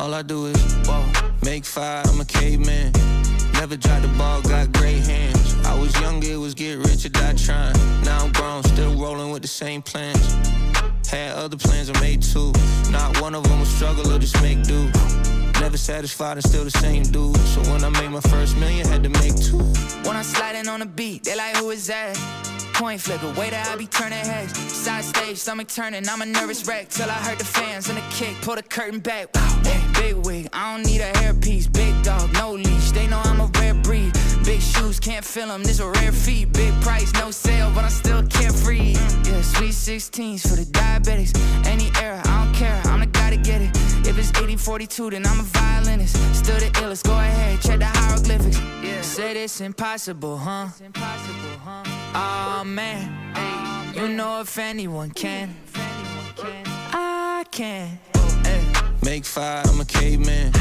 All I do is make fire, I'm a caveman. Never dropped the ball, got great hands. I was younger, it was get rich or die trying. Now I'm grown, still rolling with the same plans. Had other plans, I made two. Not one of them was struggle or just make do. Never satisfied and still the same dude. So when I made my first million, had to make two. When I'm sliding on the beat, they like, who is that? Coin flipper, way that I be turning heads. Side stage, stomach turning, I'm a nervous wreck. Till I heard the fans and the kick, pull the curtain back. Hey, big wig, I don't need a hairpiece. Big dog, no leash, they know I'm a rare breed. Big shoes, can't fill them, this a rare feat. Big price, no sale, but I'm still carefree. Yeah, sweet 16s for the diabetics. Any era, I don't care, I'm the guy to get it. If it's 80-42, then I'm a violinist. Still the illest, go ahead, check the hieroglyphics. Yeah, said it's impossible, huh? It's impossible, huh? Oh man, you know if anyone can, I can. Make fire, I'm a caveman.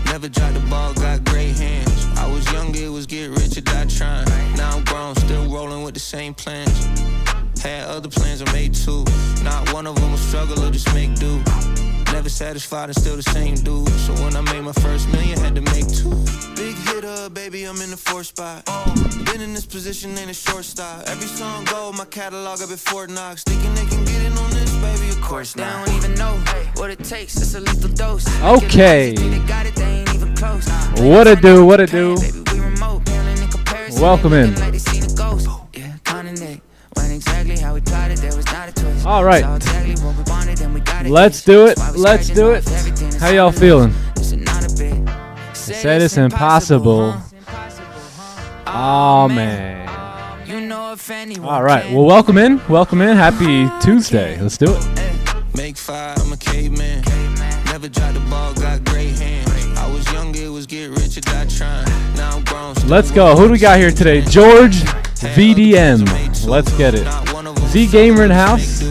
Never dropped the ball, got great hands. I was younger, it was get rich or die trying. Now I'm grown, still rolling with the same plans. Had other plans, I made two. Not one of them was struggle or just make do. Never satisfied and still the same dude. So when I made my first million, had to make two. Big hitter, baby, I'm in the fourth spot. Been in this position, ain't a short stop. Every song go, my catalog up at Fort Knox. Thinking they can get in on this, baby, of course They not. don't even know what it takes, it's a lethal dose. Okay. They got it, they ain't even close. What it do, what it do? Baby, we remote, paling in comparison. Welcome in. Like they seen a ghost. Yeah, counting it. When exactly how we plotted, there was not a twist. All right. Saw exactly what we wanted, and we got it. Let's do it. That's why we Let's scratching do off it. everything that's How y'all on the feeling? list. This is not a bit. Said it's impossible. Oh man. You know if anyone All right. can. Well, welcome in. Welcome in. Happy Tuesday. Let's do it. Make fire, I'm a caveman. Never dropped the ball, got great hands. I was younger, it was get rich or die trying. Now I'm grown. Let's go. Who do we got here today? George VDM. Let's get it. Z Gamer in house.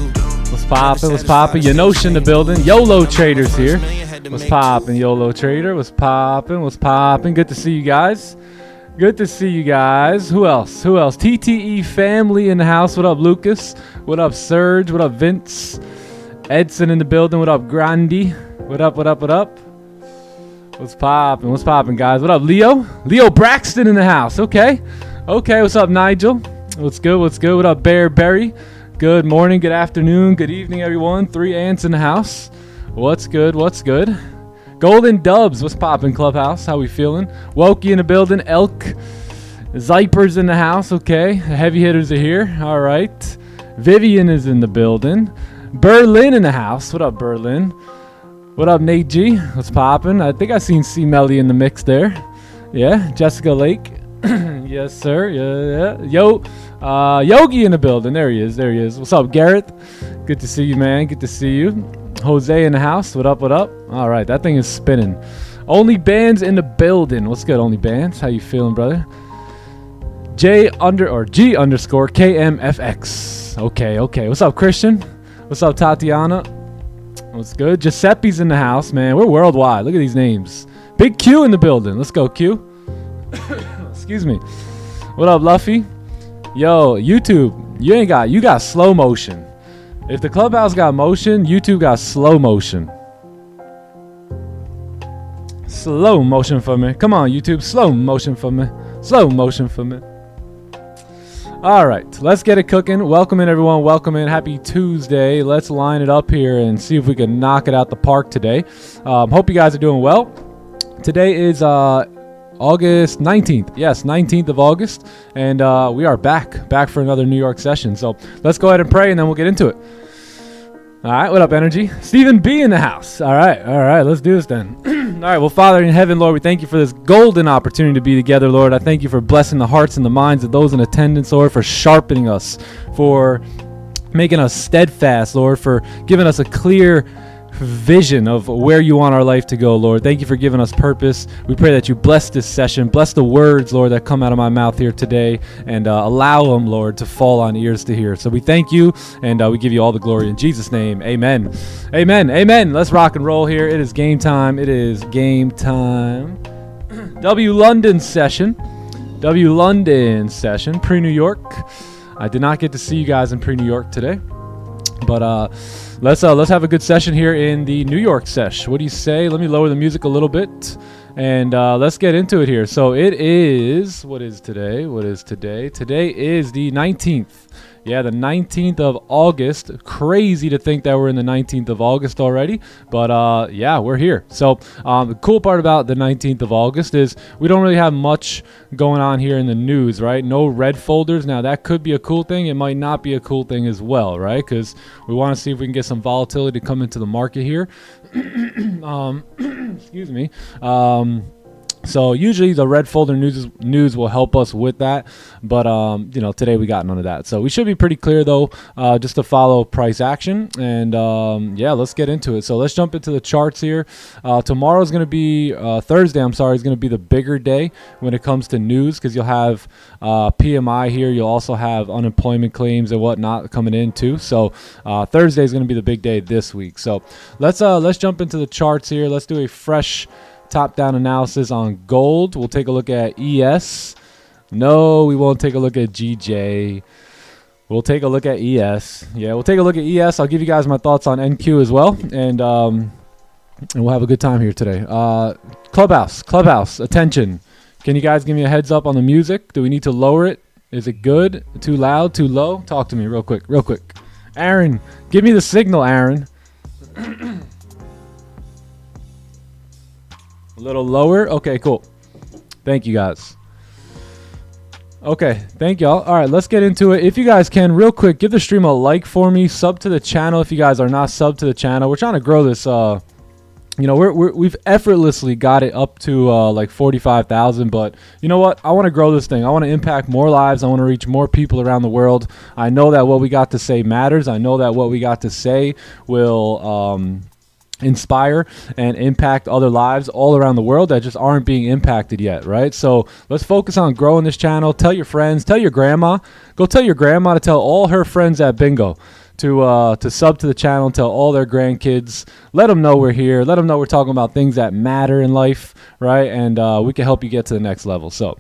What's poppin'? What's poppin'? Yonosh in the building. YOLO Traders here. What's poppin'? YOLO Trader. What's poppin'? What's poppin'? Good to see you guys. Good to see you guys. Who else? Who else? TTE family in the house. What up, Lucas? What up, Serge? What up, Vince? Edson in the building. What up, Grandi? What up, what up, what up? What's poppin'? What's poppin', guys? What up, Leo? Leo Braxton in the house. Okay. Okay, what's up, Nigel? What's good? What's good? What up, Bear Berry? Good morning, good afternoon, good evening, everyone. 3 ants in the house. What's good? What's good? Golden Dubs, what's poppin', Clubhouse? How we feeling? Wokey in the building. Elk. Zipers in the house. Okay. The heavy hitters are here. All right. Vivian is in the building. Berlin in the house. What up, Berlin? What up, Nate G? What's poppin'? I think I seen C Melly in the mix there. Yeah. Jessica Lake. Yes, sir. Yeah. Yo, Yogi in the building. There he is. There he is. What's up, Garrett? Good to see you, man. Good to see you. Jose in the house. What up? What up? All right, that thing is spinning. Only Bands in the building. What's good, Only Bands? How you feeling, brother? G underscore KMFX. Okay. What's up, Christian? What's up, Tatiana? What's good? Giuseppe's in the house, man. We're worldwide. Look at these names. Big Q in the building. Let's go, Q. Excuse me. What up, Luffy? Yo, YouTube, you got slow motion. If the Clubhouse got motion, YouTube got slow motion. Slow motion for me. Come on, YouTube, slow motion for me. Slow motion for me. All right, let's get it cooking. Welcome in, everyone. Welcome in. Happy Tuesday. Let's line it up here and see if we can knock it out the park today. Hope you guys are doing well. Today is August 19th. Yes, 19th of August. And we are back for another New York session. So let's go ahead and pray and then we'll get into it. All right, what up, Energy? Stephen B in the house. All right, let's do this then. All right, well, Father in heaven, Lord, we thank you for this golden opportunity to be together, Lord. I thank you for blessing the hearts and the minds of those in attendance, Lord, for sharpening us, for making us steadfast, Lord, for giving us a clear vision of where you want our life to go, Lord. Thank you for giving us purpose. We pray that you bless this session, bless the words, Lord, that come out of my mouth here today, and allow them, Lord, to fall on ears to hear. So we thank you, and we give you all the glory in Jesus' name. Amen. Let's rock and roll here. It is game time. W London session, pre-New York. I did not get to see you guys in pre-New York today. But let's have a good session here in the New York sesh. What do you say? Let me lower the music a little bit, and let's get into it here. So it is, what is today? Today is the 19th. Yeah, the 19th of August. Crazy to think that we're in the 19th of August already, but yeah, we're here. So the cool part about the 19th of August is we don't really have much going on here in the news, right? No red folders. Now that could be a cool thing. It might not be a cool thing as well, right? Because we want to see if we can get some volatility to come into the market here. Excuse me. So usually the red folder news will help us with that, but you know, today we got none of that. So we should be pretty clear though, just to follow price action, and yeah, let's get into it. So let's jump into the charts here. Tomorrow's going to be Thursday. I'm sorry, is going to be the bigger day when it comes to news, because you'll have PMI here. You'll also have unemployment claims and whatnot coming in too. So Thursday is going to be the big day this week. So let's jump into the charts here. Let's do a fresh top-down analysis on gold. We'll take a look at ES. No, we won't take a look at GJ. We'll take a look at ES. Yeah, we'll take a look at ES. I'll give you guys my thoughts on NQ as well, and we'll have a good time here today. Clubhouse, attention. Can you guys give me a heads up on the music? Do we need to lower it? Is it good? Too loud? Too low? Talk to me real quick. Aaron, give me the signal, Aaron. A little lower. Okay, cool. Thank you guys. Okay, thank y'all. All right, let's get into it. If you guys can, real quick, give the stream a like for me. Sub to the channel if you guys are not sub to the channel. We're trying to grow this. You know, we've effortlessly got it up to like 45,000. But you know what? I want to grow this thing. I want to impact more lives. I want to reach more people around the world. I know that what we got to say matters. I know that what we got to say will inspire and impact other lives all around the world that just aren't being impacted yet, right? So let's focus on growing this channel. Tell your friends, tell your grandma. Go tell your grandma to tell all her friends at bingo to sub to the channel and tell all their grandkids. Let them know we're here. Let them know we're talking about things that matter in life, right? And we can help you get to the next level. So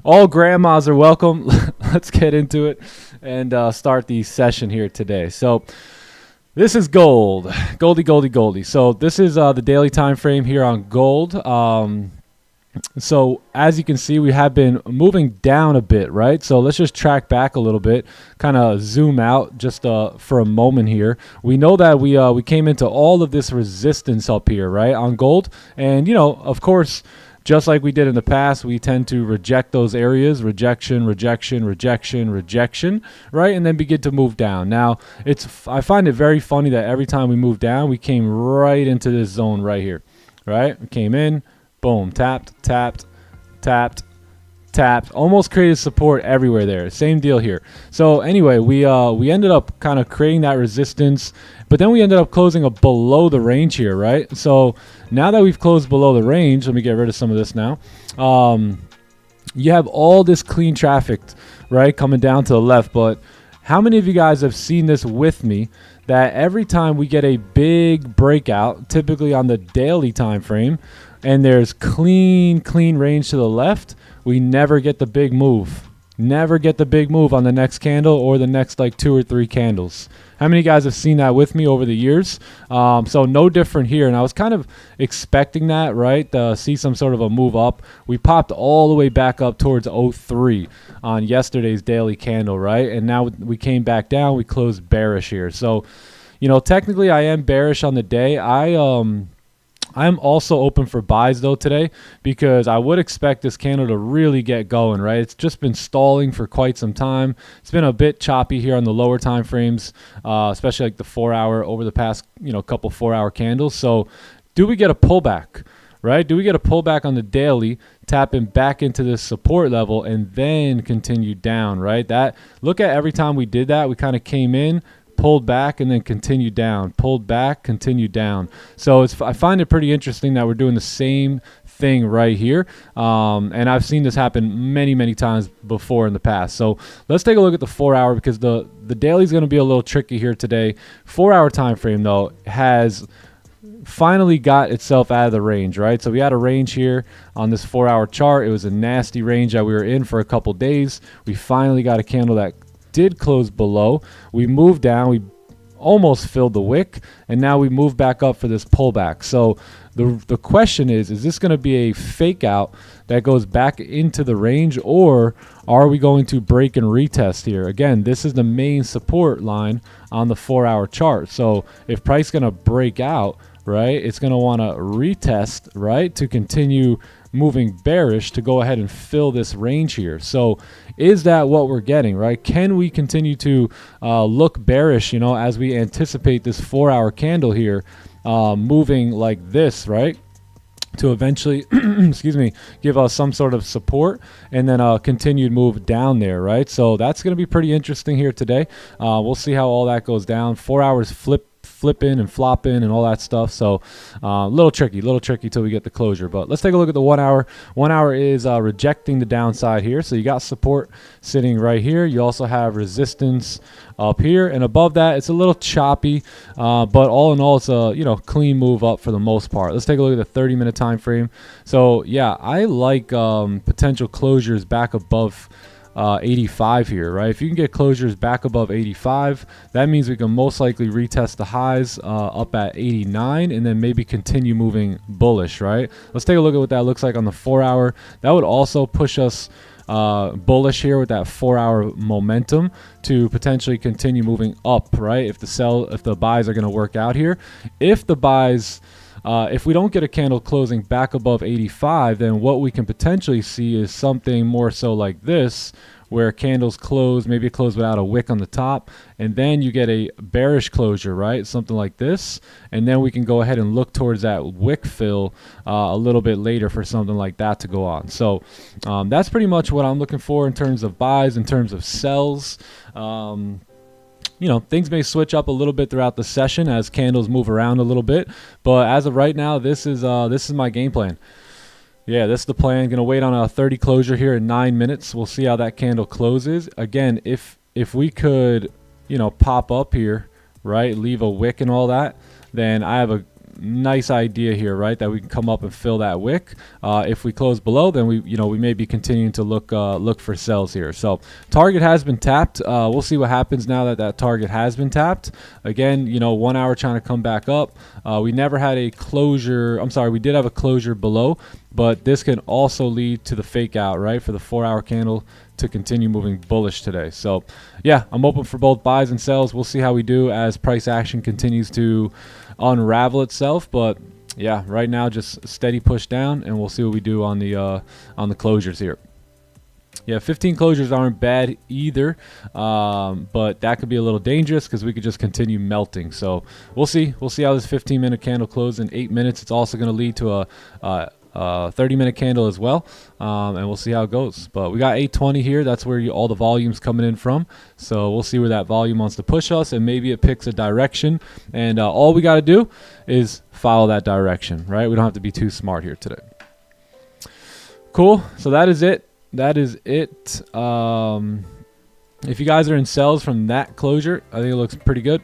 all grandmas are welcome. Let's get into it and start the session here today. So this is gold. Goldie. So this is the daily time frame here on gold. So as you can see, we have been moving down a bit, right? So let's just track back a little bit, kind of zoom out just for a moment here. We know that we came into all of this resistance up here, right, on gold. And, you know, of course, just like we did in the past, we tend to reject those areas, rejection, right? And then begin to move down. Now, I find it very funny that every time we move down, we came right into this zone right here, right? We came in, boom, tapped, almost created support everywhere there. Same deal here. So anyway, we ended up kind of creating that resistance, but then we ended up closing up below the range here, right? So now that we've closed below the range, let me get rid of some of this now. You have all this clean traffic, right, coming down to the left. But how many of you guys have seen this with me, that every time we get a big breakout, typically on the daily time frame, and there's clean range to the left, we never get the big move. Never get the big move on the next candle or the next like 2 or 3 candles. How many guys have seen that with me over the years? So no different here. And I was kind of expecting that, right? See some sort of a move up. We popped all the way back up towards 03 on yesterday's daily candle, right? And now we came back down. We closed bearish here. So, you know, technically I am bearish on the day. I'm also open for buys though today, because I would expect this candle to really get going, right? It's just been stalling for quite some time. It's been a bit choppy here on the lower time frames, especially like the 4 hour over the past, you know, couple 4 hour candles. So do we get a pullback, right? Do we get a pullback on the daily, tapping back into this support level and then continue down, right? Look at every time we did that, we kind of came in, pulled back, and then continued down, pulled back, continued down. So I find it pretty interesting that we're doing the same thing right here. And I've seen this happen many times before in the past. So let's take a look at the 4 hour, because the daily is going to be a little tricky here today. 4 hour time frame though has finally got itself out of the range, right? So we had a range here on this 4 hour chart. It was a nasty range that we were in for a couple days. We finally got a candle that did close below. We moved down. We almost filled the wick, and now we move back up for this pullback. So the question is this going to be a fake out that goes back into the range, or are we going to break and retest here? Again, this is the main support line on the 4-hour chart. So if price going to break out, right, it's going to want to retest, right, to continue moving bearish to go ahead and fill this range here. So is that what we're getting, right? Can we continue to look bearish, you know, as we anticipate this 4-hour candle here moving like this, right, to eventually excuse me, give us some sort of support and then a continued move down there, right? So that's going to be pretty interesting here today. We'll see how all that goes down. 4 hours flipping and flopping and all that stuff. So a little tricky till we get the closure. But let's take a look at the 1 hour. 1 hour is rejecting the downside here. So you got support sitting right here. You also have resistance up here, and above that it's a little choppy, but all in all it's a, you know, clean move up for the most part. Let's take a look at the 30-minute time frame. So yeah, I like potential closures back above 85 here, right? If you can get closures back above 85, that means we can most likely retest the highs up at 89 and then maybe continue moving bullish, right? Let's take a look at what that looks like on the 4 hour. That would also push us bullish here with that 4 hour momentum to potentially continue moving up, right? If the buys are going to work out here. If the buys if we don't get a candle closing back above 85, then what we can potentially see is something more so like this, where candles close, maybe it closed without a wick on the top, and then you get a bearish closure, right? Something like this, and then we can go ahead and look towards that wick fill a little bit later for something like that to go on. So that's pretty much what I'm looking for in terms of buys, in terms of sells. You know, things may switch up a little bit throughout the session as candles move around a little bit, but as of right now, this is my game plan. Yeah, this is the plan. Gonna wait on a 30 closure here in 9 minutes. We'll see how that candle closes. Again, if we could, you know, pop up here, right, leave a wick and all that, then I have a nice idea here, right, that we can come up and fill that wick. If we close below, then we may be continuing to look for sells here. So target has been tapped. We'll see what happens now that that target has been tapped. Again, you know, 1 hour trying to come back up. We never had a closure. I'm sorry, we did have a closure below, but this can also lead to the fake out, right, for the 4 hour candle to continue moving bullish today. So yeah, I'm open for both buys and sells. We'll see how we do as price action continues to unravel itself, but yeah, right now just steady push down, and we'll see what we do on the closures here. Yeah, 15 closures aren't bad either, but that could be a little dangerous because we could just continue melting. So we'll see how this 15-minute candle closes in 8 minutes. It's also going to lead to a 30-minute candle as well, and we'll see how it goes. But we got 820 here. That's where all the volume's coming in from. So we'll see where that volume wants to push us, and maybe it picks a direction. And all we got to do is follow that direction, right? We don't have to be too smart here today. Cool. So that is it. If you guys are in sells from that closure, I think it looks pretty good.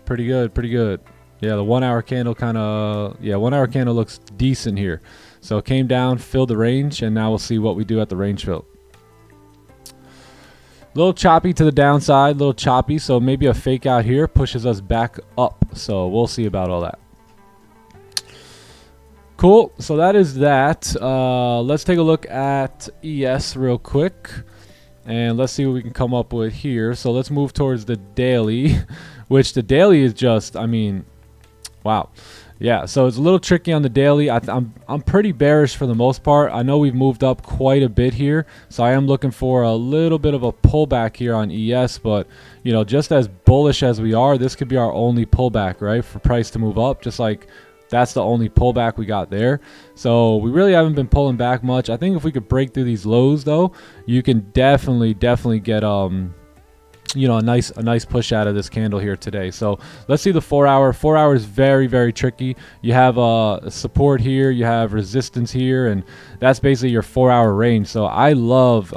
Pretty good. Yeah, the 1 hour candle 1 hour candle looks decent here. So it came down, filled the range, and now we'll see what we do at the range fill. A little choppy to the downside, so maybe a fake out here pushes us back up. So we'll see about all that. Cool, so that is that. Let's take a look at ES real quick, and let's see what we can come up with here. So let's move towards the daily, which the daily is just, I mean, wow. Yeah, so it's a little tricky on the daily. I'm pretty bearish for the most part. I know we've moved up quite a bit here, so I am looking for a little bit of a pullback here on ES, but you know, just as bullish as we are, this could be our only pullback, right, for price to move up. Just like that's the only pullback we got there. So we really haven't been pulling back much. I think if we could break through these lows though, you can definitely get you know, a nice push out of this candle here today. So let's see the 4 hour. 4 hour is very tricky. You have support here, you have resistance here, and that's basically your 4 hour range. So I love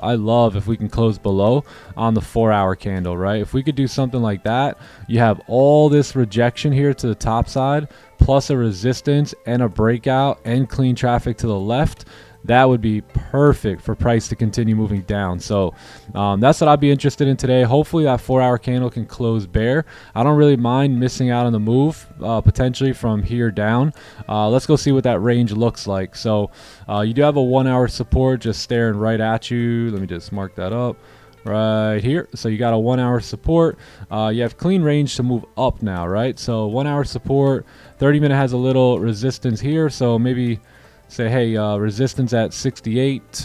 if we can close below on the 4 hour candle, right? If we could do something like that, you have all this rejection here to the top side, plus a resistance and a breakout and clean traffic to the left. that would be perfect for price to continue moving down. So that's what I'd be interested in today. Hopefully that 4-hour candle can close bear. I don't really mind missing out on the move potentially from here down. Let's go see what that range looks like. So you do have a 1-hour support just staring right at you. Let me just mark that up right here. So you got a 1-hour support. You have clean range to move up now, right? So 1-hour support, 30-minute has a little resistance here. So maybe say, hey, resistance at 68,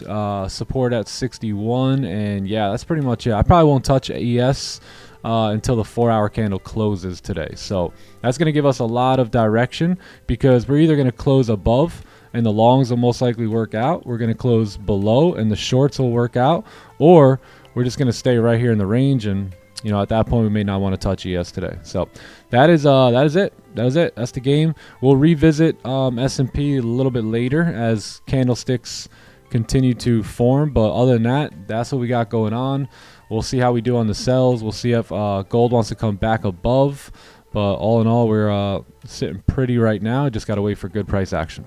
support at 61, and yeah, that's pretty much it. I probably won't touch ES until the 4-hour candle closes today. So that's going to give us a lot of direction, because we're either going to close above and the longs will most likely work out, we're going to close below and the shorts will work out, or we're just going to stay right here in the range, and you know, at that point we may not want to touch ES today. So that is it. That's the game. We'll revisit S&P a little bit later as candlesticks continue to form, but other than that, that's what we got going on. We'll see how we do on the sells. We'll see if gold wants to come back above, but all in all, we're sitting pretty right now. Just got to wait for good price action.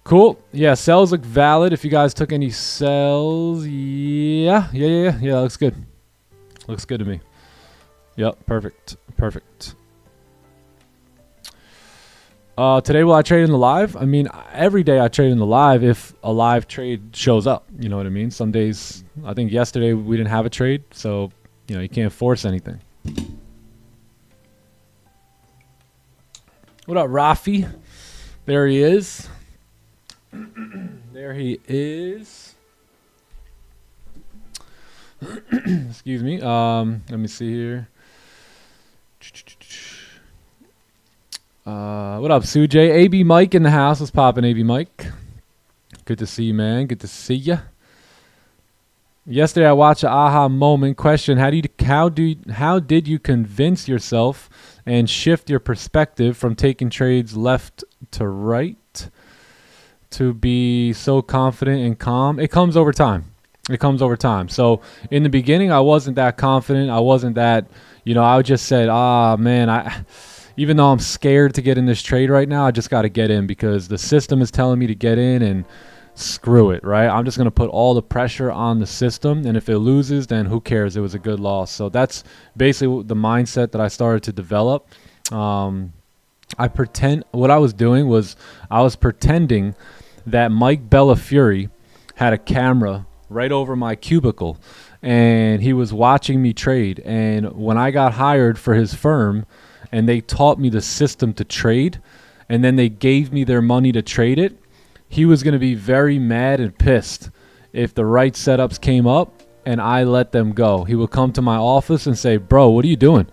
Cool. Yeah, sells look valid. If you guys took any sells, yeah, looks good. Looks good to me. Yep, perfect. Today, will I trade in the live? I mean, every day I trade in the live if a live trade shows up. You know what I mean? Some days, I think yesterday we didn't have a trade, so you know, you can't force anything. What up, Rafi? There he is. There he is. Excuse me. Let me see here. What up, Sujay? AB Mike in the house. What's poppin', AB Mike? Good to see you, man. Good to see ya. Yesterday I watched an aha moment. Question: How did you convince yourself and shift your perspective from taking trades left to right to be so confident and calm? It comes over time. So in the beginning, I wasn't that confident. I wasn't that, you know, I just said, man, even though I'm scared to get in this trade right now, I just got to get in because the system is telling me to get in, and screw it, right? I'm just going to put all the pressure on the system, and if it loses, then who cares? It was a good loss. So that's basically the mindset that I started to develop. What I was doing was I was pretending that Mike Bellafury had a camera right over my cubicle, and he was watching me trade. And when I got hired for his firm and they taught me the system to trade, and then they gave me their money to trade it, he was going to be very mad and pissed if the right setups came up and I let them go. He would come to my office and say, bro, what are you doing?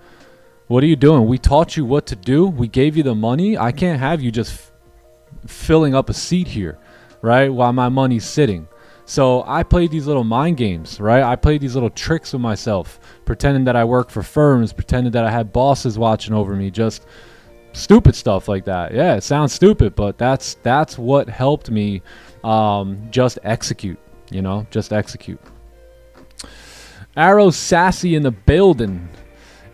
We taught you what to do. We gave you the money. I can't have you just filling up a seat here, right, while my money's sitting. So I played these little mind games, right? I played these little tricks with myself, pretending that I work for firms, pretending that I had bosses watching over me, just stupid stuff like that. Yeah, it sounds stupid, but that's what helped me just execute, you know, just execute. Arrow Sassy in the building.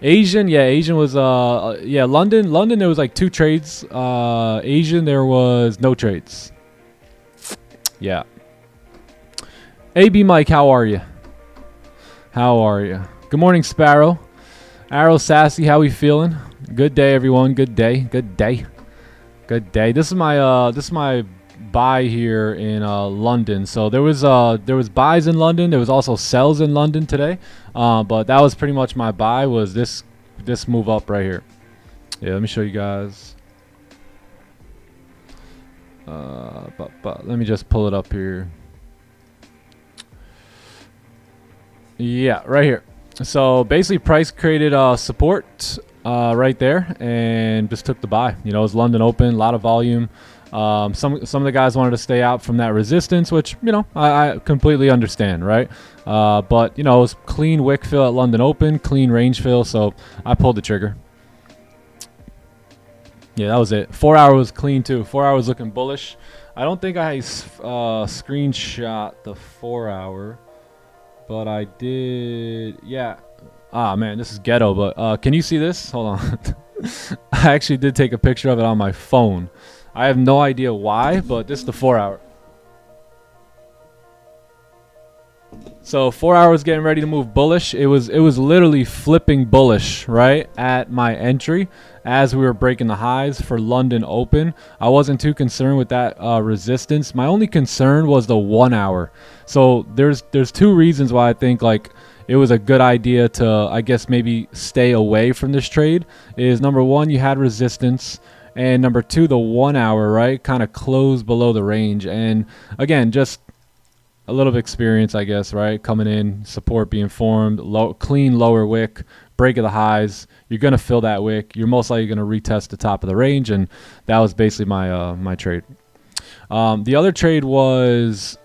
Asian was London there was like 2 trades. Asian there was no trades. Yeah. AB Mike, how are you? Good morning, Sparrow. Arrow Sassy, how we feeling? Good day, everyone. Good day. This is my buy here in London. So there was buys in London. There was also sells in London today. But that was pretty much my buy, was this move up right here. Yeah, let me show you guys. But let me just pull it up here. Yeah, right here. So basically price created support right there and just took the buy. You know, it was London open, a lot of volume. Some of the guys wanted to stay out from that resistance, which, you know, I completely understand, right? But, you know, it was clean wick fill at London open, clean range fill, so I pulled the trigger. Yeah, that was it. 4 hour was clean too. 4 hours looking bullish. I don't think I screenshot the 4 hour. But I did, yeah. Ah, man, this is ghetto, but can you see this? Hold on. I actually did take a picture of it on my phone. I have no idea why, but this is the 4 hour. So 4 hours getting ready to move bullish. It was literally flipping bullish right at my entry as we were breaking the highs for London Open. I wasn't too concerned with that resistance. My only concern was the 1 hour. So there's two reasons why I think like it was a good idea to, I guess, maybe stay away from this trade. Is number one, you had resistance, and number two, the 1 hour, right, kind of closed below the range. And again, just a little bit of experience, I guess, right? Coming in, support being formed, clean lower wick, break of the highs. You're going to fill that wick. You're most likely going to retest the top of the range, and that was basically my my trade. The other trade was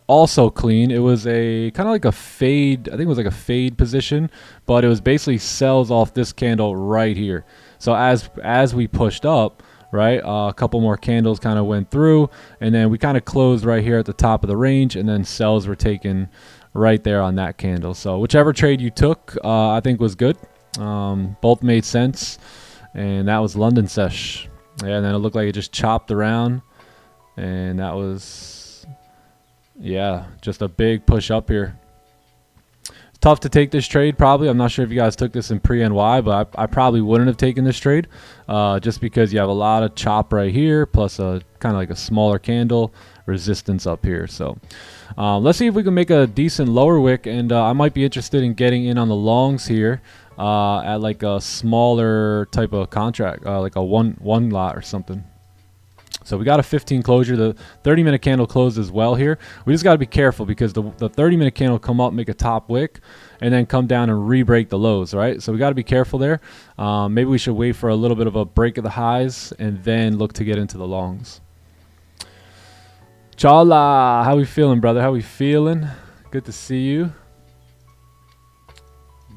also clean. It was a kind of like a fade. I think it was like a fade position, but it was basically sells off this candle right here. So as we pushed up, right, a couple more candles kind of went through, and then we kind of closed right here at the top of the range, and then sells were taken right there on that candle. So whichever trade you took, I think was good. Both made sense, and that was London sesh. Yeah, and then it looked like it just chopped around, and that was, yeah, just a big push up here. Tough to take this trade, probably. I'm not sure if you guys took this in pre-NY, but I probably wouldn't have taken this trade just because you have a lot of chop right here, plus a kind of like a smaller candle, resistance up here. So let's see if we can make a decent lower wick, and I might be interested in getting in on the longs here at like a smaller type of contract, like a one lot or something. So we got a 15 closure. The 30-minute candle closed as well here. We just got to be careful because the 30-minute candle come up, make a top wick, and then come down and re-break the lows, right? So we got to be careful there. Maybe we should wait for a little bit of a break of the highs and then look to get into the longs. Chala, how we feeling, brother? How we feeling? Good to see you.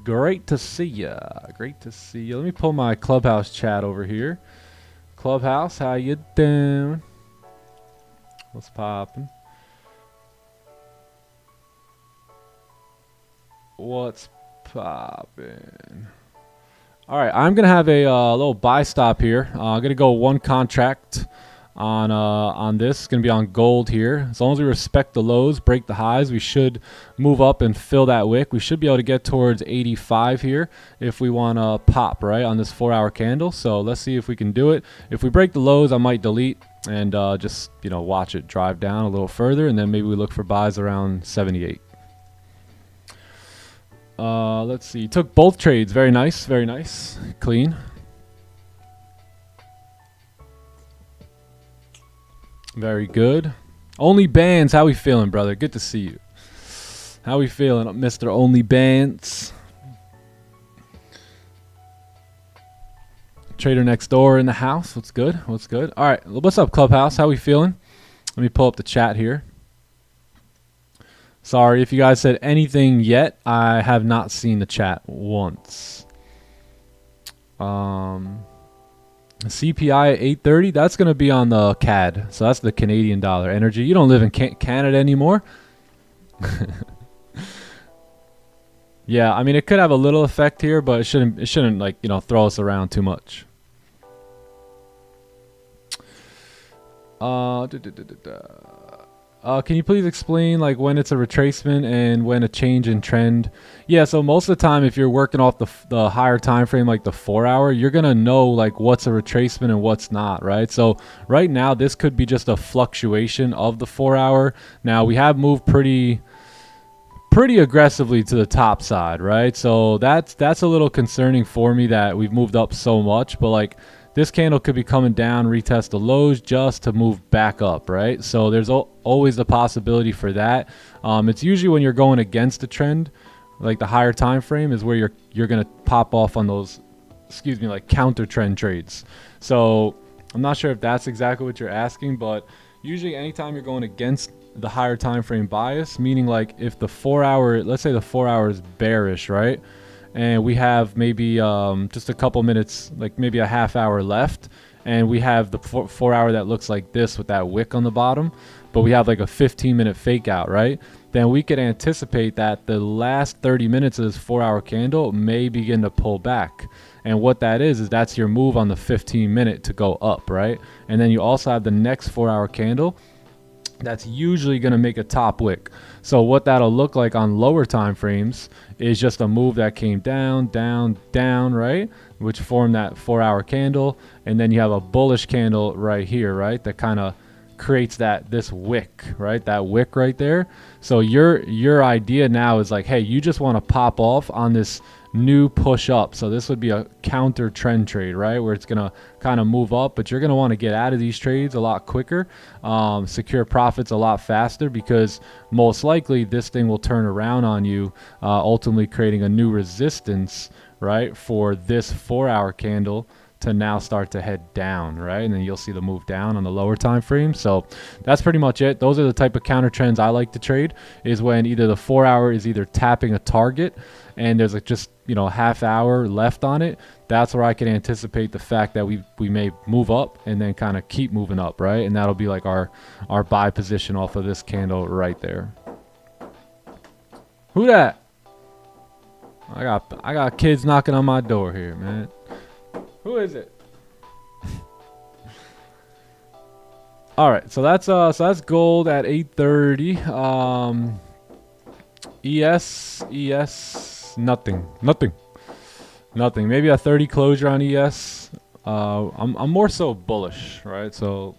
Great to see ya. Great to see you. Let me pull my Clubhouse chat over here. Clubhouse, how you doing? What's poppin'? What's poppin'? All right, I'm gonna have a little buy stop here. I'm gonna go one contract on this. It's gonna be on gold here. As long as we respect the lows, break the highs, we should move up and fill that wick. We should be able to get towards 85 here if we want to pop right on this 4-hour candle. So let's see if we can do it. If we break the lows, I might delete and just, you know, watch it drive down a little further, and then maybe we look for buys around 78. Let's see. Took both trades. Very nice. Very nice. Clean. Very good. Only Bands, how we feeling, brother? Good to see you. How we feeling, Mr. Only Bands? Trader next door in the house. What's good? What's good? All right. What's up, Clubhouse? How we feeling? Let me pull up the chat here. Sorry if you guys said anything yet. I have not seen the chat once. CPI at 830, that's going to be on the CAD. So that's the Canadian dollar energy. You don't live in Canada anymore. Yeah, I mean, it could have a little effect here, but it shouldn't like, you know, throw us around too much. Can you please explain like when it's a retracement and when a change in trend? Yeah, so most of the time if you're working off the higher time frame, like the 4-hour, you're gonna know like what's a retracement and what's not, right? So right now this could be just a fluctuation of the 4-hour. Now we have moved pretty aggressively to the top side, right? So that's a little concerning for me that we've moved up so much, but like this candle could be coming down, retest the lows just to move back up, right? So there's always the possibility for that. It's usually when you're going against the trend, like the higher time frame is where you're gonna pop off on those, excuse me, like counter trend trades. So I'm not sure if that's exactly what you're asking, but usually anytime you're going against the higher time frame bias, meaning like if the 4-hour, let's say the 4-hour is bearish, right? And we have maybe just a couple minutes, like maybe a half hour left, and we have the 4-hour that looks like this with that wick on the bottom, but we have like a 15-minute fake out, right? Then we could anticipate that the last 30 minutes of this 4-hour candle may begin to pull back. And what that is that's your move on the 15-minute to go up, right? And then you also have the next 4-hour candle that's usually going to make a top wick. So what that'll look like on lower time frames is just a move that came down, down, down, right? Which formed that 4-hour candle. And then you have a bullish candle right here, right? That kind of creates this wick, right? That wick right there. So your idea now is like, hey, you just want to pop off on this new push up. So this would be a counter trend trade, right? Where it's going to kind of move up, but you're going to want to get out of these trades a lot quicker, secure profits a lot faster, because most likely this thing will turn around on you, ultimately creating a new resistance, right? For this 4-hour candle to now start to head down, right? And then you'll see the move down on the lower time frame. So that's pretty much it. Those are the type of counter trends I like to trade, is when either the 4-hour is either tapping a target and there's like just, you know, half hour left on it. That's where I can anticipate the fact that we may move up and then kind of keep moving up, right? And that'll be like our buy position off of this candle right there. Who that? I got kids knocking on my door here, man. Who is it? All right, so that's gold at 8:30. ES, nothing. Maybe a 30 closure on ES. I'm more so bullish, right? So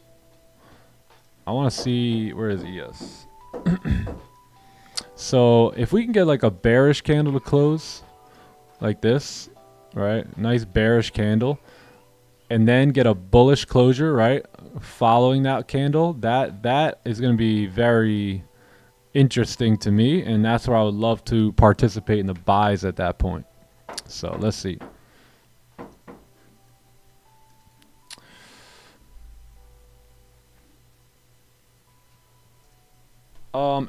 I want to see, where is ES? So if we can get like a bearish candle to close like this, right? Nice bearish candle, and then get a bullish closure, right? Following that candle, that is going to be very interesting to me, and that's where I would love to participate in the buys at that point. So let's see.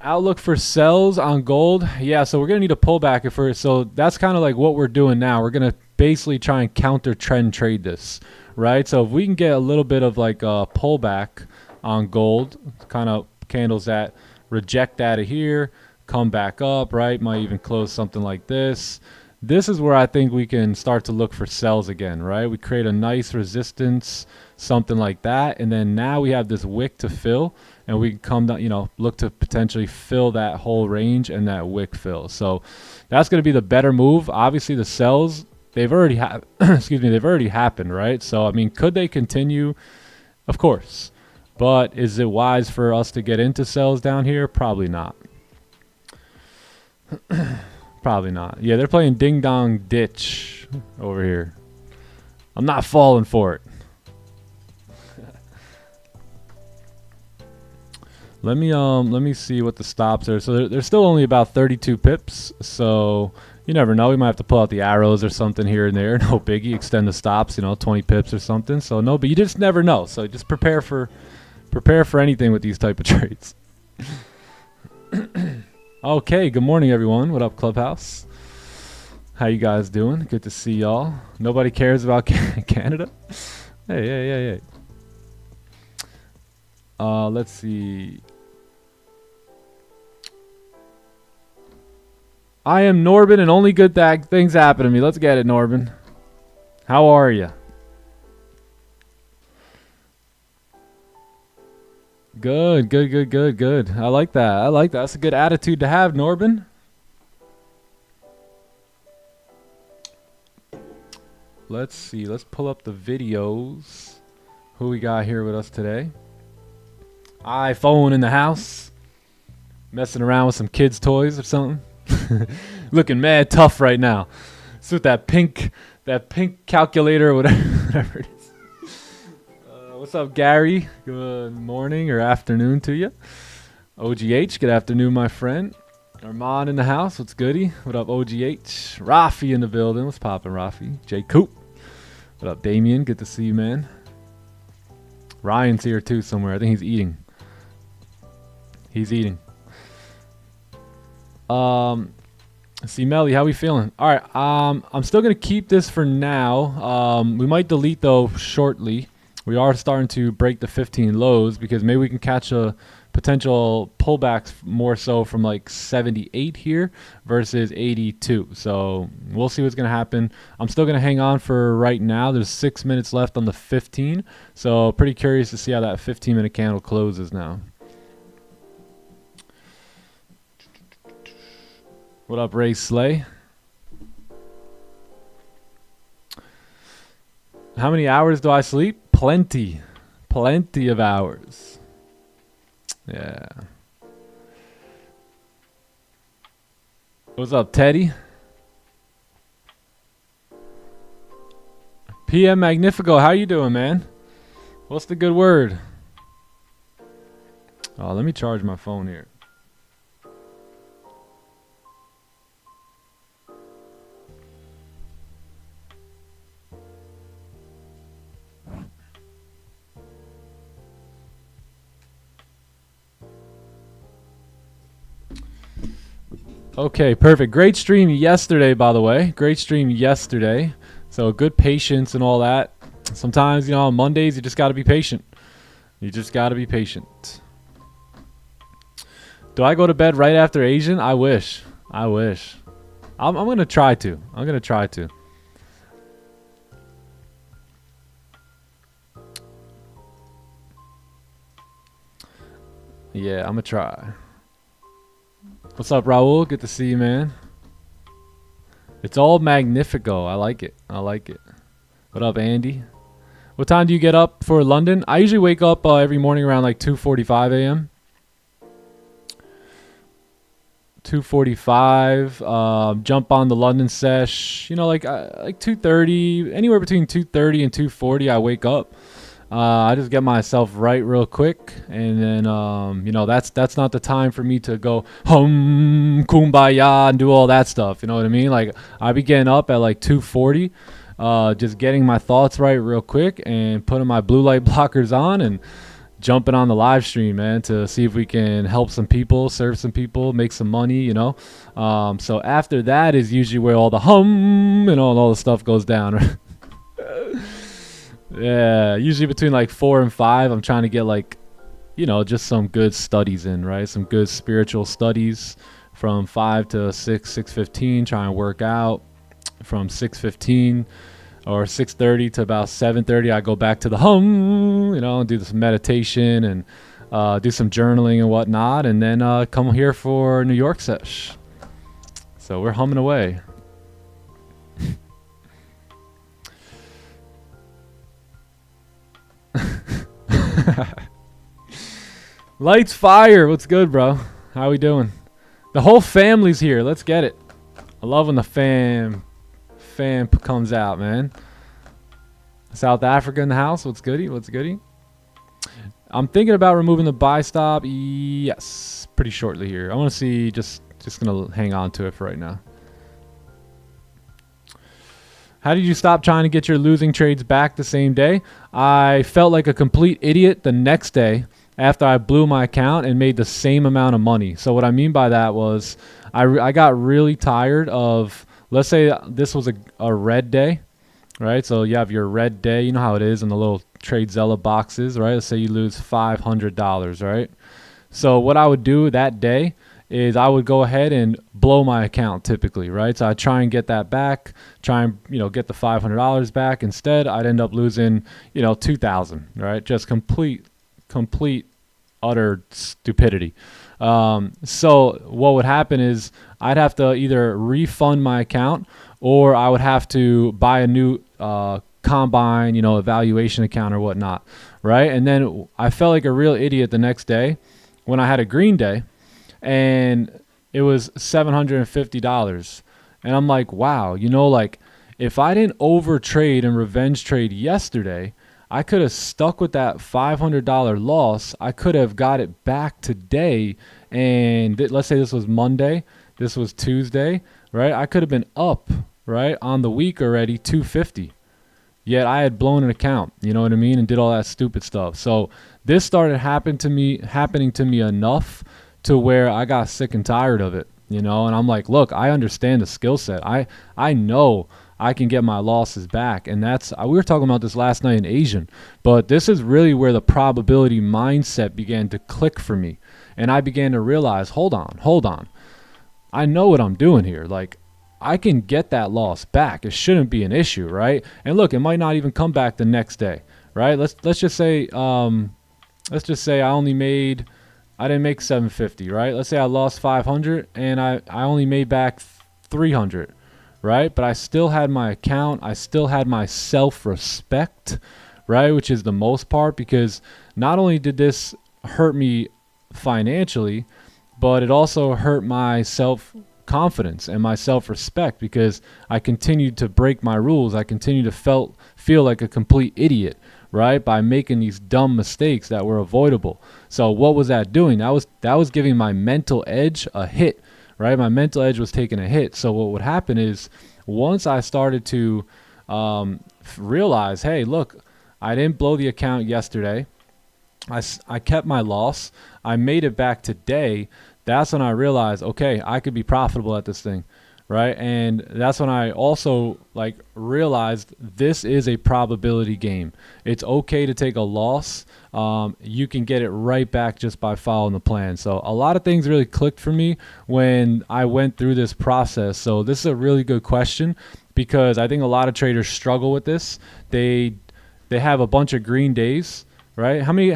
Outlook for sells on gold. Yeah, so we're gonna need a pullback so that's kind of like what we're doing now. We're gonna basically try and counter trend trade this, right? So if we can get a little bit of like a pullback on gold, kind of candles that reject out of here, come back up, right? Might even close something like this. This is where I think we can start to look for sells again, right? We create a nice resistance, something like that, and then now we have this wick to fill, and we can come down, you know, look to potentially fill that whole range and that wick fill. So that's going to be the better move. Obviously the sells, they've already they've already happened, right? So I mean, could they continue? Of course. But is it wise for us to get into sells down here? Probably not. Probably not. Yeah, they're playing ding dong ditch over here. I'm not falling for it. Let me see what the stops are. So they're still only about 32 pips. So you never know. We might have to pull out the arrows or something here and there. No biggie. Extend the stops, you know, 20 pips or something. So no, but you just never know. So just prepare for anything with these type of trades. Okay, good morning everyone. What up, Clubhouse? How you guys doing? Good to see y'all. Nobody cares about Canada? Hey. Let's see. I am Norbin, and only good things happen to me. Let's get it, Norbin. How are you? Good. I like that. That's a good attitude to have, Norbin. Let's see. Let's pull up the videos. Who we got here with us today? iPhone in the house. Messing around with some kids' toys or something. Looking mad tough right now. It's with that pink calculator or whatever it is. What's up, Gary? Good morning or afternoon to you. OGH, good afternoon, my friend. Armand in the house. What's goody? What up, OGH? Rafi in the building. What's poppin', Rafi? J Coop. What up, Damien? Good to see you, man. Ryan's here too somewhere. I think he's eating. See, Melly, how we feeling? All right, I'm still gonna keep this for now. We might delete though shortly. We are starting to break the 15 lows because maybe we can catch a potential pullbacks more so from like 78 here versus 82. So we'll see what's gonna happen. I'm still gonna hang on for right now. There's 6 minutes left on the 15, so pretty curious to see how that 15-minute candle closes now. What up, Ray Slay? How many hours do I sleep? Plenty. Plenty of hours. Yeah. What's up, Teddy? PM Magnifico, how you doing, man? What's the good word? Oh, let me charge my phone here. Okay, perfect. Great stream yesterday, by the way. Great stream yesterday. So good patience and all that. Sometimes, you know, on Mondays, you just got to be patient. You just got to be patient. Do I go to bed right after Asian? I wish. I wish. I'm going to try to. I'm going to try to. Yeah, I'm going to try. What's up, Raul? Good to see you, man. It's all magnifico. I like it. I like it. What up, Andy? What time do you get up for London? I usually wake up every morning around like 2:45 a.m. 2:45. Jump on the London sesh. You know, like 2:30. Anywhere between 2:30 and 2:40, I wake up. I just get myself right real quick, and then you know, that's not the time for me to go kumbaya and do all that stuff. You know what I mean? Like, I be getting up at like 2:40, just getting my thoughts right real quick and putting my blue light blockers on and jumping on the live stream, man, to see if we can help some people, serve some people, make some money, you know. So after that is usually where all the and all the stuff goes down, right? Yeah, usually between like 4 and 5, I'm trying to get, like, you know, just some good studies in, right? Some good spiritual studies from 5 to 6:15, try and work out. From 6:15 or 6:30 to about 7:30, I go back to the you know, and do some meditation and do some journaling and whatnot, and then come here for New York sesh. So we're humming away. Lights fire. What's good, bro? How we doing? The whole family's here. Let's get it. I love when the fam comes out, man. South Africa in the house. What's goody? What's goody? I'm thinking about removing the buy stop. Yes, pretty shortly here. I want to see. Just gonna hang on to it for right now. How did you stop trying to get your losing trades back the same day? I felt like a complete idiot the next day after I blew my account and made the same amount of money. So what I mean by that was I got really tired of, let's say this was a red day, right? So you have your red day. You know how it is in the little TradeZella boxes, right? Let's say you lose $500, right? So what I would do that day is I would go ahead and blow my account typically, right? So I try and get that back, try and, you know, get the $500 back. Instead, I'd end up losing, you know, $2,000, right? Just complete, utter stupidity. So what would happen is I'd have to either refund my account or I would have to buy a new combine, you know, evaluation account or whatnot, right? And then I felt like a real idiot the next day when I had a green day, and it was $750. And I'm like, wow, you know, like, if I didn't overtrade and revenge trade yesterday, I could have stuck with that $500 loss. I could have got it back today. And let's say this was Monday, this was Tuesday, right? I could have been up, right, on the week already, $250. Yet I had blown an account, you know what I mean, and did all that stupid stuff. So this started happening to me enough to where I got sick and tired of it, you know. And I'm like, look, I understand the skill set. I know I can get my losses back. And that's, we were talking about this last night in Asian, but this is really where the probability mindset began to click for me. And I began to realize, hold on. I know what I'm doing here. Like, I can get that loss back. It shouldn't be an issue, right? And look, it might not even come back the next day, right? Let's just say I only made I didn't make 750, right? Let's say I lost 500 and I only made back 300, right? But I still had my account. I still had my self-respect, right? Which is the most part, because not only did this hurt me financially, but it also hurt my self-confidence and my self-respect, because I continued to break my rules. I continued to feel like a complete idiot, right, by making these dumb mistakes that were avoidable. So what was that doing? That was giving my mental edge a hit, right? My mental edge was taking a hit. So what would happen is, once I started to realize, hey, look, I didn't blow the account yesterday. I kept my loss. I made it back today. That's when I realized, okay, I could be profitable at this thing, right? And that's when I also realized this is a probability game. It's okay to take a loss. You can get it right back just by following the plan. So a lot of things really clicked for me when I went through this process. So this is a really good question, because I think a lot of traders struggle with this. They have a bunch of green days, right? How many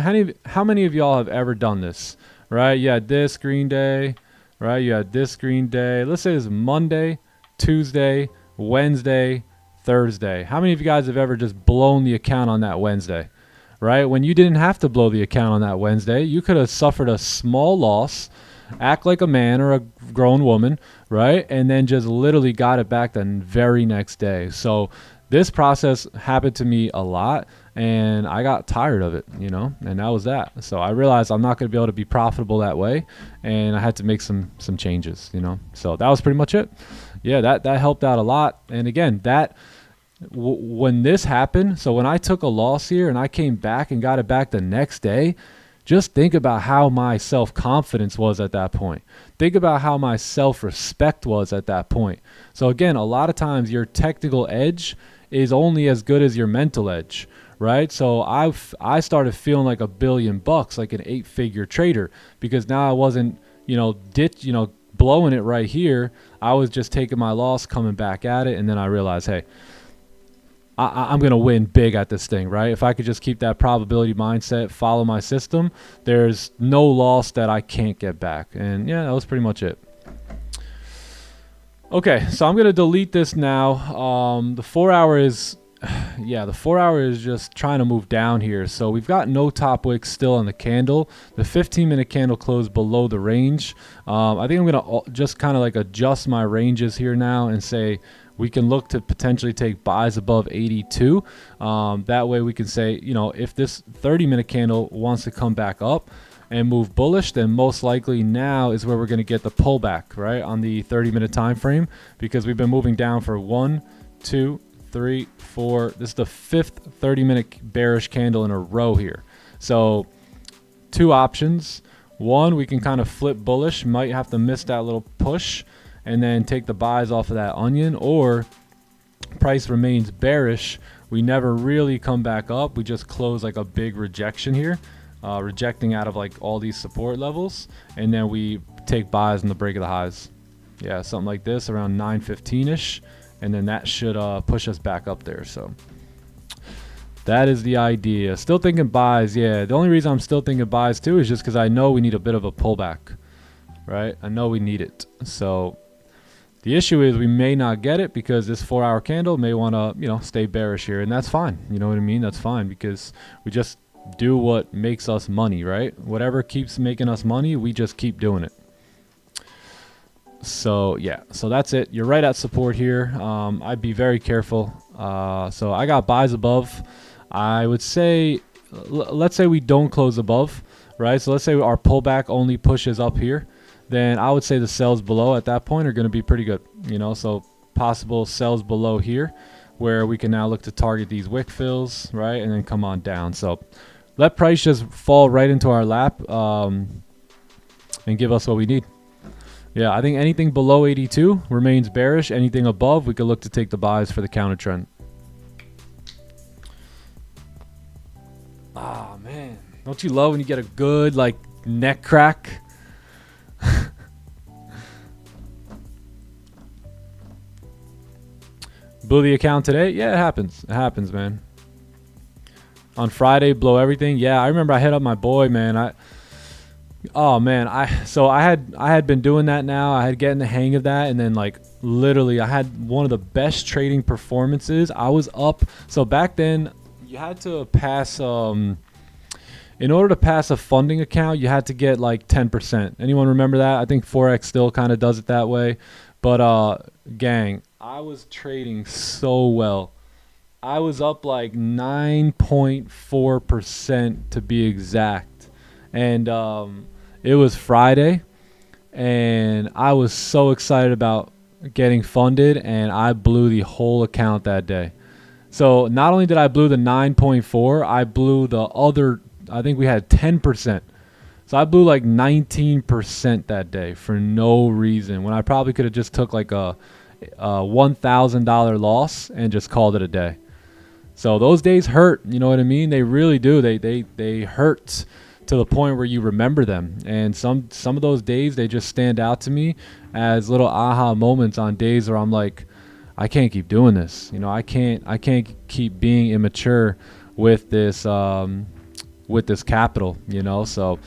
of y'all have ever done this, right? You had this green day, right? You had this green day. Let's say it's Monday, Tuesday, Wednesday, Thursday. How many of you guys have ever just blown the account on that Wednesday, right? When you didn't have to blow the account on that Wednesday, you could have suffered a small loss, act like a man or a grown woman, right? And then just literally got it back the very next day. So this process happened to me a lot, and I got tired of it, and that was that. So I realized I'm not going to be able to be profitable that way, and I had to make some changes, So that was pretty much it. Yeah, that helped out a lot. And again, when this happened, so when I took a loss here and I came back and got it back the next day, just think about how my self-confidence was at that point. Think about how my self-respect was at that point. So again, a lot of times your technical edge is only as good as your mental edge, right? So I started feeling like $1 billion, like an 8-figure trader, because now I wasn't, blowing it right here. I was just taking my loss, coming back at it, and then I realized, hey, I'm going to win big at this thing, right? If I could just keep that probability mindset, follow my system, there's no loss that I can't get back. And yeah, that was pretty much it. Okay, so I'm going to delete this now. The 4 hour is, the 4 hour is just trying to move down here. So we've got no top wick still on the candle. The 15-minute candle closed below the range. I think I'm going to just kind of adjust my ranges here now and say, we can look to potentially take buys above 82. That way we can say, if this 30-minute candle wants to come back up and move bullish, then most likely now is where we're going to get the pullback, right, on the 30-minute time frame, because we've been moving down for 1, 2, 3, 4. This is the 5th 30-minute bearish candle in a row here. So 2 options. One, we can kind of flip bullish, might have to miss that little push and then take the buys off of that onion, or price remains bearish. We never really come back up. We just close like a big rejection here, rejecting out of all these support levels, and then we take buys in the break of the highs. Yeah, something like this around 9:15ish, and then that should push us back up there. So that is the idea. Still thinking buys. Yeah, the only reason I'm still thinking buys too is just because I know we need a bit of a pullback, right? I know we need it. So the issue is we may not get it, because this 4 hour candle may want to, stay bearish here, and that's fine. You know what I mean? That's fine, because we just do what makes us money, right? Whatever keeps making us money, we just keep doing it. So yeah, so that's it. You're right at support here. I'd be very careful. So I got buys above. I would say, let's say we don't close above, right? So let's say our pullback only pushes up here. Then I would say the sells below at that point are going to be pretty good, so possible sells below here, where we can now look to target these wick fills, right, and then come on down. So let price just fall right into our lap and give us what we need. Yeah, I think anything below 82 remains bearish. Anything above, we could look to take the buys for the counter trend. Ah, man, don't you love when you get a good neck crack? Blew the account today? Yeah, it happens. It happens, man. On Friday, blow everything. Yeah, I remember I hit up my boy, man. Oh man, I had been doing that now. I had getting the hang of that, and then like literally I had one of the best trading performances. I was up. So back then you had to pass in order to pass a funding account, you had to get like 10%. Anyone remember that? I think forex still kind of does it that way. But gang, I was trading so well. I was up like 9.4% to be exact. And it was Friday, and I was so excited about getting funded, and I blew the whole account that day. So not only did I blew the 9.4, I blew the other, I think we had 10%. So I blew like 19% that day for no reason, when I probably could have just took like a $1,000 loss and just called it a day. So those days hurt, you know what I mean? They really do. They hurt to the point where you remember them. And some of those days, they just stand out to me as little aha moments on days where I'm like, I can't keep doing this. You know, I can't keep being immature with this capital, you know? So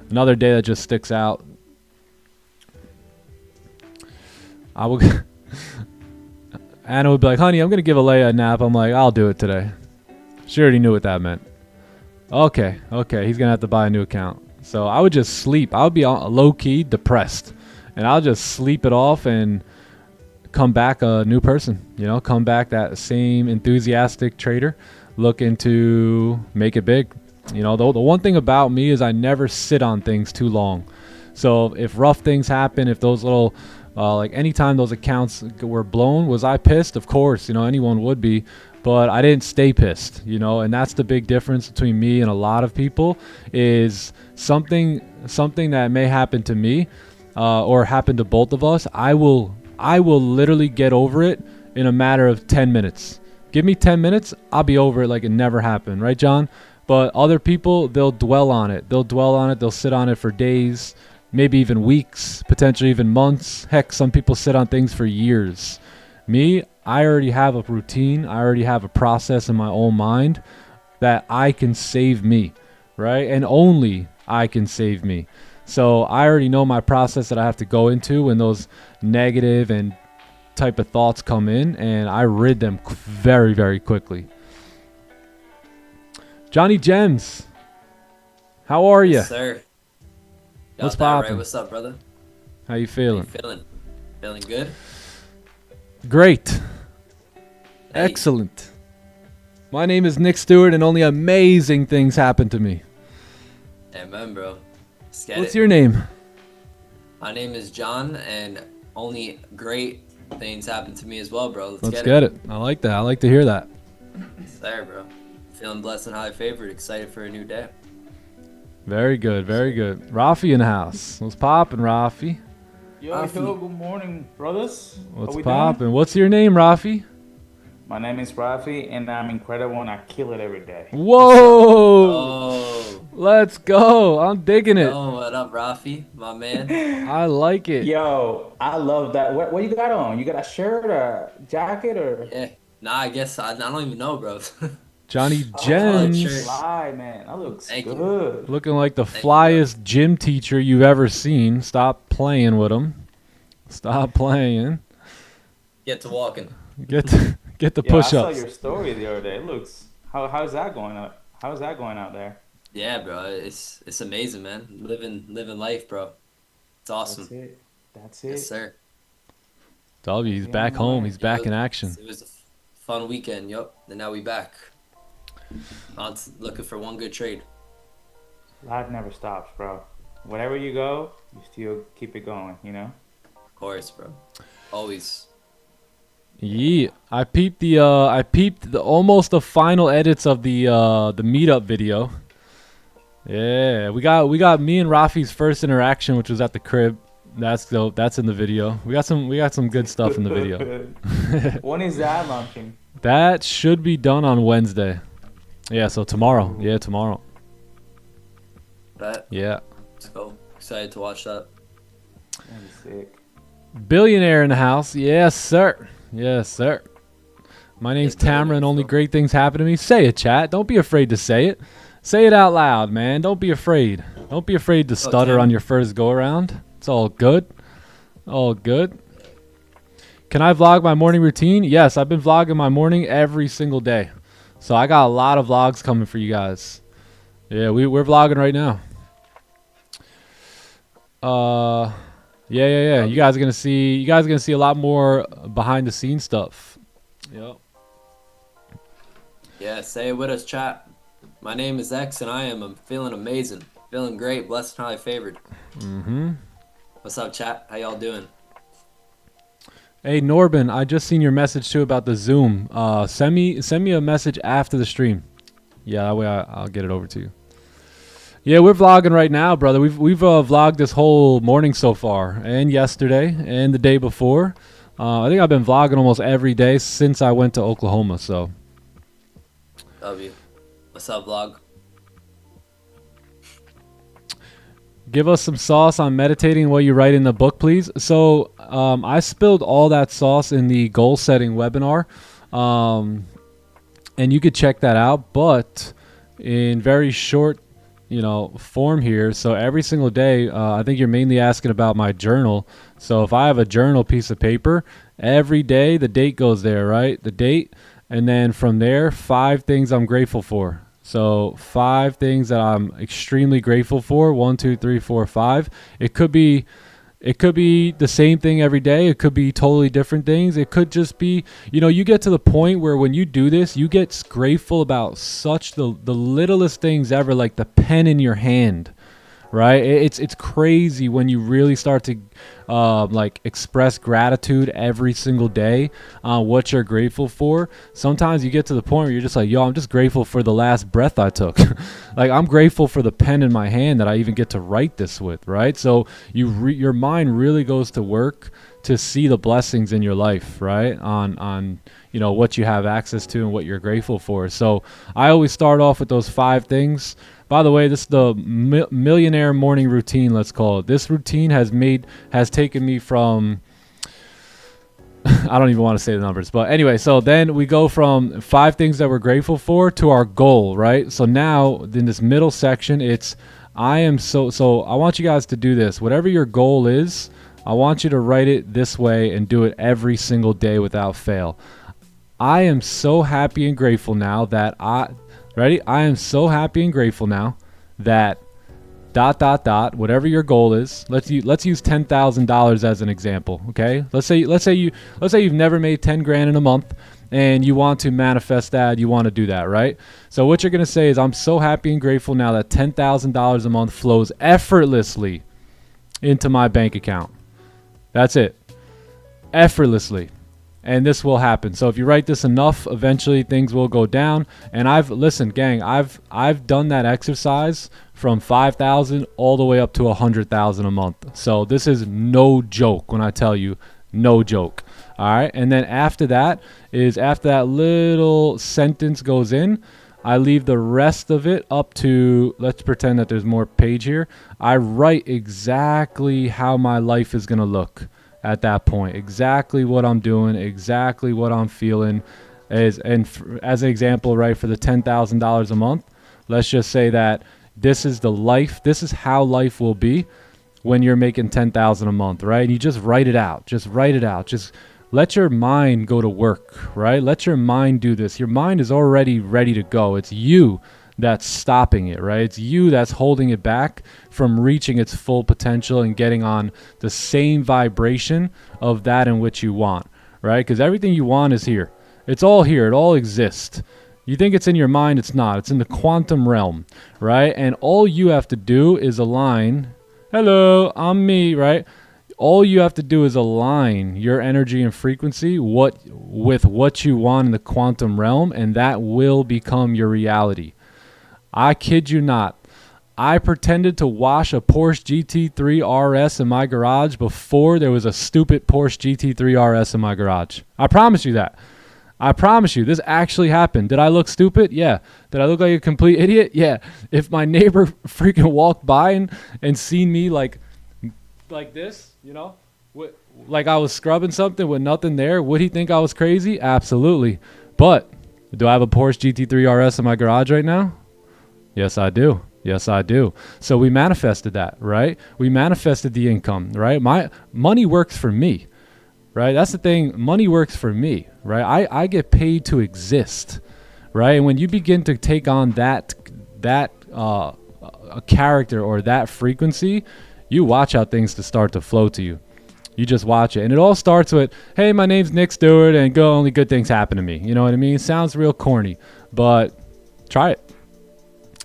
another day that just sticks out. Anna would be like, honey, I'm going to give Alea a nap. I'm like, I'll do it today. She already knew what that meant. Okay, he's going to have to buy a new account. So I would just sleep. I would be low-key depressed. And I'll just sleep it off and come back a new person. You know, come back that same enthusiastic trader looking to make it big. You know, the one thing about me is I never sit on things too long. So if rough things happen, if those little... like anytime those accounts were blown, was I pissed? Of course, you know, anyone would be, but I didn't stay pissed, you know, and that's the big difference between me and a lot of people is something that may happen to me or happen to both of us. I will literally get over it in a matter of 10 minutes. Give me 10 minutes, I'll be over it like it never happened. Right, John? But other people, they'll dwell on it. They'll sit on it for days, maybe even weeks, potentially even months. Heck, some people sit on things for years. Me, I already have a routine. I already have a process in my own mind that I can save me, right? And only I can save me. So I already know my process that I have to go into when those negative and type of thoughts come in, and I rid them very, very quickly. Johnny Gems, how are you? Yes, sir. What's poppin'? Right. What's up, brother? How you feeling? Feeling good? Great. Hey. Excellent. My name is Nick Stewart, and only amazing things happen to me. Amen, bro. What's your name? My name is John, and only great things happen to me as well, bro. Let's get it. I like that. I like to hear that. There, bro. Feeling blessed and highly favored. Excited for a new day. Very good, very good. Rafi in the house. What's poppin', Rafi? Yo, good morning, brothers. What's poppin'? What's your name, Rafi? My name is Rafi, and I'm incredible, and I kill it every day. Whoa! Oh. Let's go. I'm digging it. Oh, what up, Rafi? My man. I like it. Yo, I love that. What you got on? You got a shirt, a jacket, or? Yeah. Nah, I guess I don't even know, bro. Johnny Gems. Fly, man. That looks Thank good. you. Looking like the flyest gym teacher you've ever seen. Stop playing with him. Stop playing. Get to walking. Get the push-ups. I saw your story the other day. It looks. How's that going out? How's that going out there? Yeah, bro. It's amazing, man. Living life, bro. It's awesome. That's it. Yes, sir. W, he's back home. He's back in action. It was a fun weekend, yup. And now we back. I'm looking for one good trade. Life never stops, bro. Wherever you go, you still keep it going, you know? Of course, bro. Always. Yeah, I peeped the almost the final edits of the meetup video. Yeah, we got me and Rafi's first interaction, which was at the crib. That's in the video. We got some good stuff in the video. When is that launching? That should be done on Wednesday. Yeah, so tomorrow. Yeah, tomorrow. Bet. Yeah. Let's go. Excited to watch that. That'd be sick. Billionaire in the house. Yes, sir. Yes, sir. My name's Tamara, and only great things happen to me. Say it, chat. Don't be afraid to say it. Say it out loud, man. Don't be afraid. Don't be afraid to stutter on your first go around. It's all good. All good. Can I vlog my morning routine? Yes, I've been vlogging my morning every single day. So I got a lot of vlogs coming for you guys. Yeah, we're vlogging right now. Yeah. You guys are gonna see a lot more behind the scenes stuff. Yep. Yeah, say it with us, chat. My name is X, and I'm feeling amazing, feeling great, blessed and highly favored. What's up, chat? How y'all doing? Hey Norbin, I just seen your message too about the Zoom. Send me a message after the stream. Yeah, that way I'll get it over to you. Yeah, we're vlogging right now, brother. We've vlogged this whole morning so far, and yesterday, and the day before. I think I've been vlogging almost every day since I went to Oklahoma. So. W. What's up, vlog? Give us some sauce on meditating while you write in the book, please. So I spilled all that sauce in the goal setting webinar, and you could check that out. But in very short, form here. So every single day, I think you're mainly asking about my journal. So if I have a journal piece of paper, every day the date goes there, right? The date, and then from there, 5 things I'm grateful for. So 5 things that I'm extremely grateful for. 1, 2, 3, 4, 5. It could be the same thing every day. It could be totally different things. It could just be, you get to the point where when you do this, you get grateful about such the littlest things ever, like the pen in your hand, right? It's crazy when you really start to express gratitude every single day on what you're grateful for. Sometimes you get to the point where you're just like, yo, I'm just grateful for the last breath I took. Like, I'm grateful for the pen in my hand that I even get to write this with, right? So your mind really goes to work to see the blessings in your life, right? On what you have access to and what you're grateful for. So I always start off with those 5 things. By the way, this is the millionaire morning routine, let's call it. This routine has taken me from, I don't even want to say the numbers, but anyway, so then we go from 5 things that we're grateful for to our goal, right? So now in this middle section, I want you guys to do this. Whatever your goal is, I want you to write it this way and do it every single day without fail. I am so happy and grateful now that Ready? I am so happy and grateful now that ... whatever your goal is. Let's use $10,000 as an example. Okay. Let's say you've never made 10 grand in a month and you want to manifest that. You want to do that, right? So what you're gonna say is, I'm so happy and grateful now that $10,000 a month flows effortlessly into my bank account. That's it. Effortlessly. And this will happen. So if you write this enough, eventually things will go down. And listen, gang, I've done that exercise from 5,000 all the way up to 100,000 a month. So this is no joke when I tell you, no joke. All right. And then after that little sentence goes in, I leave the rest of it up to, let's pretend that there's more page here. I write exactly how my life is going to look at that point, exactly what I'm doing, exactly what I'm feeling. As an example, right, for the $10,000 a month, let's just say that this is how life will be when you're making $10,000 a month, right? And you just write it out. Just let your mind go to work, right? Let your mind do this. Your mind is already ready to go. It's you that's stopping it, right? It's you that's holding it back from reaching its full potential and getting on the same vibration of that in which you want, right? Because everything you want is here. It's all here. It all exists. You think it's in your mind. It's not. It's in the quantum realm, right? And all you have to do is align. Hello, I'm me, right? All you have to do is align your energy and frequency with what you want in the quantum realm, and that will become your reality. I kid you not. I pretended to wash a Porsche GT3 RS in my garage before there was a stupid Porsche GT3 RS in my garage. I promise you that. I promise you, this actually happened. Did I look stupid? Yeah. Did I look like a complete idiot? Yeah. If my neighbor freaking walked by and seen me like this, like I was scrubbing something with nothing there, would he think I was crazy? Absolutely. But do I have a Porsche GT3 RS in my garage right now? Yes, I do. Yes, I do. So we manifested that, right? We manifested the income, right? My money works for me, right? That's the thing. Money works for me, right? I get paid to exist, right? And when you begin to take on that a character or that frequency, you watch how things to start to flow to you. You just watch it. And it all starts with, hey, my name's Nick Stewart and only good things happen to me. You know what I mean? It sounds real corny, but try it.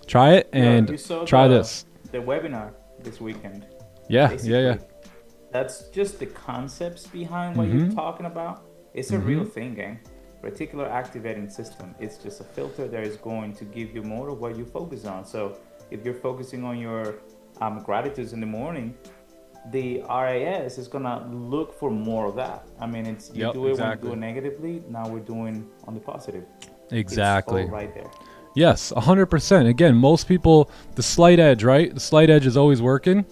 Try it and try this. The webinar this weekend. Yeah, basically. yeah. That's just the concepts behind what you're talking about. It's a real thing, gang. Reticular activating system. It's just a filter that is going to give you more of what you focus on. So if you're focusing on your gratitudes in the morning, the RAS is gonna look for more of that. I mean, it's you do it exactly. When you do it negatively. Now we're doing on the positive. Exactly. It's all right there. Yes, 100%. Again, most people, the slight edge, right? The slight edge is always working.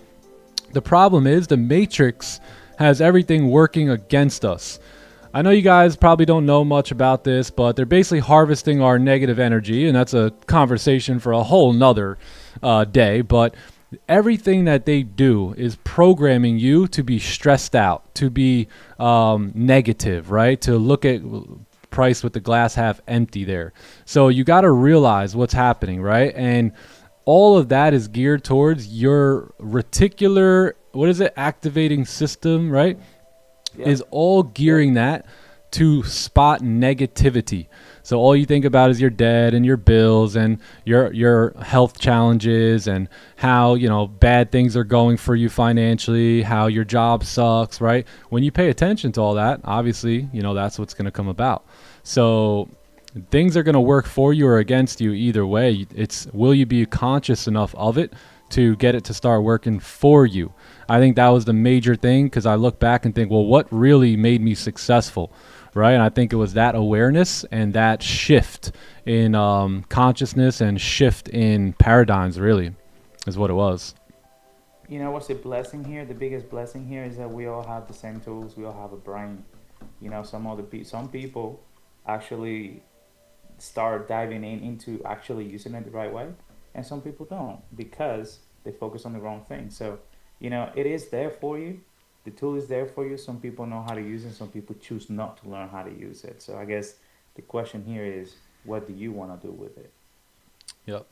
The problem is the matrix has everything working against us. I know you guys probably don't know much about this, but they're basically harvesting our negative energy, and that's a conversation for a whole nother day. But everything that they do is programming you to be stressed out, to be negative, right? To look at price with the glass half empty there. So you got to realize what's happening, right? And all of that is geared towards your reticular, activating system, right? Yeah. Is all gearing that to spot negativity. So all you think about is your debt and your bills and your health challenges and how, bad things are going for you financially, how your job sucks, right? When you pay attention to all that, obviously, that's what's going to come about. So things are going to work for you or against you either way. It's will you be conscious enough of it to get it to start working for you? I think that was the major thing, because I look back and think, well, what really made me successful? Right. And I think it was that awareness and that shift in consciousness and shift in paradigms, really, is what it was. You know what's the blessing here? The biggest blessing here is that we all have the same tools. We all have a brain. Some people actually start diving into actually using it the right way, and some people don't because they focus on the wrong thing. So, it is there for you. The tool is there for you. Some people know how to use it. Some people choose not to learn how to use it. So I guess the question here is, what do you want to do with it? Yep.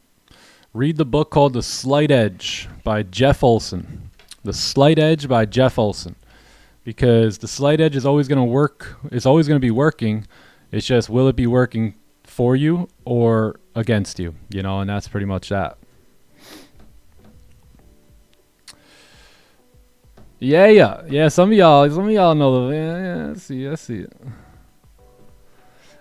Read the book called The Slight Edge by Jeff Olson. The Slight Edge by Jeff Olson. Because the slight edge is always going to work. It's always going to be working. It's just, will it be working for you or against you? And that's pretty much that. Yeah. Some of y'all know the. Yeah. I see it.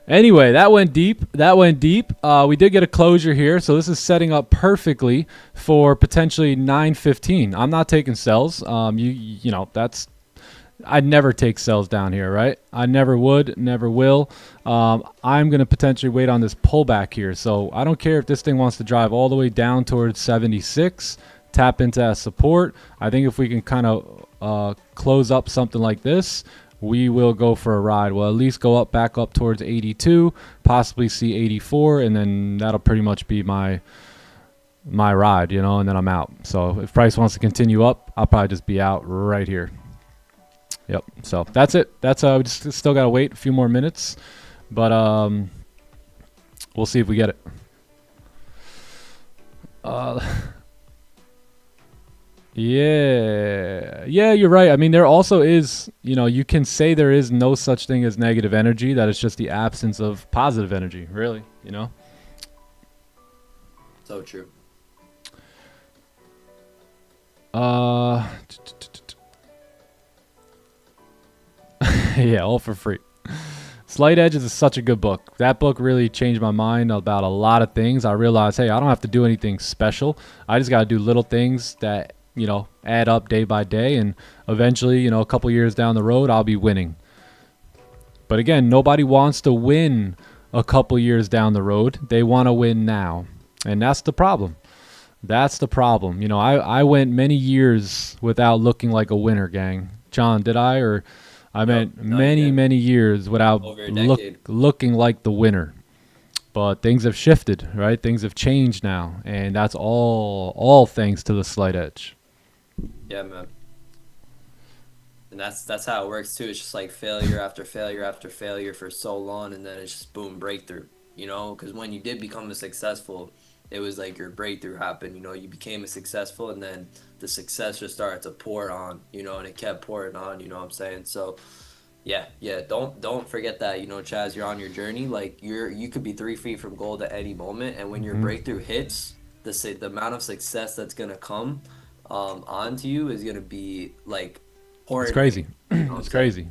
Anyway, that went deep. We did get a closure here, so this is setting up perfectly for potentially 9:15. I'm not taking sells. That's. I'd never take sells down here, right? I never would, never will. I'm going to potentially wait on this pullback here. So I don't care if this thing wants to drive all the way down towards 76, tap into that support. I think if we can kind of close up something like this, we will go for a ride. We'll at least go back up towards 82, possibly see 84, and then that'll pretty much be my ride, and then I'm out. So if price wants to continue up, I'll probably just be out right here. Yep. So that's it. We just still got to wait a few more minutes, but we'll see if we get it. Yeah, you're right. I mean, there also is, you can say there is no such thing as negative energy. That is just the absence of positive energy, really, So true. Yeah, all for free. Slight Edge is such a good book. That book really changed my mind about a lot of things. I realized, hey, I don't have to do anything special. I just got to do little things that, add up day by day. And eventually, a couple years down the road, I'll be winning. But again, nobody wants to win a couple years down the road. They want to win now. And that's the problem. I went many years without looking like a winner, gang. John, did I? Or I meant many years without looking like the winner. But things have shifted, right? Things have changed now, and that's all thanks to the slight edge. Yeah, man. And that's how it works too. It's just like failure after failure after failure for so long, and then it's just boom, breakthrough. You know, because when you did become a successful, it was like your breakthrough happened. You know, you became a successful, and then the success just started to pour on. You know, and it kept pouring on. You know what I'm saying? So, yeah. Don't forget that. You know, Chaz, you're on your journey. Like you could be 3 feet from gold at any moment, and when your breakthrough hits, the amount of success that's gonna come onto you is gonna be like. It's crazy. It's crazy.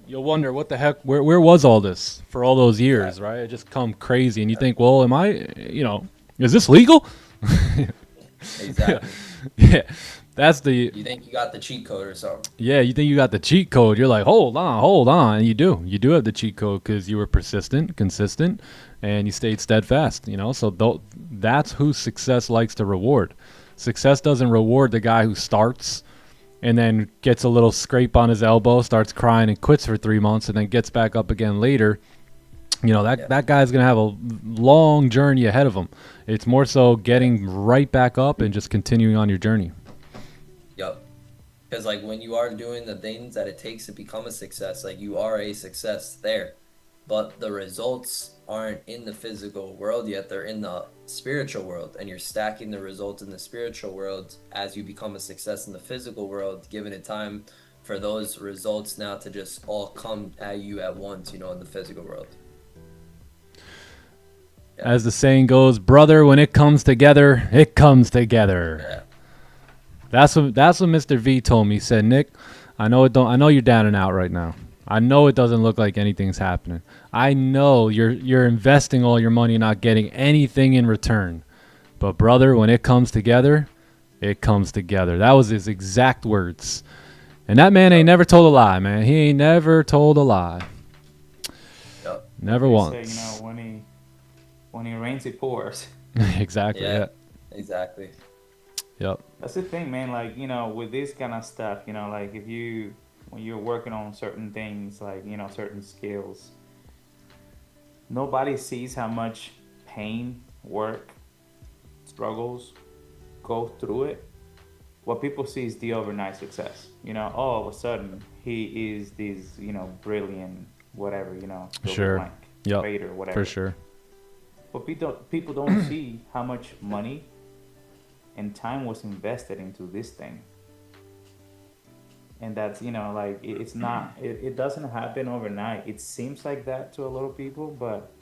You'll wonder what the heck, where was all this for all those years, right? It just come crazy, and you think, well, am I, is this legal? Exactly. Yeah, that's the. You think you got the cheat code or something? Yeah, you think you got the cheat code. You're like, hold on, and you do. You do have the cheat code because you were persistent, consistent, and you stayed steadfast. So that's who success likes to reward. Success doesn't reward the guy who starts and then gets a little scrape on his elbow, starts crying and quits for 3 months, and then gets back up again later. That guy's going to have a long journey ahead of him. It's more so getting right back up and just continuing on your journey. Yup. Because, like, when you are doing the things that it takes to become a success, like, you are a success there. But the results aren't in the physical world yet. They're in the spiritual world. And you're stacking the results in the spiritual world as you become a success in the physical world, giving it time for those results now to just all come at you at once, in the physical world. Yeah. As the saying goes, brother, when it comes together, it comes together. Yeah. That's what Mr. V told me. He said, Nick, I know you're down and out right now. I know it doesn't look like anything's happening. I know you're investing all your money, not getting anything in return. But brother, when it comes together, it comes together. That was his exact words. And that man ain't never told a lie, man. He ain't never told a lie. Yep. Never once. Say, when he rains, it pours. Exactly. Yeah. Exactly. Yep. That's the thing, man. Like, with this kind of stuff, like when you're working on certain things, like, certain skills, nobody sees how much pain, work, struggles go through it. What people see is the overnight success. All of a sudden he is this, brilliant, whatever, Sure. blank, Yep. trader, whatever. For sure. But people don't see how much money and time was invested into this thing. And that's, it's not, it doesn't happen overnight. It seems like that to a lot of people, but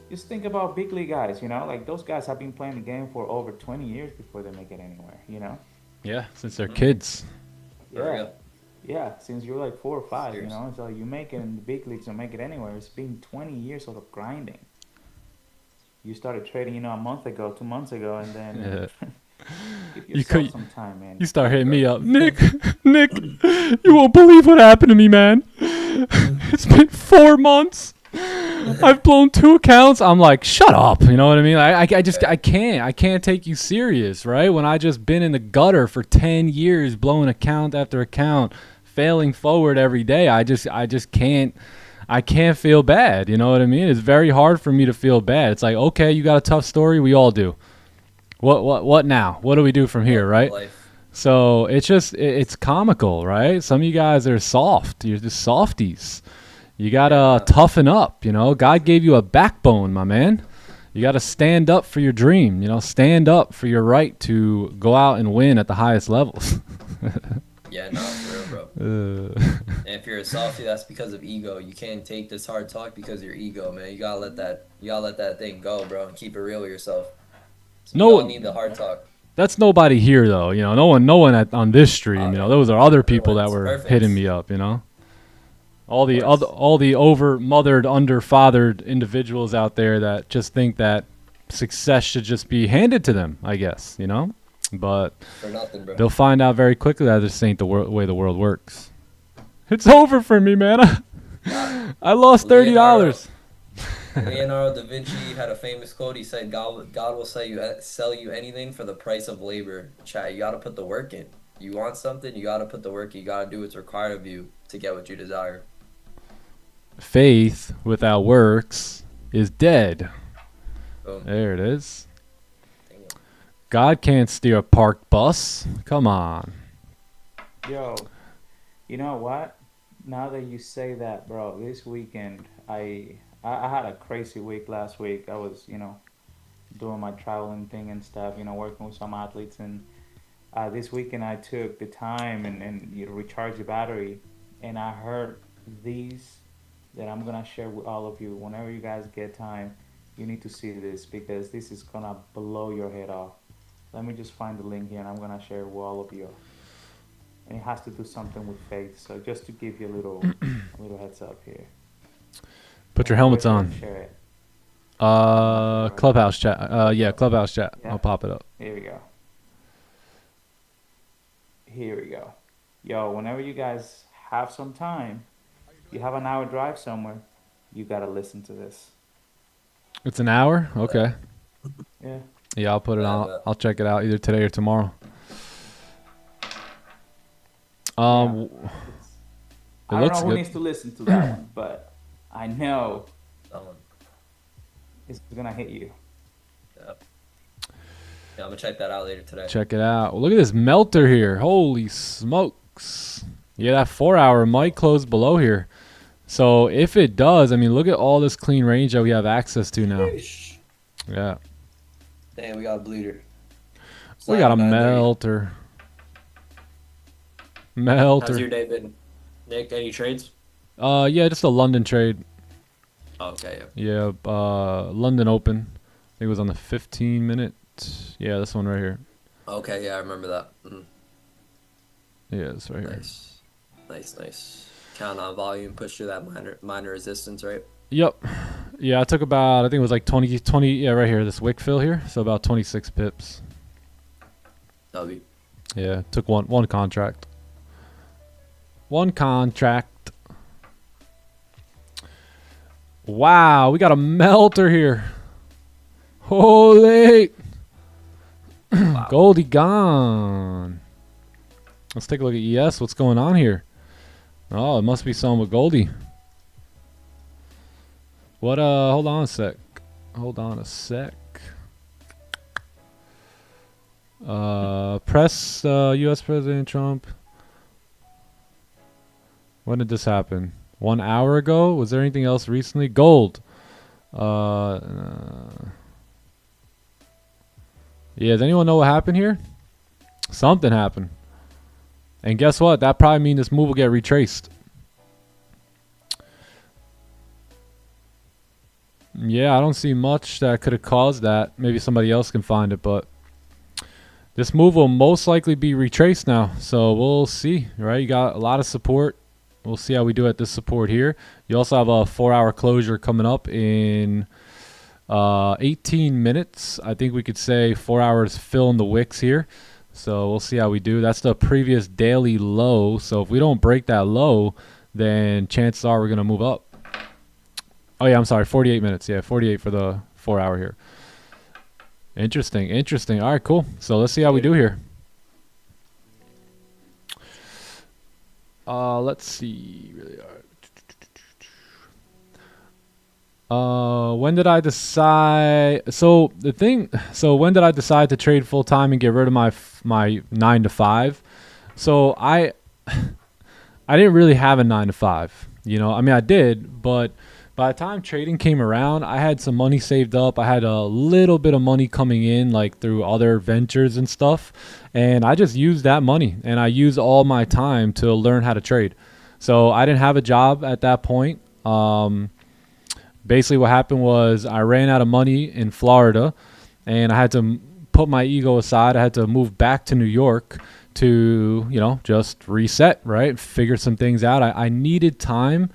just think about big league guys, like those guys have been playing the game for over 20 years before they make it anywhere, Yeah, since they're kids. Yeah, since you're like 4 or 5, Years. so you make it in the big leagues or make it anywhere. It's been 20 years of grinding. You started trading, a month ago, 2 months ago, and then give yourself some time, man. You start hitting me up. Nick, you won't believe what happened to me, man. It's been 4 months. I've blown 2 accounts. I'm like, shut up. You know what I mean? I can't take you serious, right? When I just been in the gutter for 10 years, blowing account after account, failing forward every day. I just can't feel bad. You know what I mean? It's very hard for me to feel bad. It's like, okay, you got a tough story. We all do. What now? What do we do from here, right? Life. So it's comical, right? Some of you guys are soft. You're just softies. You gotta toughen up. God gave you a backbone, my man. You gotta stand up for your dream. Stand up for your right to go out and win at the highest levels. Yeah, no, for real, bro. And if you're a softie, that's because of ego. You can't take this hard talk because of your ego, man. You gotta let that thing go, bro, and keep it real with yourself. So you don't need the hard talk. That's nobody here, though. No one on this stream. Those are other people that were perfect. hitting me up. All the over-mothered, under-fathered individuals out there that just think that success should just be handed to them, I guess, But For nothing, bro. they'll find out very quickly that this ain't the way the world works. It's over for me, man. I lost $30. Leonardo da Vinci had a famous quote. He said, God will sell you anything for the price of labor. Chat, you got to put the work in. You want something, you got to put the work in. You got to do what's required of you to get what you desire. Faith without works is dead. Boom. There it is. Damn. God can't steer a parked bus. Come on. Yo, you know what? Now that you say that, bro, this weekend I had a crazy week last week. I was, doing my traveling thing and stuff, working with some athletes, and this weekend I took the time and recharge the battery, and I heard these that I'm gonna share with all of you. Whenever you guys get time, you need to see this because this is gonna blow your head off. Let me just find the link here, and I'm gonna share it with all of you. And it has to do something with faith. So just to give you a little heads up here. Put your helmets on. Share it. Clubhouse chat. Yeah, Clubhouse chat. Yeah. I'll pop it up. Here we go. Here we go. Yo, whenever you guys have some time, you have an hour drive somewhere, you gotta listen to this. It's an hour? Okay. Yeah. Yeah, I'll put it on. I'll check it out either today or tomorrow. I It don't looks know who good. needs to listen to that one, but I know That one. it's gonna hit you. Yep. Yeah, I'm gonna check that out later today. Check it out. Look at this melter here. Holy smokes. Yeah, that 4-hour might close below here. So if it does, I mean, look at all this clean range that we have access to now. Sheesh. Yeah. Damn, we got a bleeder. We got a 9:30. melter. How's your Melter. day been, Nick? Any trades? Yeah, just a London trade. Oh, okay, yeah. Yeah, London Open. I think it was on the 15-minute. Yeah, this one right here. Okay, yeah, I remember that. Yeah, this right here. Nice, nice. Count on volume, push through that minor resistance, right? Yep. Yeah, I took about, I think it was like 20, yeah, right here, this wick fill here. So about 26 pips. W. Yeah, took one contract. One contract. Wow, we got a melter here. Holy. Wow. Goldie gone. Let's take a look at ES. What's going on here? Oh, it must be something with Goldie. What, hold on a sec. Press, U.S. President Trump. When did this happen? 1 hour ago? Was there anything else recently? Gold. Yeah, does anyone know what happened here? Something happened. And guess what? That probably means this move will get retraced. Yeah, I don't see much that could have caused that. Maybe somebody else can find it, but this move will most likely be retraced now. So we'll see, right? You got a lot of support. We'll see how we do at this support here. You also have a 4-hour closure coming up in 18 minutes. I think we could say 4 hours fill in the wicks here. So we'll see how we do. That's the previous daily low. So if we don't break that low, then chances are we're going to move up. Oh, yeah, I'm sorry. 48 minutes. Yeah, 48 for the 4 hour here. Interesting. All right, cool. So let's see how we do here. Let's see. Really hard. When did I decide? So when did I decide to trade full time and get rid of my 9 to 5? So I didn't really have a 9 to 5. I mean, I did, but by the time trading came around, I had some money saved up. I had a little bit of money coming in, like through other ventures and stuff. And I just used that money, and I used all my time to learn how to trade. So I didn't have a job at that point. Basically what happened was I ran out of money in Florida, and I had to put my ego aside. I had to move back to New York to, just reset, right? Figure some things out. I needed time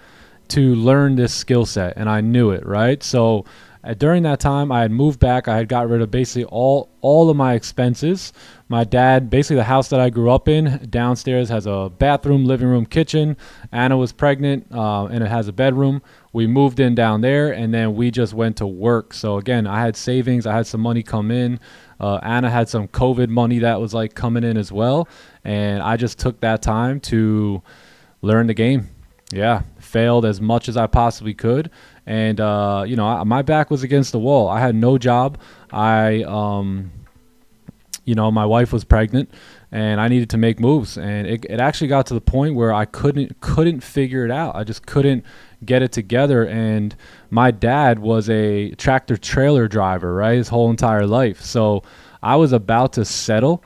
to learn this skill set, and I knew it, right? So during that time, I had moved back. I had got rid of basically all of my expenses. My dad, basically the house that I grew up in, downstairs has a bathroom, living room, kitchen. Anna was pregnant, and it has a bedroom. We moved in down there, and then we just went to work. So again, I had savings. I had some money come in. Anna had some COVID money that was like coming in as well. And I just took that time to learn the game. yeah, failed as much as I possibly could. And, you know, my back was against the wall. I had no job. You know, my wife was pregnant and I needed to make moves. And it actually got to the point where I couldn't figure it out. I just couldn't get it together. And my dad was a tractor trailer driver, right, his whole entire life. So I was about to settle.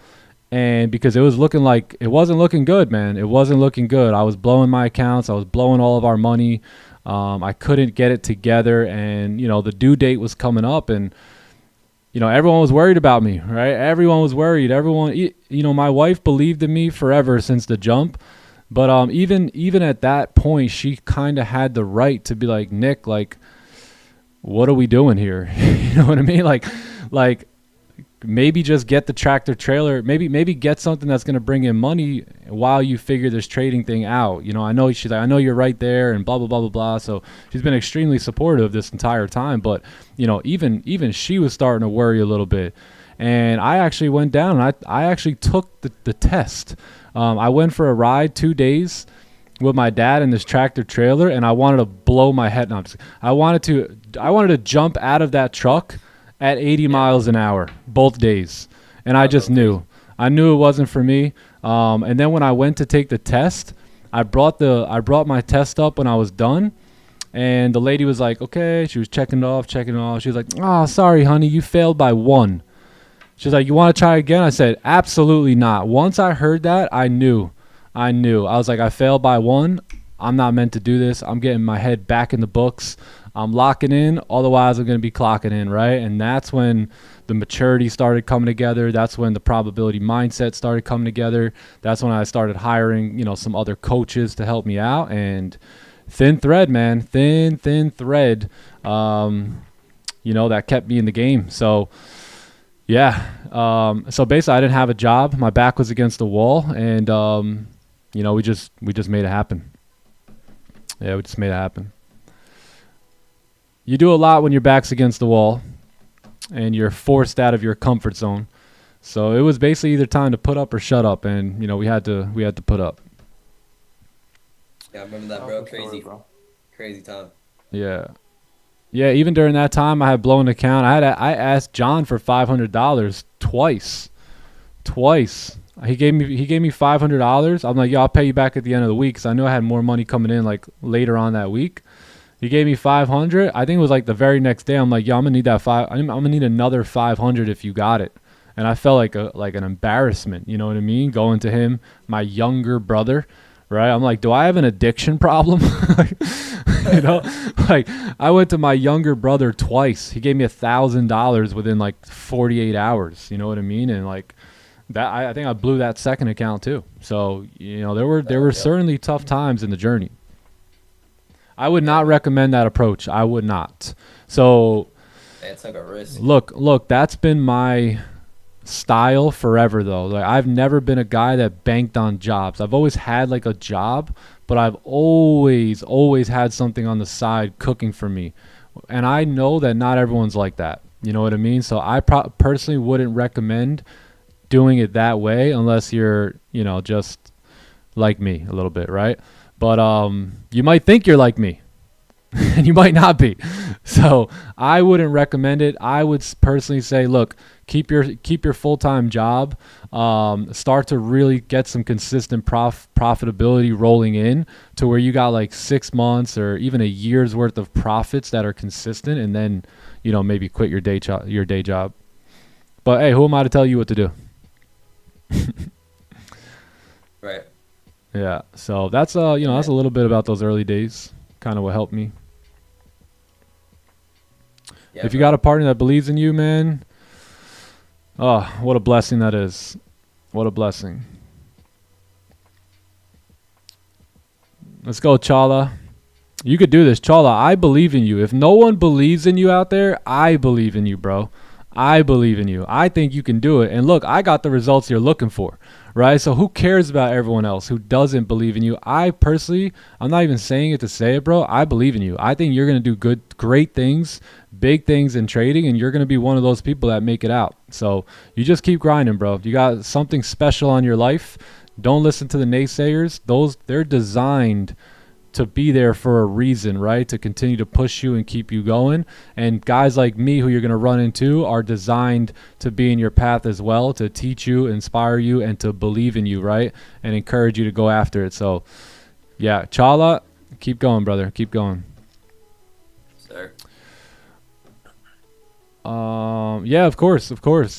And because it wasn't looking good, man. It wasn't looking good. I was blowing my accounts. I was blowing all of our money. I couldn't get it together. And, you know, the due date was coming up and, you know, everyone was worried about me, right? Everyone was worried. Everyone, you know, my wife believed in me forever since the jump. But even at that point, she kind of had the right to be like, Nick, like, what are we doing here? You know what I mean? Like maybe just get the tractor trailer, maybe get something that's going to bring in money while you figure this trading thing out. You know, she's like, I know you're right there and blah, blah, blah, blah, blah. So she's been extremely supportive this entire time. But, you know, even she was starting to worry a little bit. And I actually went down and I actually took the test. I went for a ride 2 days with my dad in this tractor trailer and I wanted to blow my head. No, I wanted to jump out of that truck at 80 miles an hour both days. And I just knew it wasn't for me. And then when I went to take the test, I brought my test up when I was done. And the lady was like, okay, she was checking it off. She was like, oh, sorry, honey, you failed by 1. She's like, you want to try again? I said, absolutely not. Once I heard that, I knew. I was like, I failed by 1. I'm not meant to do this. I'm getting my head back in the books. I'm locking in, otherwise I'm going to be clocking in, right? And that's when the maturity started coming together. That's when the probability mindset started coming together. That's when I started hiring, you know, some other coaches to help me out. And thin thread, man, thin thread, you know, that kept me in the game. So, yeah. So basically I didn't have a job. My back was against the wall. And, you know, we just made it happen. Yeah, we just made it happen. You do a lot when your back's against the wall and you're forced out of your comfort zone. So it was basically either time to put up or shut up. And, you know, we had to put up. Yeah, I remember that, bro. Crazy time. Yeah. Yeah, even during that time, I had blown an account. I asked John for $500 twice. He gave me $500. I'm like, yo, I'll pay you back at the end of the week because I knew I had more money coming in like later on that week. He gave me $500. I think it was like the very next day. I'm like, yo, I'm gonna need I'm gonna need another $500 if you got it. And I felt like an embarrassment. You know what I mean? Going to him, my younger brother, right? I'm like, do I have an addiction problem? You know, like I went to my younger brother twice. He gave me $1,000 within like 48 hours. You know what I mean? And like that, I think I blew that second account too. So, you know, there were certainly tough times in the journey. I would not recommend that approach. I would not. So It's like a risk. Look, that's been my style forever though. Like I've never been a guy that banked on jobs. I've always had like a job, but I've always had something on the side cooking for me. And I know that not everyone's like that. You know what I mean? So I personally wouldn't recommend doing it that way unless you're, you know, just like me a little bit, right? But you might think you're like me and you might not be. So I wouldn't recommend it. I would personally say, look, keep your full-time job. Start to really get some consistent profitability rolling in to where you got like 6 months or even a year's worth of profits that are consistent, and then, you know, maybe quit your day job. But hey, who am I to tell you what to do? Right. Yeah, so that's that's a little bit about those early days, kind of what helped me. Yeah, if you got a partner that believes in you, man, oh, what a blessing that is. What a blessing. Let's go, Chala. You could do this, Chala. I believe in you. If no one believes in you out there, I believe in you, bro. I believe in you. I think you can do it. And look, I got the results you're looking for, right? So who cares about everyone else who doesn't believe in you? I personally, I'm not even saying it to say it, bro. I believe in you. I think you're going to do great things, big things in trading, and you're going to be one of those people that make it out. So you just keep grinding, bro. You got something special on your life. Don't listen to the naysayers. They're designed to be there for a reason, right? To continue to push you and keep you going. And guys like me who you're going to run into are designed to be in your path as well, to teach you, inspire you, and to believe in you, right? And encourage you to go after it. So yeah, Chala, keep going, brother. Keep going. Sir. Yeah, of course.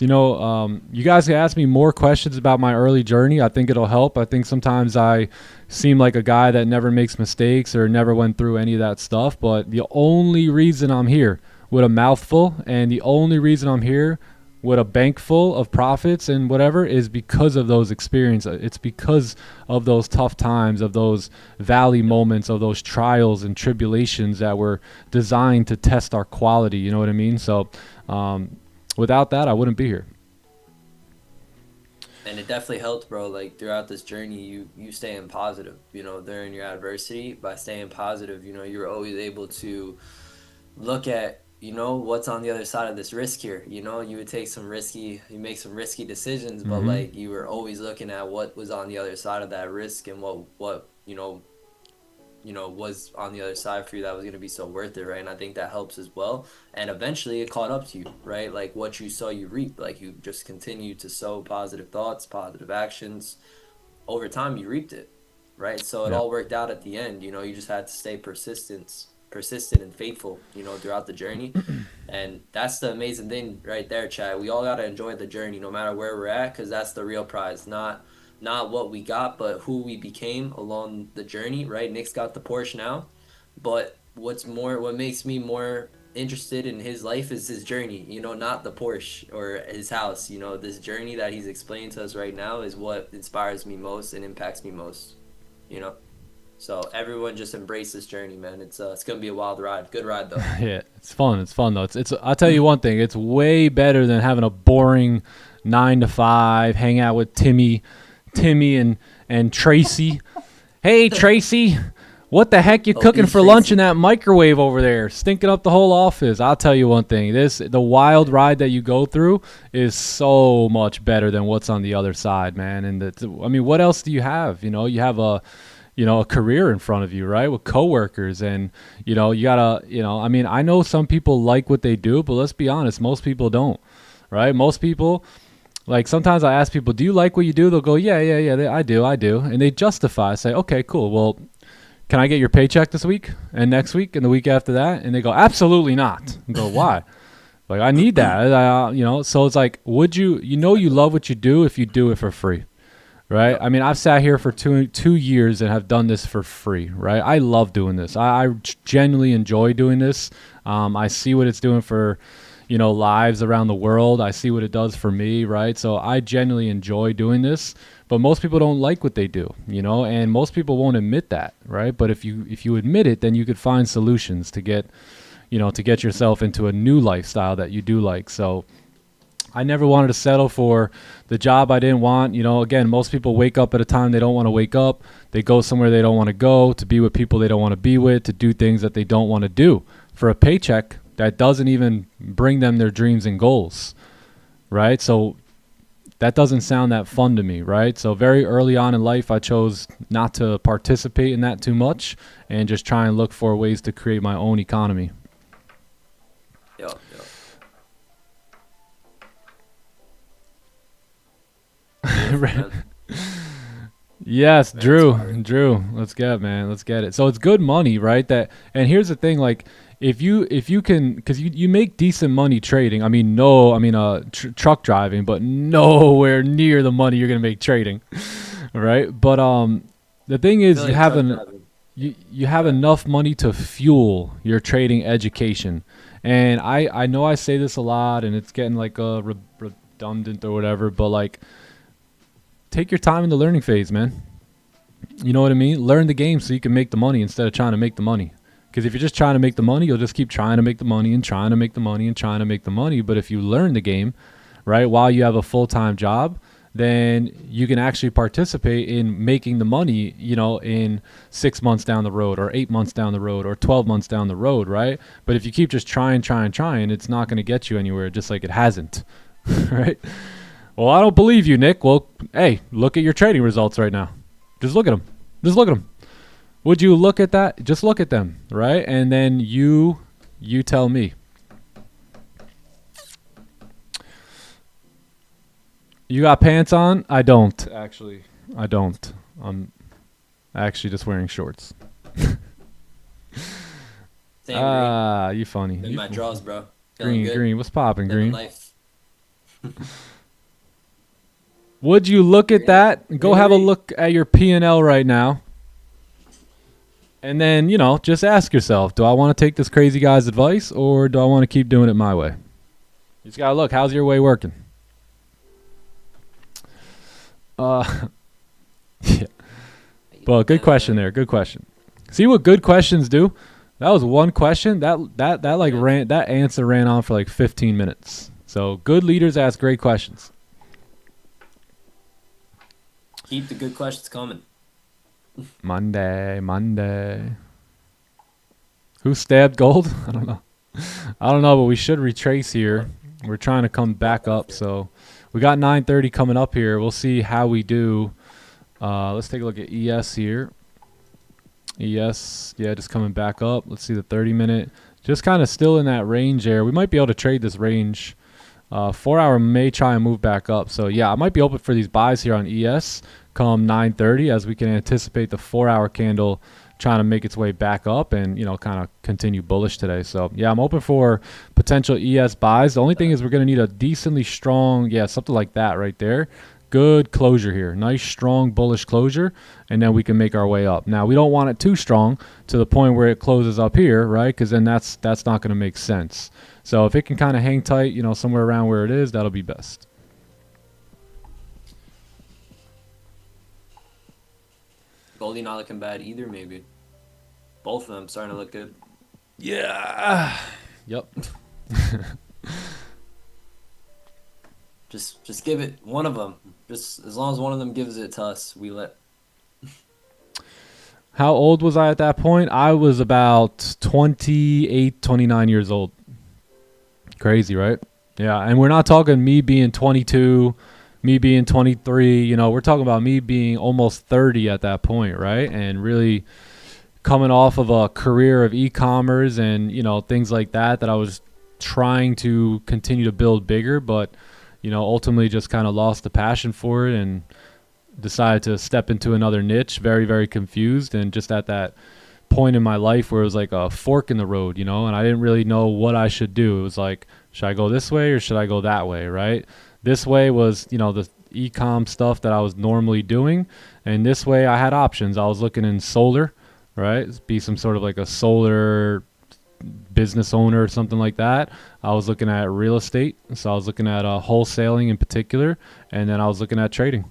You know, you guys can ask me more questions about my early journey. I think it'll help. I think sometimes I seem like a guy that never makes mistakes or never went through any of that stuff. But the only reason I'm here with a mouthful, and the only reason I'm here with a bank full of profits and whatever, is because of those experiences. It's because of those tough times, of those valley moments, of those trials and tribulations that were designed to test our quality. You know what I mean? So without that, I wouldn't be here. And it definitely helped, bro. Like throughout this journey, you staying positive, you know, during your adversity. By staying positive, you know, you're always able to look at, you know, what's on the other side of this risk here. You know, you would take some risky, you make some risky decisions, but like you were always looking at what was on the other side of that risk, and what you know was on the other side for you that was going to be so worth it, right? And I think that helps as well. And eventually it caught up to you, right? Like what you sow, you reap. Like you just continue to sow positive thoughts, positive actions. Over time, you reaped it, right? So it all worked out at the end. You know, you just had to stay persistent and faithful, you know, throughout the journey. And that's the amazing thing right there, Chad. We all got to enjoy the journey no matter where we're at, because that's the real prize. Not what we got, but who we became along the journey, right? Nick's got the Porsche now, but what makes me more interested in his life is his journey, you know, not the Porsche or his house. You know, this journey that he's explaining to us right now is what inspires me most and impacts me most, you know. So everyone just embrace this journey, man. It's gonna be a wild ride. Good ride though. Yeah, it's fun though. It's I'll tell you one thing, it's way better than having a boring 9 to 5, hang out with Timmy and Tracy. Hey Tracy, what the heck you cooking for lunch in that microwave over there, stinking up the whole office? I'll tell you one thing, the wild ride that you go through is so much better than what's on the other side, man. And I mean, what else do you have? You know, you have a career in front of you, right? With coworkers, and, you know, you gotta, you know, I mean, I know some people like what they do, but let's be honest, most people don't, right? Most people, like, sometimes I ask people, do you like what you do? They'll go, yeah, I do. And they justify, say, okay, cool. Well, can I get your paycheck this week and next week and the week after that? And they go, absolutely not. And go, why? Like, I need that, you know? So it's like, you love what you do if you do it for free. Right. I mean, I've sat here for two years and have done this for free. Right. I love doing this. I genuinely enjoy doing this. I see what it's doing for, you know, lives around the world. I see what it does for me. Right. So I genuinely enjoy doing this. But most people don't like what they do, you know, and most people won't admit that. Right. But if you admit it, then you could find solutions to get yourself into a new lifestyle that you do like. So I never wanted to settle for the job I didn't want. You know, again, most people wake up at a time they don't want to wake up. They go somewhere they don't want to go, to be with people they don't want to be with, to do things that they don't want to do for a paycheck that doesn't even bring them their dreams and goals, right? So that doesn't sound that fun to me, right? So very early on in life, I chose not to participate in that too much and just try and look for ways to create my own economy. Yeah. Yes, Drew, let's get it, man. Let's get it. So it's good money, right? And here's the thing, like, if you can, because you make decent money trading. I mean, truck driving, but nowhere near the money you're gonna make trading, right? But the thing is, you have enough money to fuel your trading education. And I know I say this a lot, and it's getting like redundant or whatever, but like, take your time in the learning phase, man. You know what I mean? Learn the game so you can make the money instead of trying to make the money. Because if you're just trying to make the money, you'll just keep trying to make the money and trying to make the money and trying to make the money. But if you learn the game, right, while you have a full-time job, then you can actually participate in making the money, you know, in 6 months down the road or 8 months down the road or 12 months down the road, right? But if you keep just trying, it's not going to get you anywhere, just like it hasn't, right? Well, I don't believe you, Nick. Well, hey, look at your trading results right now. Just look at them. Would you look at that? Just look at them, right? And then you tell me. You got pants on? I don't, actually. I don't. I'm actually just wearing shorts. You funny. In my drawers, bro. Green. What's popping, Green? Life. Would you look at that? Go have a look at your P&L right now. And then, just ask yourself, do I want to take this crazy guy's advice or do I want to keep doing it my way? You just got to look. How's your way working? Yeah. But good question there. Good question. See what good questions do? That was one question. That answer ran on for like 15 minutes. So good leaders ask great questions. Keep the good questions coming. Monday. Who stabbed gold? I don't know, but we should retrace here. We're trying to come back up, so we got 9:30 coming up here. We'll see how we do. Let's take a look at ES here. ES, yeah, just coming back up. Let's see the 30-minute. Just kind of still in that range there. We might be able to trade this range. 4 hour may try and move back up. So, yeah, I might be open for these buys here on ES come 9:30 as we can anticipate the 4 hour candle trying to make its way back up and, kind of continue bullish today. So, yeah, I'm open for potential ES buys. The only thing is we're going to need a decently strong, something like that right there. Good closure here. Nice, strong, bullish closure, and then we can make our way up. Now, we don't want it too strong to the point where it closes up here, right? Because then that's not going to make sense. So if it can kind of hang tight, somewhere around where it is, that'll be best. Goldie not looking bad either, maybe. Both of them starting to look good. Yeah. Yep. Just give it one of them. Just as long as one of them gives it to us, we let. How old was I at that point? I was about 28, 29 years old. Crazy, right? Yeah, and we're not talking me being 22, me being 23. We're talking about me being almost 30 at that point, right? And really coming off of a career of e-commerce and, things like that I was trying to continue to build bigger, but ultimately just kind of lost the passion for it and decided to step into another niche, very, very confused, and just at that point in my life where it was like a fork in the road, and I didn't really know what I should do. It was like, should I go this way or should I go that way, right? This way was, the e-com stuff that I was normally doing, and this way I had options. I was looking in solar, right? Be some sort of like a solar business owner or something like that. I was looking at real estate, so I was looking at wholesaling in particular, and then I was looking at trading,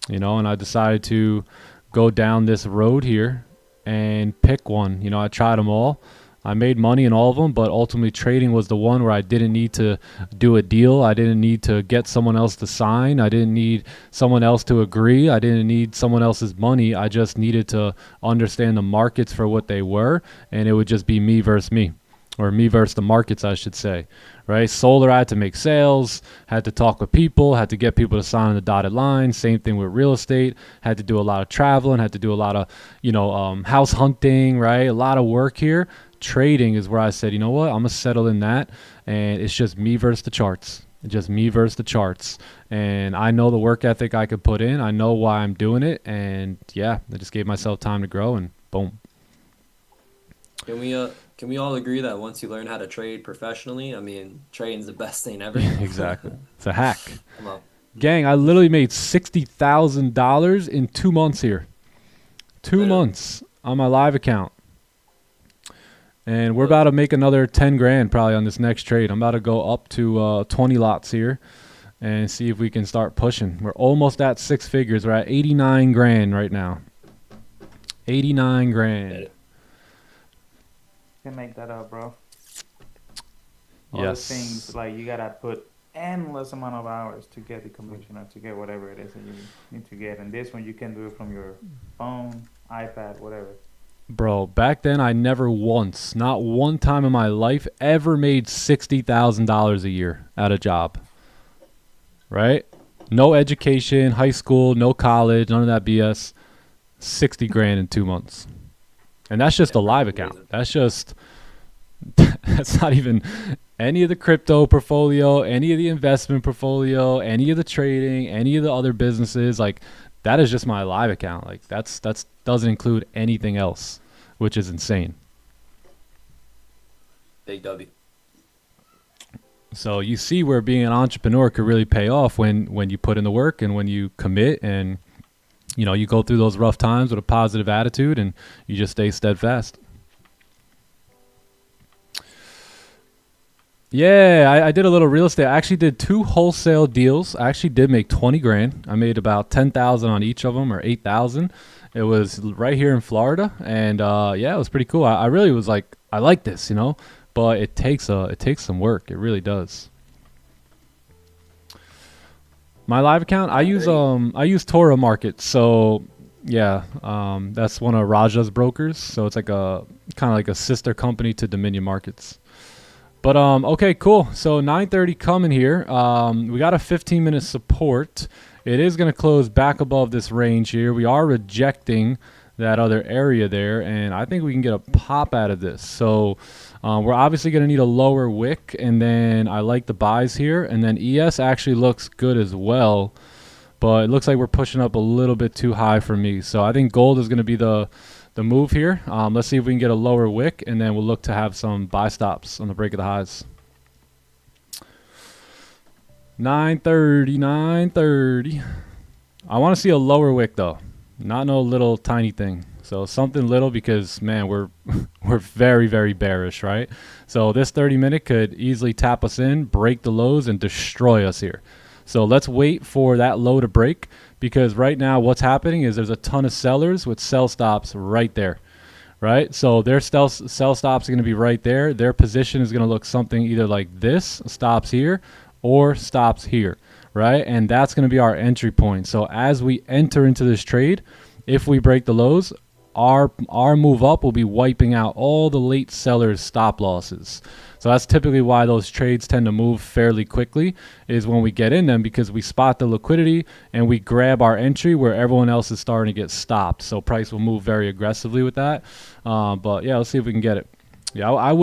and I decided to go down this road here and pick one. I tried them all. I made money in all of them, but ultimately trading was the one where I didn't need to do a deal. I didn't need to get someone else to sign. I didn't need someone else to agree. I didn't need someone else's money. I just needed to understand the markets for what they were, and it would just be me versus me, or me versus the markets, I should say, right? Solar, I had to make sales, had to talk with people, had to get people to sign on the dotted line. Same thing with real estate, had to do a lot of traveling, had to do a lot of, house hunting, right? A lot of work here. Trading is where I said, you know what, I'm going to settle in that, and it's just me versus the charts. Just me versus the charts. And I know the work ethic I could put in. I know why I'm doing it, and yeah, I just gave myself time to grow, and boom. Can we all agree that once you learn how to trade professionally, trading's the best thing ever? Exactly. It's a hack. Come on. Gang, I literally made $60,000 in 2 months here. 2 months on my live account. And we're about to make another 10 grand probably on this next trade. I'm about to go up to 20 lots here and see if we can start pushing. We're almost at 6 figures. We're at 89 grand right now. 89 grand. You can make that up, bro. All Yes. the things, like, you gotta put endless amount of hours to get the commission or to get whatever it is that you need to get. And this one you can do it from your phone, iPad, whatever. Bro, back then I never once, not one time in my life, ever made $60,000 a year at a job. Right? No education, high school, no college, none of that BS. 60 grand in 2 months. And that's just a live amazing. account. That's just, that's not even any of the crypto portfolio, any of the investment portfolio, any of the trading, any of the other businesses. Like, that is just my live account. Like, that's doesn't include anything else, which is insane. Big W. So you see where being an entrepreneur could really pay off when you put in the work and when you commit and, you know, you go through those rough times with a positive attitude and you just stay steadfast. Yeah, I did a little real estate. I actually did 2 wholesale deals. I actually did make 20 grand. I made about 10,000 on each of them, or 8,000. It was right here in Florida, and yeah, it was pretty cool. I really was like, I like this, you know, but it takes some work. It really does. My live account, I use Tora Market. So yeah, that's one of Raja's brokers. So it's like a kind of like a sister company to Dominion Markets. But okay, cool. So 9:30 coming here. We got a 15-minute support. It is going to close back above this range here. We are rejecting that other area there, and I think we can get a pop out of this. So we're obviously going to need a lower wick, and then I like the buys here, and then ES actually looks good as well, but it looks like we're pushing up a little bit too high for me. So I think gold is going to be the move here. Let's see if we can get a lower wick, and then we'll look to have some buy stops on the break of the highs. 9:30. I want to see a lower wick though, not no little tiny thing. So something little, because man, we're very, very bearish, right? So this 30-minute could easily tap us in, break the lows, and destroy us here. So let's wait for that low to break, because right now what's happening is there's a ton of sellers with sell stops right there, right? So their sell stops are going to be right there. Their position is going to look something either like this, stops here, or stops here, right? And that's going to be our entry point. So as we enter into this trade, if we break the lows, our move up will be wiping out all the late sellers' stop losses. So that's typically why those trades tend to move fairly quickly, is when we get in them, because we spot the liquidity and we grab our entry where everyone else is starting to get stopped. So price will move very aggressively with that. But yeah, let's see if we can get it. Yeah, I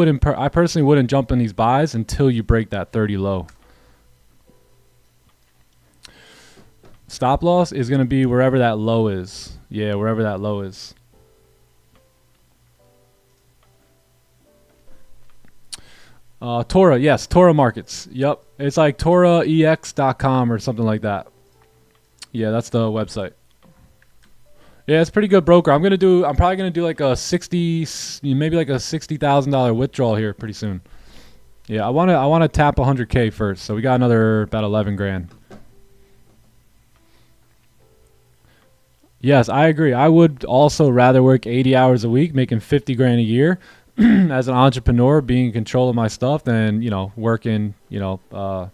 personally wouldn't jump in these buys until you break that 30 low. Stop loss is going to be wherever that low is. Yeah, wherever that low is. Tora, yes, Tora Markets. Yep, it's like ToraEX.com or something like that. Yeah, that's the website. Yeah, it's a pretty good broker. I'm probably gonna do like a maybe like a $60,000 withdrawal here pretty soon. Yeah, I wanna tap 100K first. So we got another about 11 grand. Yes, I agree. I would also rather work 80 hours a week, making 50 grand a year as an entrepreneur, being in control of my stuff, than, you know, working, 40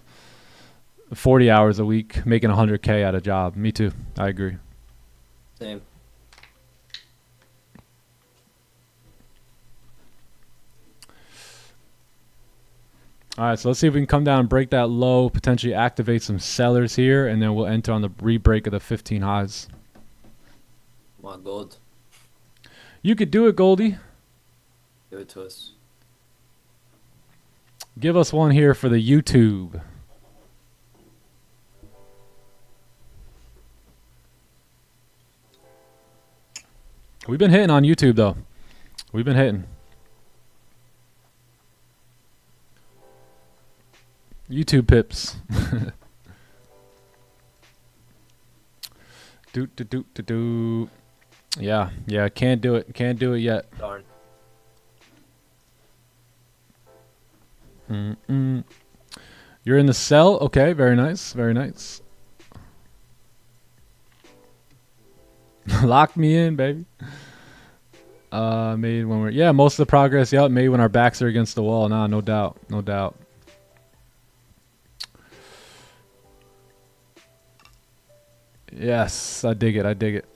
hours a week, making 100K at a job. Me too. I agree. Same. All right, so let's see if we can come down and break that low, potentially activate some sellers here, and then we'll enter on the re-break of the 15 highs. Come on, gold. You could do it, Goldie. Give it to us. Give us one here for the YouTube. We've been hitting on YouTube, though. We've been hitting. YouTube pips. do. Yeah, can't do it. Can't do it yet. Darn. You're in the cell. Okay, very nice. Very nice. Lock me in, baby. Made when we're... Yeah, most of the progress, yep, made when our backs are against the wall. Nah, no doubt. No doubt. Yes, I dig it. I dig it.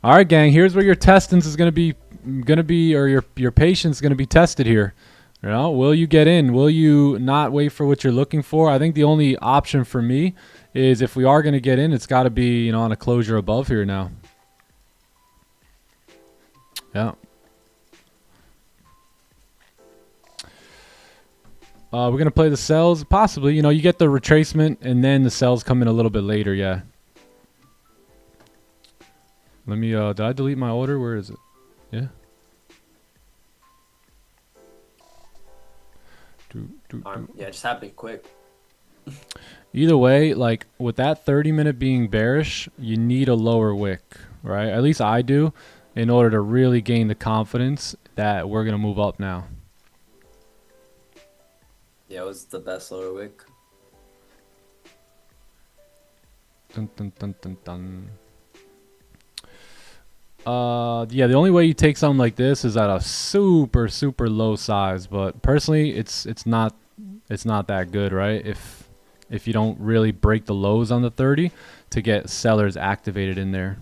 All right, gang. Here's where your testings is gonna be, or your patience is gonna be tested here. You know, will you get in? Will you not wait for what you're looking for? I think the only option for me is, if we are gonna get in, it's got to be, on a closure above here now. Yeah. We're going to play the sells. Possibly. You know, you get the retracement and then the sells come in a little bit later. Yeah. Let me, did I delete my order? Where is it? Yeah. Yeah, just happened quick. Either way, like with that 30-minute being bearish, you need a lower wick, right? At least I do, in order to really gain the confidence that we're going to move up now. Yeah, it was the best lower wick. Dun, dun, dun, dun, dun. Yeah, the only way you take something like this is at a super, super low size. But personally, it's not that good, right? If you don't really break the lows on the 30 to get sellers activated in there.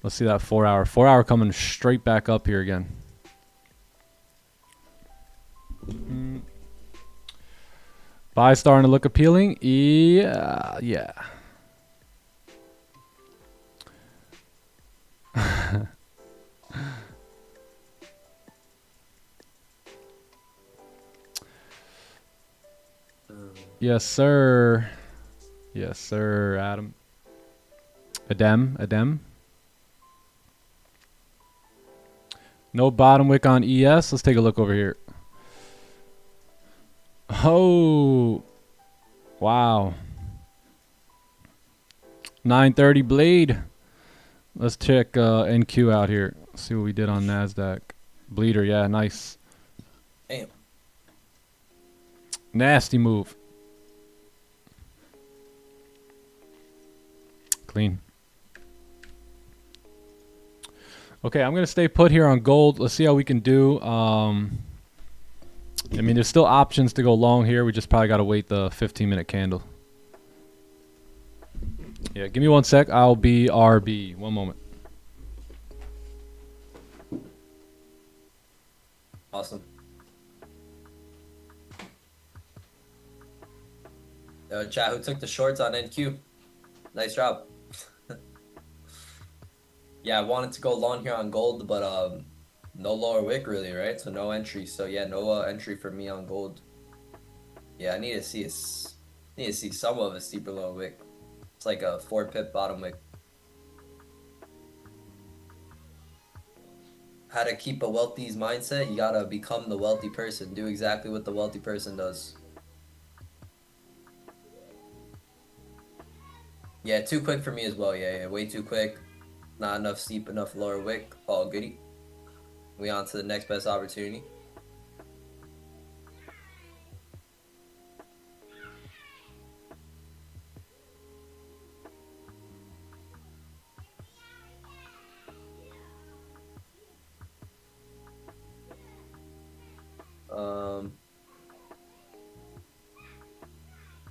Let's see that 4 hour. 4 hour coming straight back up here again. Buy starting to look appealing. Yeah. Yes, sir. Yes, sir, Adam. Adem. No bottom wick on ES. Let's take a look over here. Oh, wow. 930 blade. Let's check NQ out here. See what we did on NASDAQ. Bleeder, yeah, nice. Damn. Nasty move. Clean. Okay, I'm going to stay put here on gold. Let's see how we can do. I mean, there's still options to go long here. We just probably got to wait the 15-minute candle. Yeah, give me 1 sec. I'll be RB. 1 moment. Awesome. Chat, who took the shorts on NQ? Nice job. Yeah, I wanted to go long here on gold, but no lower wick really, right? So no entry. So yeah, no entry for me on gold. Yeah, I need to see some of a steeper lower wick. It's like a 4-pip bottom wick. How to keep a wealthy's mindset? You gotta become the wealthy person. Do exactly what the wealthy person does. Yeah, too quick for me as well. Yeah, way too quick. Not enough steep, enough lower wick. All goody. We on to the next best opportunity.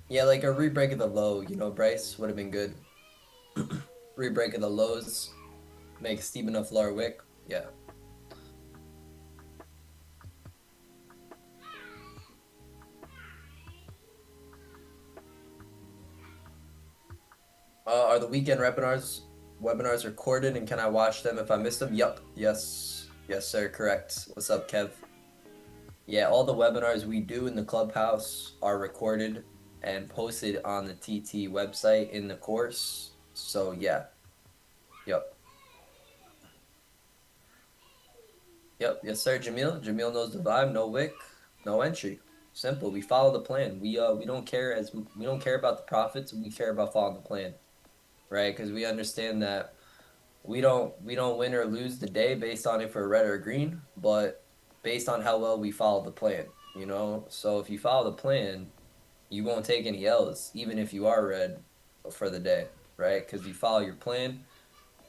Yeah, like a re-break of the low, you know, Bryce, would have been good. Re-break of the lows, make a steep enough lower wick. Yeah. Are the weekend webinars recorded, and can I watch them if I missed them? Yup. Yes, sir. Correct. What's up, Kev? Yeah, all the webinars we do in the clubhouse are recorded and posted on the TT website in the course. So yeah. Yup. Yes, sir. Jamil knows the vibe. No wick, no entry. Simple. We follow the plan. We don't care about the profits. We care about following the plan, right? Because we understand that we don't win or lose the day based on if we're red or green, but based on how well we follow the plan. You know. So if you follow the plan, you won't take any L's, even if you are red for the day, right? Because you follow your plan,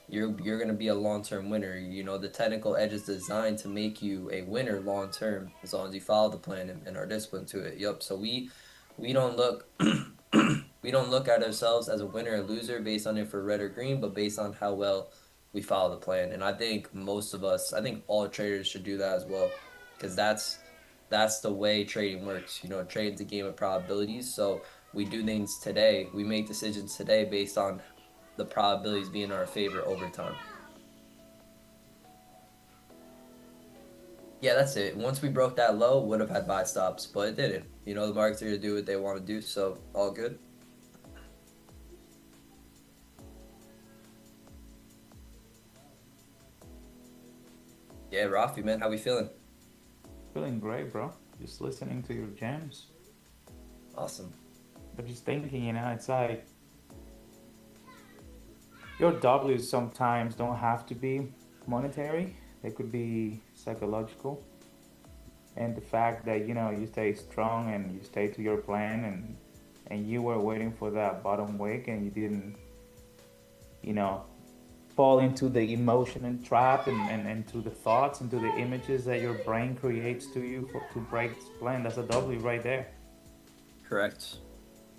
you're gonna be a long-term winner. You know, the technical edge is designed to make you a winner long-term, as long as you follow the plan and are disciplined to it. Yup. So we don't look we don't look at ourselves as a winner or loser based on if we're red or green, but based on how well we follow the plan. And I think all traders should do that as well, because that's the way trading works. You know, trading's a game of probabilities. So we do things today. We make decisions today based on the probabilities being in our favor over time. Yeah, that's it. Once we broke that low, would have had buy stops, but it didn't. You know, the market's here to do what they want to do, so all good. Yeah, Rafi, man, how we feeling? Feeling great, bro. Just listening to your jams. Awesome. But just thinking, it's like your W's sometimes don't have to be monetary. They could be psychological. And the fact that, you stay strong and you stay to your plan and you were waiting for that bottom wick and you didn't, fall into the emotion and trap and to the thoughts, into the images that your brain creates to you to break this plan. That's a W right there. Correct.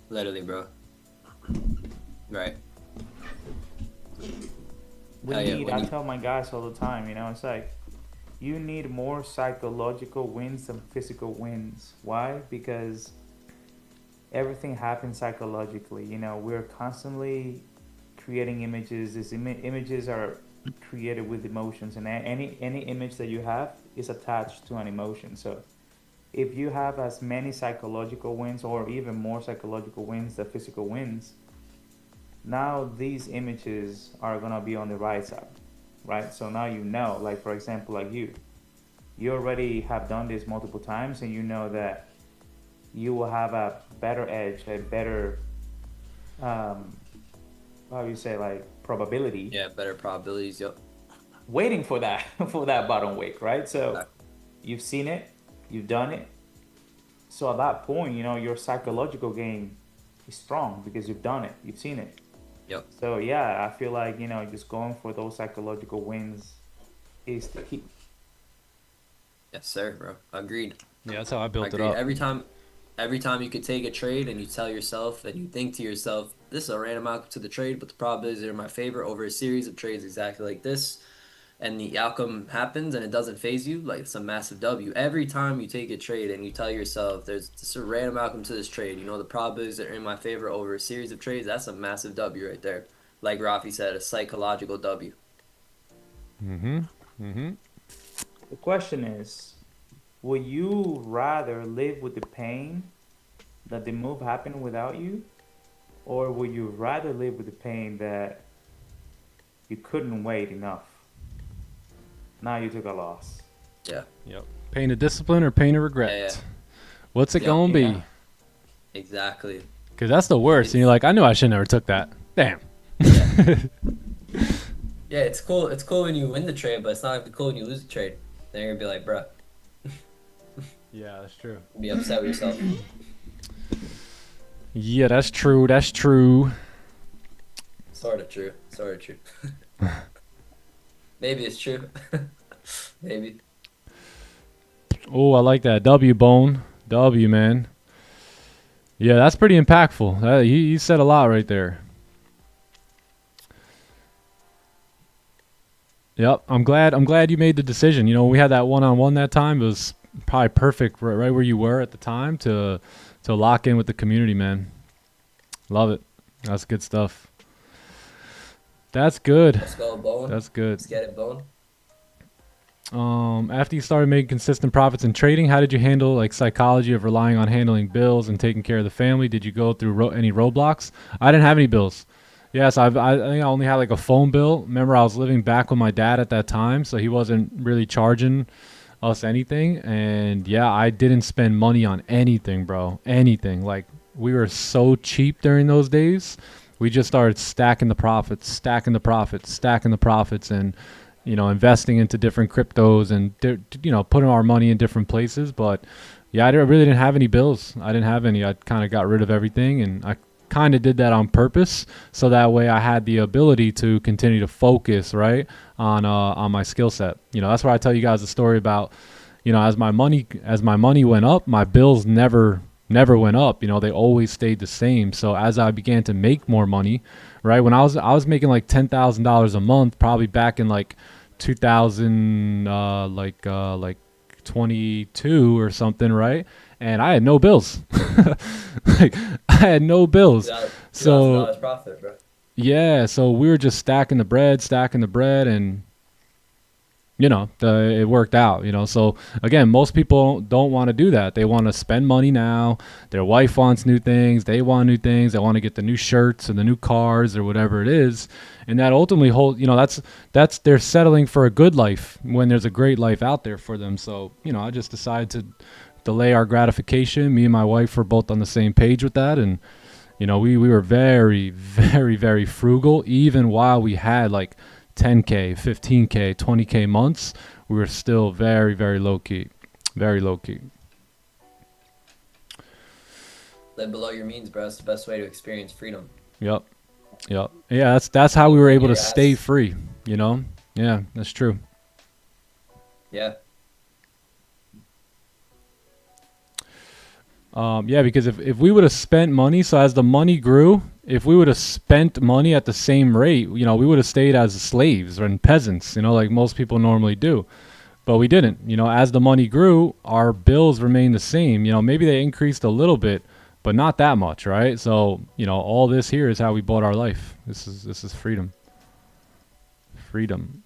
Literally, bro. Right. I tell my guys all the time, it's like you need more psychological wins than physical wins. Why? Because everything happens psychologically. We're constantly creating images. These images are created with emotions, and any image that you have is attached to an emotion. So if you have as many psychological wins or even more psychological wins than physical wins, now these images are gonna be on the right side, right? So now like for example, like you already have done this multiple times, and you know that you will have a better edge, a better how you say, like, probability. Yeah, better probabilities, yep. Waiting for that for that bottom wick, right? So you've seen it, you've done it. So at that point, your psychological game is strong because you've done it, you've seen it. Yep. So yeah, I feel like, just going for those psychological wins is the key. Yes, sir, bro. Agreed. Yeah, that's how I built it Agreed. up. Every time you could take a trade and you tell yourself and you think to yourself, this is a random outcome to the trade, but the probabilities are in my favor over a series of trades exactly like this, and the outcome happens and it doesn't phase you, like it's a massive W. Every time you take a trade and you tell yourself there's just a random outcome to this trade, the probabilities are in my favor over a series of trades, that's a massive W right there. Like Rafi said, a psychological W. The question is, would you rather live with the pain that the move happened without you, or would you rather live with the pain that you couldn't wait enough? Now you took a loss. Yeah. Yep. Pain of discipline or pain of regret? Yeah. What's it gonna be? Exactly. Because that's the worst. And you're like, I knew I should never took that. Damn. Yeah. Yeah, it's cool. It's cool when you win the trade, but it's not cool when you lose the trade. Then you're gonna be like, bruh. Yeah, that's true. Be upset with yourself. Yeah, that's true. That's true. Sort of true. Sort of true. Maybe it's true. Maybe. Oh, I like that. W, Bone. W, man. Yeah, that's pretty impactful. He said a lot right there. Yep, I'm glad you made the decision. We had that one-on-one that time. It was probably perfect right where you were at the time to lock in with the community, man. Love it. That's good stuff. That's good. Let's go, Bone. That's good. Let's get it, Bone. After you started making consistent profits in trading, how did you handle like psychology of relying on handling bills and taking care of the family? Did you go through any roadblocks? I didn't have any bills. Yes, I think I only had like a phone bill. Remember, I was living back with my dad at that time, so he wasn't really charging us anything. And yeah, I didn't spend money on anything, bro. Anything. Like, we were so cheap during those days. We just started stacking the profits, and investing into different cryptos and putting our money in different places. But yeah, I really didn't have any bills. I didn't have any. I kind of got rid of everything, and I kind of did that on purpose, so that way I had the ability to continue to focus on my skill set. That's why I tell you guys the story about as my money went up, my bills never went up. They always stayed the same. So as I began to make more money, right, when I was making like $10,000 a month, probably back in like 2000 like 22 or something, right? And I had no bills. Like, I had no bills. So profit, bro. yeah, so we were just stacking the bread, and it worked out, So again, most people don't want to do that. They want to spend money now. Their wife wants new things. They want new things. They want to get the new shirts and the new cars or whatever it is. And that ultimately that's they're settling for a good life when there's a great life out there for them. So, I just decided to delay our gratification. Me and my wife were both on the same page with that. And, we were very, very, very frugal, even while we had like 10K, 15K, 20K months. We were still very, very low key, very low key. Live below your means, bro. That's the best way to experience freedom. Yep. Yeah, that's how we were able to stay free, Yeah, that's true. Yeah. Because if we would have spent money, so as the money grew, if we would have spent money at the same rate, we would have stayed as slaves and peasants, like most people normally do. But we didn't. As the money grew, our bills remained the same. Maybe they increased a little bit, but not that much, right? So, all this here is how we bought our life. This is freedom. Freedom.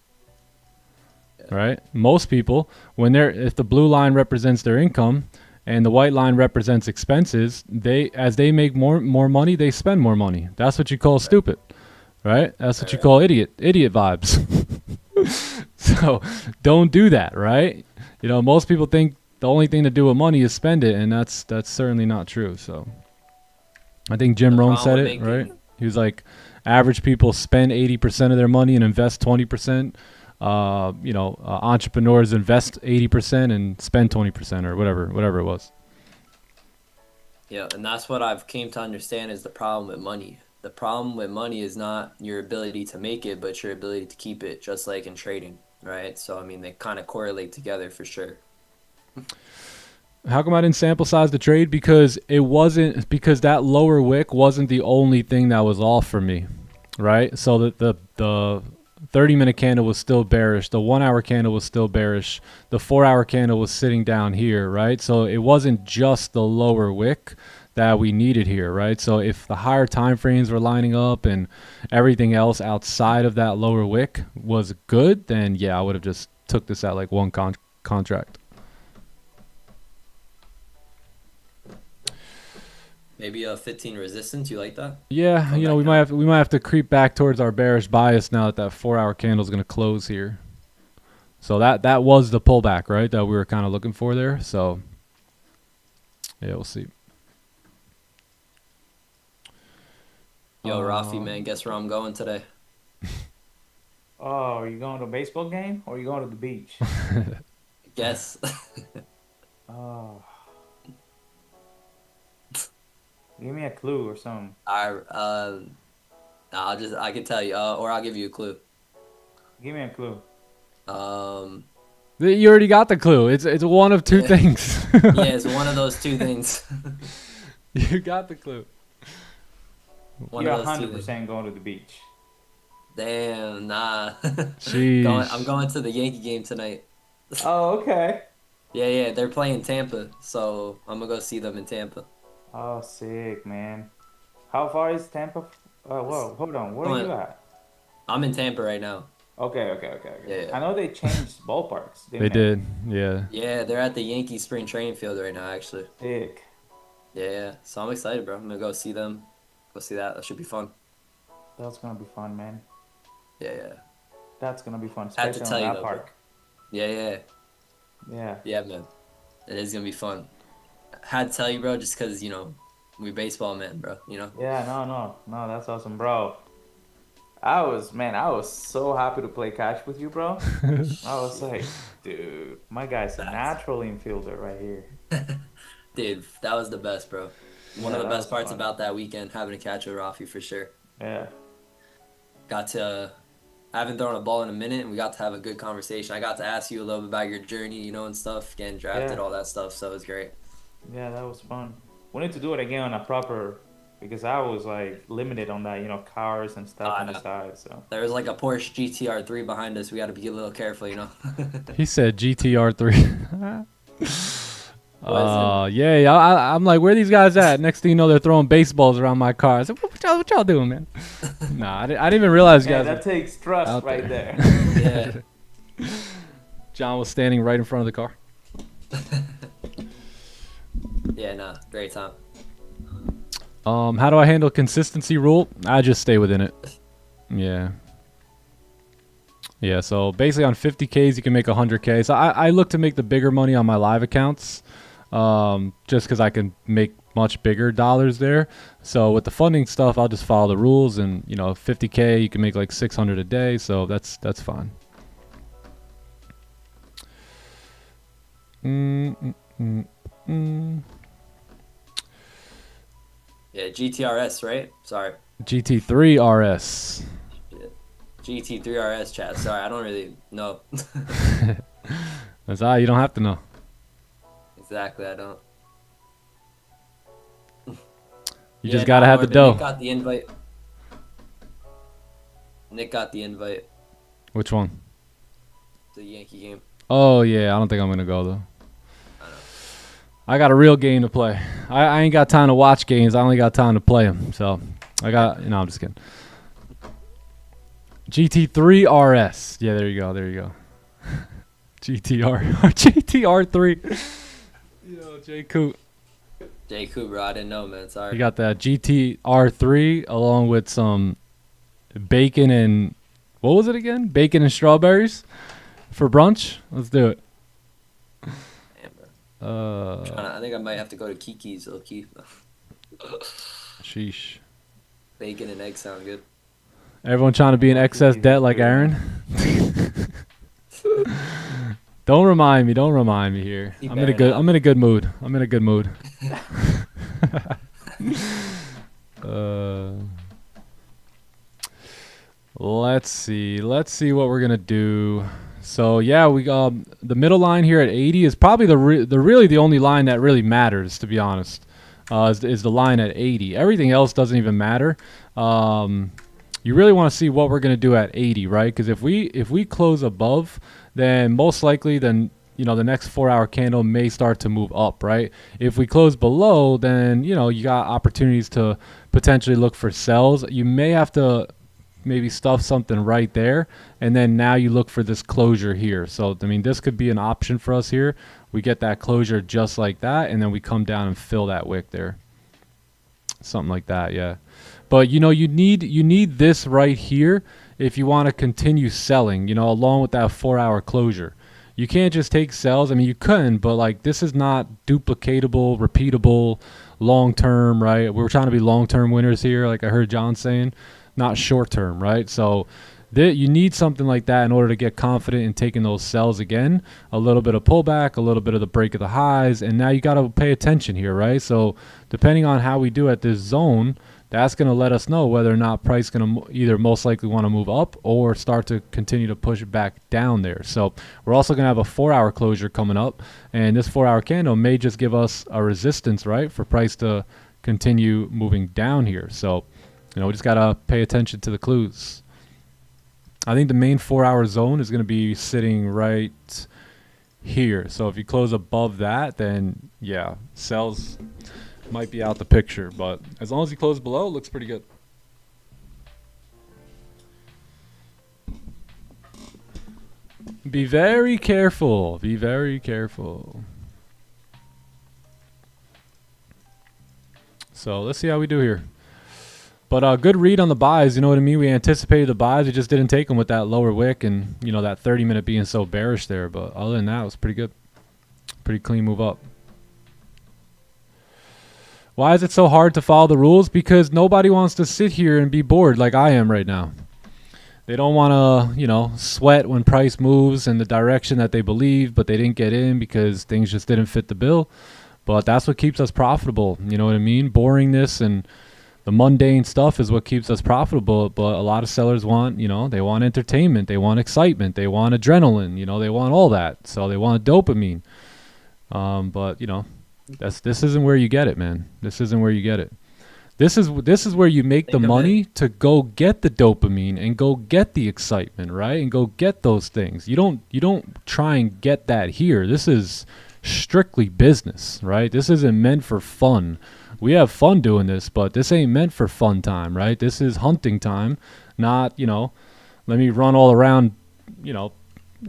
Yeah. Right? Most people, if the blue line represents their income and the white line represents expenses, as they make more money, they spend more money. That's what you call stupid, right? That's what you call idiot vibes. So don't do that, right? Most people think the only thing to do with money is spend it, and that's certainly not true. So I think Jim Rohn said it, right? He was like, average people spend 80% of their money and invest 20%. Entrepreneurs invest 80% and spend 20% or whatever it was. Yeah, and that's what I've came to understand is the problem with money. The problem with money is not your ability to make it, but your ability to keep it, just like in trading, right? So, they kind of correlate together for sure. How come I didn't sample size the trade? Because that lower wick wasn't the only thing that was off for me, right? So the 30-minute candle was still bearish. The 1 hour candle was still bearish. The 4 hour candle was sitting down here, right? So it wasn't just the lower wick that we needed here, right? So if the higher time frames were lining up and everything else outside of that lower wick was good, then yeah, I would have just took this at like one contract. Maybe a 15 resistance. You like that? Yeah, we might have to creep back towards our bearish bias now that 4 hour candle is going to close here. So that was the pullback, right? That we were kind of looking for there. So yeah, we'll see. Yo, Rafi, man, guess where I'm going today? Oh, are you going to a baseball game or are you going to the beach? Guess. Oh. Give me a clue or something. I can tell you, or I'll give you a clue. Give me a clue. You already got the clue. It's one of two things. Yeah, it's one of those two things. You got the clue. You're 100% going to the beach. Damn, nah. Jeez. I'm going to the Yankee game tonight. Oh, okay. Yeah, they're playing Tampa, so I'm gonna go see them in Tampa. Oh, sick, man. How far is Tampa? Whoa, hold on. Where are you at? I'm in Tampa right now. Okay. Yeah. I know they changed ballparks. They did, yeah. Yeah, they're at the Yankee spring training field right now, actually. Sick. Yeah, so I'm excited, bro. I'm gonna go see them. Go see that. That should be fun. That's gonna be fun, man. Yeah. That's gonna be fun. I have to tell you, though, park. Yeah. Yeah, man. It is gonna be fun. Had to tell you, bro, just because, we baseball men, bro, Yeah, no, that's awesome, bro. I was so happy to play catch with you, bro. I was like, dude, my guy's a natural infielder right here. Dude, that was the best, bro. One of the best parts about that weekend, having a catch with Rafi, for sure. Yeah. I haven't thrown a ball in a minute, and we got to have a good conversation. I got to ask you a little bit about your journey, and stuff, getting drafted, all that stuff, so it was great. Yeah, that was fun. We need to do it again on a proper, because I was like limited on that, cars and stuff on the side. So there was like a Porsche GTR 3 behind us. We got to be a little careful, He said GTR 3. Yeah. I'm like, where are these guys at? Next thing you know, they're throwing baseballs around my car. I said, what y'all doing, man? Nah, I didn't even realize you guys. That takes trust right there. Yeah. John was standing right in front of the car. Yeah, nah, great time. How do I handle consistency rule? I just stay within it. Yeah. Yeah, so basically on 50Ks, you can make 100K. So I look to make the bigger money on my live accounts just because I can make much bigger dollars there. So with the funding stuff, I'll just follow the rules. And, 50K, you can make like 600 a day. So that's fine. Yeah, GTRS, right? Sorry. GT3 RS. GT3 RS, chat. Sorry, I don't really know. That's all. You don't have to know. Exactly, I don't. You just gotta have the dough. Nick got the invite. Nick got the invite. Which one? The Yankee game. Oh yeah, I don't think I'm gonna go though. I got a real game to play. I ain't got time to watch games. I only got time to play them. So I got. No, I'm just kidding. GT3 RS. Yeah, there you go. There you go. GTR3. Yo, J Coop. J Cooper, I didn't know, man. Sorry. You got that GTR3 along with some bacon and what was it again? Bacon and strawberries for brunch. Let's do it. I think I might have to go to Kiki's. Low key. Sheesh. Bacon and eggs sound good. Everyone trying to be in excess debt like Aaron. Don't remind me. Don't remind me here. I'm in a good mood. I'm in a good mood. Let's see. Let's see what we're gonna do. So yeah, we the middle line here at 80 is probably really the only line that really matters, to be honest. Is the line at 80. Everything else doesn't even matter. You really want to see what we're gonna do at 80, right? Because if we close above, then most likely the next 4-hour candle may start to move up, right? If we close below, then you got opportunities to potentially look for sells. You may have to maybe stuff something right there, and then now you look for this closure here. So I mean, this could be an option for us here. We get that closure just like that, and then we come down and fill that wick there, something like that. Yeah, but you need this right here if you want to continue selling, along with that 4-hour closure. You can't just take sells. I mean, you couldn't, but like this is not duplicatable, repeatable, long term, right? We're trying to be long term winners here, like I heard John saying, not short term, right? So you need something like that in order to get confident in taking those sells again. A little bit of pullback, a little bit of the break of the highs, and now you got to pay attention here, right? So depending on how we do at this zone, that's going to let us know whether or not price going to either most likely want to move up or start to continue to push back down there. So we're also going to have a 4-hour closure coming up, and this 4-hour candle may just give us a resistance, right, for price to continue moving down here. So we just got to pay attention to the clues. I think the main 4-hour zone is going to be sitting right here. So if you close above that, then yeah, sells might be out the picture. But as long as you close below, it looks pretty good. Be very careful. Be very careful. So let's see how we do here. But good read on the buys, you know what I mean? We anticipated the buys. We just didn't take them with that lower wick and, that 30-minute being so bearish there. But other than that, it was pretty good. Pretty clean move up. Why is it so hard to follow the rules? Because nobody wants to sit here and be bored like I am right now. They don't want to, sweat when price moves in the direction that they believe, but they didn't get in because things just didn't fit the bill. But that's what keeps us profitable. You know what I mean? Boringness and the mundane stuff is what keeps us profitable, but a lot of sellers want, they want entertainment, they want excitement, they want adrenaline, they want all that. So they want dopamine. But this isn't where you get it, man. This isn't where you get it. This is where you make the money to go get the dopamine and go get the excitement, right? And go get those things. You don't try and get that here. This is strictly business, right? This isn't meant for fun. We have fun doing this, but this ain't meant for fun time, right? This is hunting time, not, let me run all around,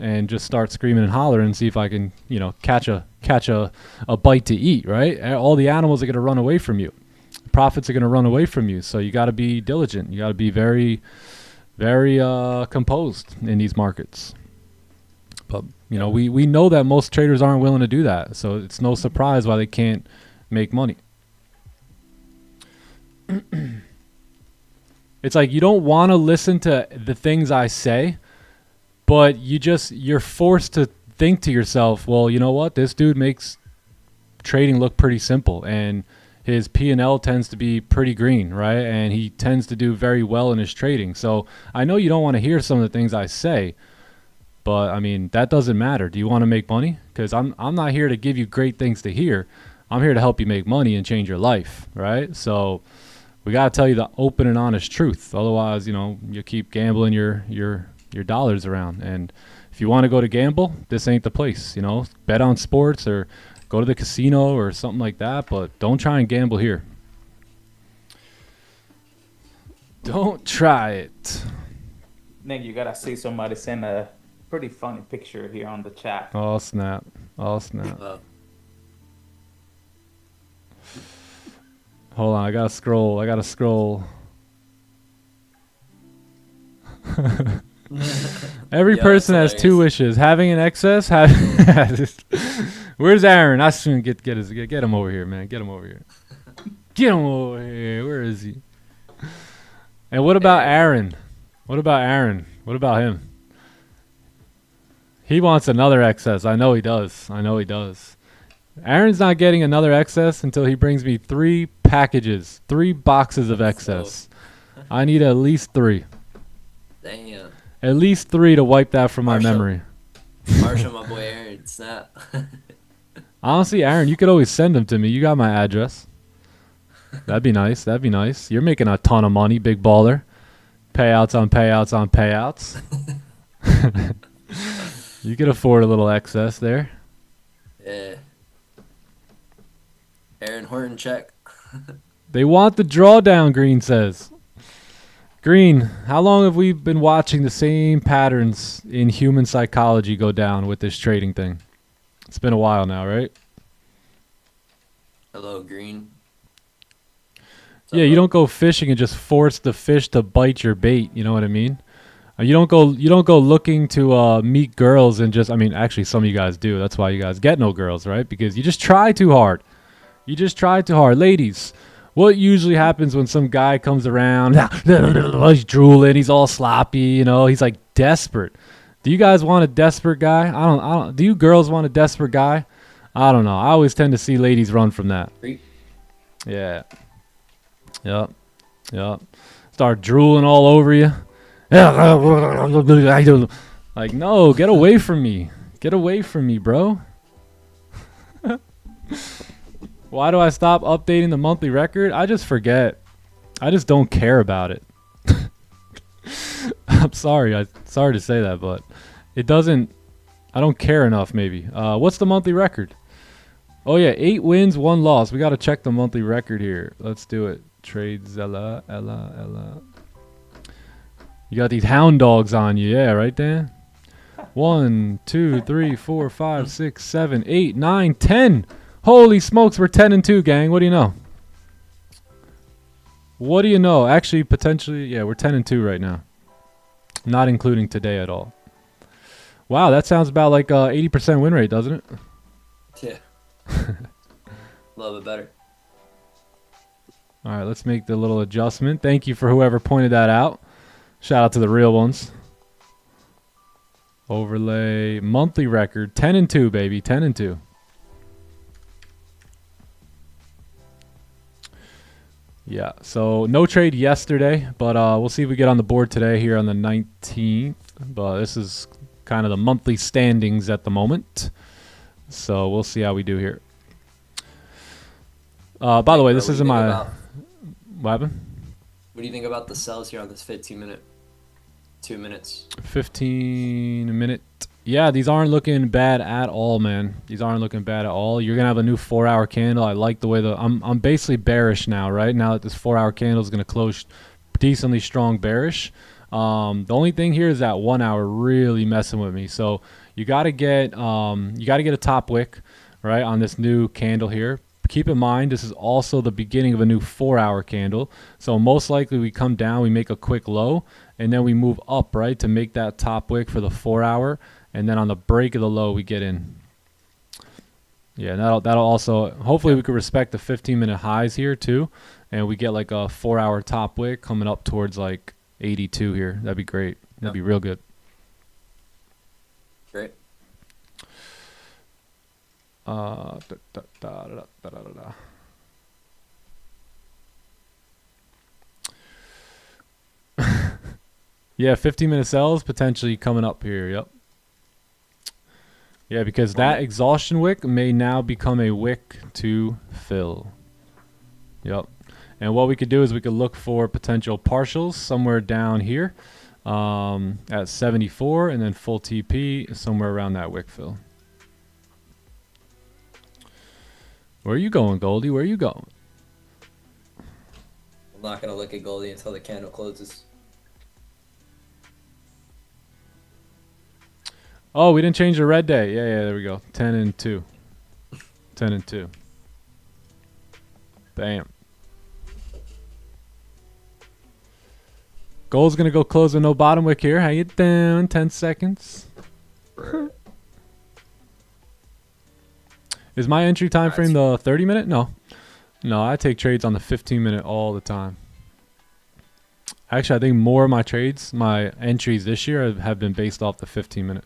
and just start screaming and hollering and see if I can, you know, catch a bite to eat, right? All the animals are going to run away from you. Profits are going to run away from you. So you got to be diligent. You got to be very, very composed in these markets. But, you know, we know that most traders aren't willing to do that. So it's no surprise why they can't make money. It's like you don't want to listen to the things I say, but you're forced to think to yourself, well, you know what? This dude makes trading look pretty simple, and his P&L tends to be pretty green, right? And he tends to do very well in his trading. So I know you don't want to hear some of the things I say, but I mean, that doesn't matter. Do you want to make money? Because I'm not here to give you great things to hear. I'm here to help you make money and change your life, right? So we got to tell you the open and honest truth. Otherwise, you know, you keep gambling your dollars around. And if you want to go to gamble, this ain't the place. You know, bet on sports or go to the casino or something like that. But don't try and gamble here. Don't try it. Nick, you gotta see somebody send a pretty funny picture here on the chat. Oh snap! Oh snap! Hold on, I gotta scroll. Every person has two wishes: having an excess. Where's Aaron? I shouldn't get him over here, man. Get him over here. Get him over here. Where is he? And what about Aaron? What about him? He wants another excess. I know he does. Aaron's not getting another excess until he brings me 3 packages, 3 boxes of excess. I need at least 3. Damn. At least 3 to wipe that from my memory. Marshall, my boy Aaron, snap. Honestly, Aaron, you could always send them to me. You got my address. That'd be nice. You're making a ton of money, big baller. Payouts on payouts on payouts. You could afford a little excess there. Yeah. Aaron Horton check. They want the drawdown, Green says. Green, how long have we been watching the same patterns in human psychology go down with this trading thing? It's been a while now, right? Hello, Green. Yeah, you don't go fishing and just force the fish to bite your bait. You know what I mean? You don't go looking to meet girls and just. I mean, actually, some of you guys do. That's why you guys get no girls, right? Because you just try too hard. Ladies, what usually happens when some guy comes around? He's drooling. He's all sloppy. You know, he's like desperate. Do you guys want a desperate guy? I don't. Do you girls want a desperate guy? I don't know. I always tend to see ladies run from that. Yeah. Yep. Start drooling all over you. Like, no, get away from me. Get away from me, bro. Why do I stop updating the monthly record? I just forget. I just don't care about it. I'm sorry. Sorry to say that, but it doesn't. I don't care enough, maybe. What's the monthly record? Oh, yeah. 8 wins, 1 loss. We got to check the monthly record here. Let's do it. Tradezilla, Ella. You got these hound dogs on you. Yeah, right, Dan? 1, 2, 3, 4, 5, 6, 7, 8, 9, 10. Holy smokes, we're 10-2, gang. What do you know? Actually, potentially, yeah, we're 10-2 right now. Not including today at all. Wow, that sounds about like 80% win rate, doesn't it? Yeah. Love it better. All right, let's make the little adjustment. Thank you for whoever pointed that out. Shout out to the real ones. Overlay monthly record 10-2, baby, 10-2. Yeah, so no trade yesterday, but we'll see if we get on the board today here on the 19th. But this is kind of the monthly standings at the moment. So we'll see how we do here. By the way, this isn't my... What happened? What do you think about the sells here on this 15-minute? 2 minutes. 15-minute. Yeah, these aren't looking bad at all, man. These aren't looking bad at all. You're gonna have a new 4-hour candle. I like the way I'm basically bearish now, right? Now that this 4-hour candle is gonna close decently strong bearish. The only thing here is that 1 hour really messing with me. So you got to get a top wick, right, on this new candle here. Keep in mind, this is also the beginning of a new 4 hour candle. So most likely we come down, we make a quick low, and then we move up, right, to make that top wick for the 4 hour. And then on the break of the low, we get in. Yeah, that'll also, hopefully we could respect the 15-minute highs here too. And we get like a 4 hour top wick coming up towards like 82 here. That'd be great. That'd be real good. Great. Yeah, 15-minute sells potentially coming up here. Yep. Yeah, because that exhaustion wick may now become a wick to fill. Yep. And what we could do is we could look for potential partials somewhere down here at 74, and then full TP somewhere around that wick fill. Where are you going, Goldie? Where are you going? I'm not going to look at Goldie until the candle closes. Oh, we didn't change the red day. Yeah, there we go. 10 and 2. 10 and 2. Bam. Gold's going to go close with no bottom wick here. Hang it down. 10 seconds. Is my entry time frame the 30-minute? No. No, I take trades on the 15-minute all the time. Actually, I think more of my trades, my entries this year have been based off the 15-minute.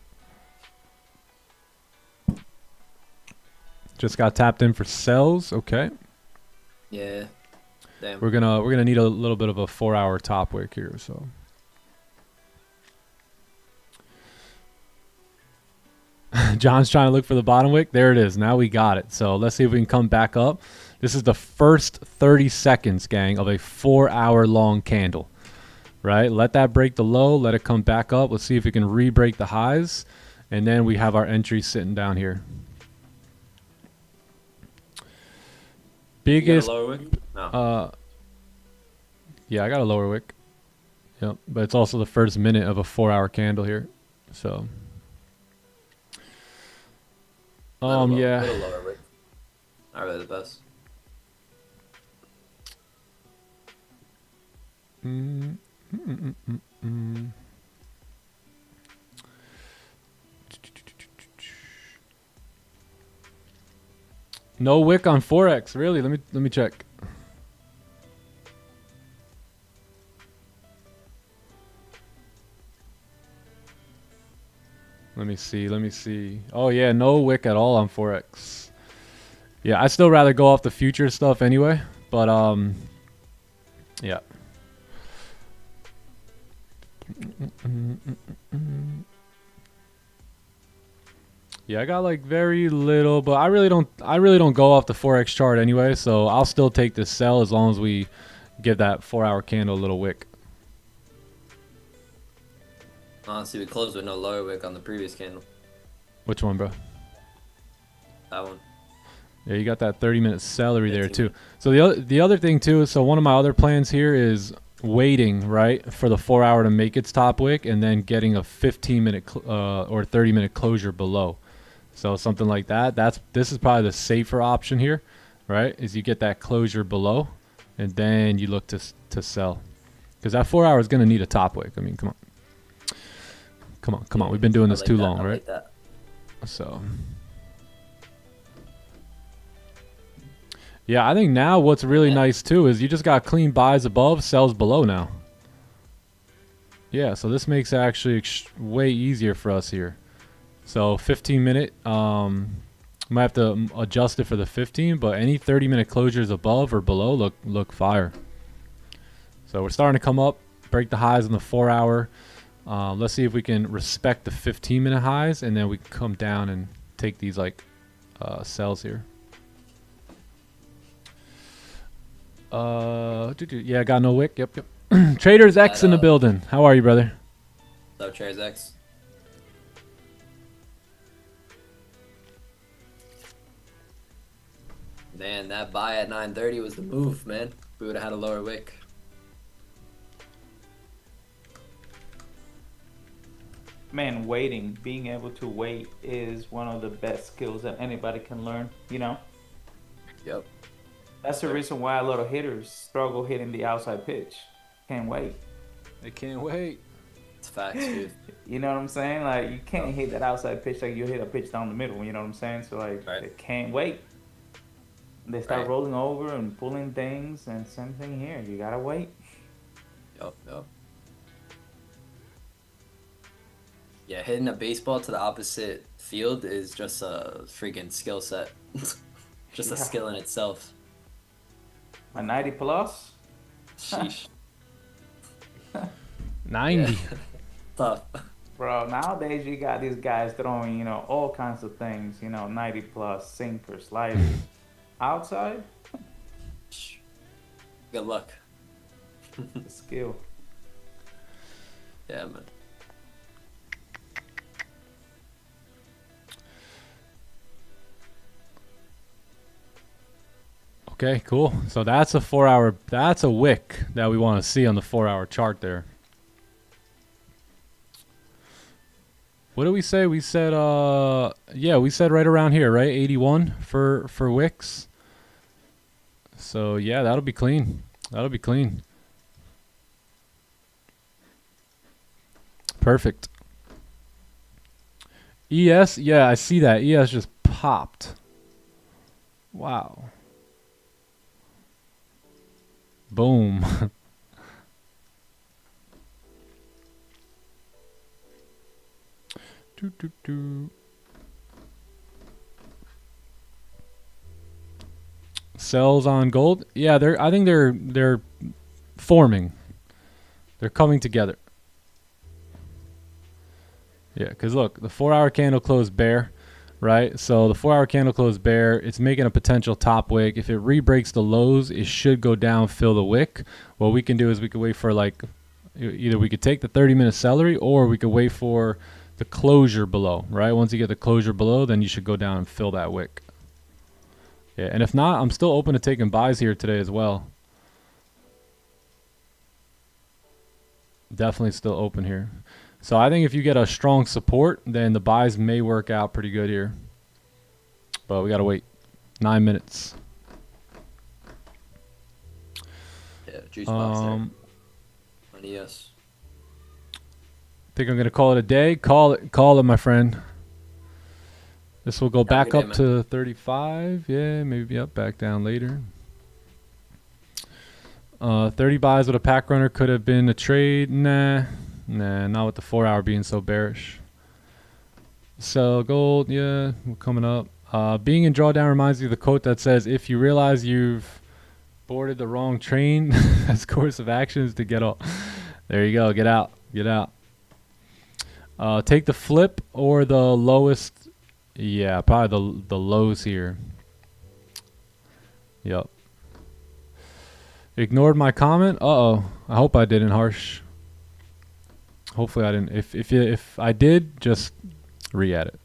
Just got tapped in for sells. Okay. Yeah. Damn. We're gonna need a little bit of a 4 hour top wick here, so. John's trying to look for the bottom wick. There it is. Now we got it. So let's see if we can come back up. This is the first 30 seconds, gang, of a 4 hour long candle. Right? Let that break the low. Let it come back up. Let's see if we can re-break the highs. And then we have our entry sitting down here. Biggest. You got a lower wick? No. Yeah, I got a lower wick. Yep. But it's also the first minute of a 4 hour candle here. So. Yeah. Little lower wick. Not really the best. No wick on forex, really? Let me check. Let me see. Oh yeah, no wick at all on forex. Yeah, I'd still rather go off the future stuff anyway, but yeah. Yeah, I got like very little, but I really don't go off the forex chart anyway, so I'll still take this sell as long as we give that 4 hour candle a little wick. Honestly, we closed with no lower wick on the previous candle. Which one, bro? That one. Yeah, you got that 30-minute celery there too. So the other thing too is, so one of my other plans here is waiting, right, for the 4 hour to make its top wick and then getting a 15-minute or 30-minute closure below. So something like that. This is probably the safer option here, right? Is you get that closure below and then you look to sell. Because that 4 hour is going to need a top wick. I mean, come on. Come on. We've been doing this too long, right? So, yeah, I think now what's really nice too is you just got clean buys above, sells below now. Yeah, so this makes it actually way easier for us here. So 15-minute, might have to adjust it for the 15, but any 30-minute closures above or below look fire. So we're starting to come up, break the highs in the 4 hour. Let's see if we can respect the 15-minute highs, and then we can come down and take these like sells here. Yeah, I got no wick. Yep. Traders X in the building. How are you, brother? What's up, Traders X? Man, that buy at 9:30 was the move, man. We would have had a lower wick. man, waiting, being able to wait is one of the best skills that anybody can learn, you know? Yep. That's the reason why a lot of hitters struggle hitting the outside pitch. Can't wait. They can't wait. It's facts, dude. You know what I'm saying? Like, you can't Yep. hit that outside pitch like you hit a pitch down the middle, you know what I'm saying? So, like, Right. they can't wait. They start Right. rolling over and pulling things, and same thing here. You gotta wait. Yep. Yep. Yeah, hitting a baseball to the opposite field is just a freaking skill set. Just a Yeah. skill in itself. A 90 plus? Sheesh. 90. Yeah. Tough. Bro, nowadays you got these guys throwing, you know, all kinds of things, you know, 90 plus, sinker, sliders. Outside, Good luck. the skill. Yeah, man. Okay, cool. So that's a 4-hour, that's a wick that we want to see on the 4-hour chart there. What did we say? We said, yeah, we said right around here, right? 81 for wicks. So yeah, that'll be clean. That'll be clean. Perfect. ES, yeah, I see that. ES just popped. Wow. Boom. Doo, doo, doo. Sells on gold. Yeah, I think they're forming. They're coming together. Yeah, because look, the 4-hour candle closed bear, right? So the 4-hour candle closed bear, it's making a potential top wick. If it re-breaks the lows, it should go down, fill the wick. What we can do is we could wait for like, either we could take the 30-minute celery or we could wait for the closure below, right? Once you get the closure below, then you should go down and fill that wick. Yeah, and if not, I'm still open to taking buys here today as well. Definitely still open here. So I think if you get a strong support, then the buys may work out pretty good here. But we got to wait 9 minutes. Yeah, juice box there. On ES. Think I'm going to call it a day. Call it, my friend. This will go back up to 35. Yeah, maybe up, back down later. 30 buys with a pack runner could have been a trade. Nah, not with the 4-hour being so bearish. Sell gold, yeah, we're coming up. Being in drawdown reminds me of the quote that says, if you realize you've boarded the wrong train, as course of action is to get off. There you go, get out. Take the flip or the lowest. Yeah, probably the lows here. Yep. Ignored my comment. Uh-oh. I hope I didn't, Harsh. Hopefully I didn't. If I did, just re-add it.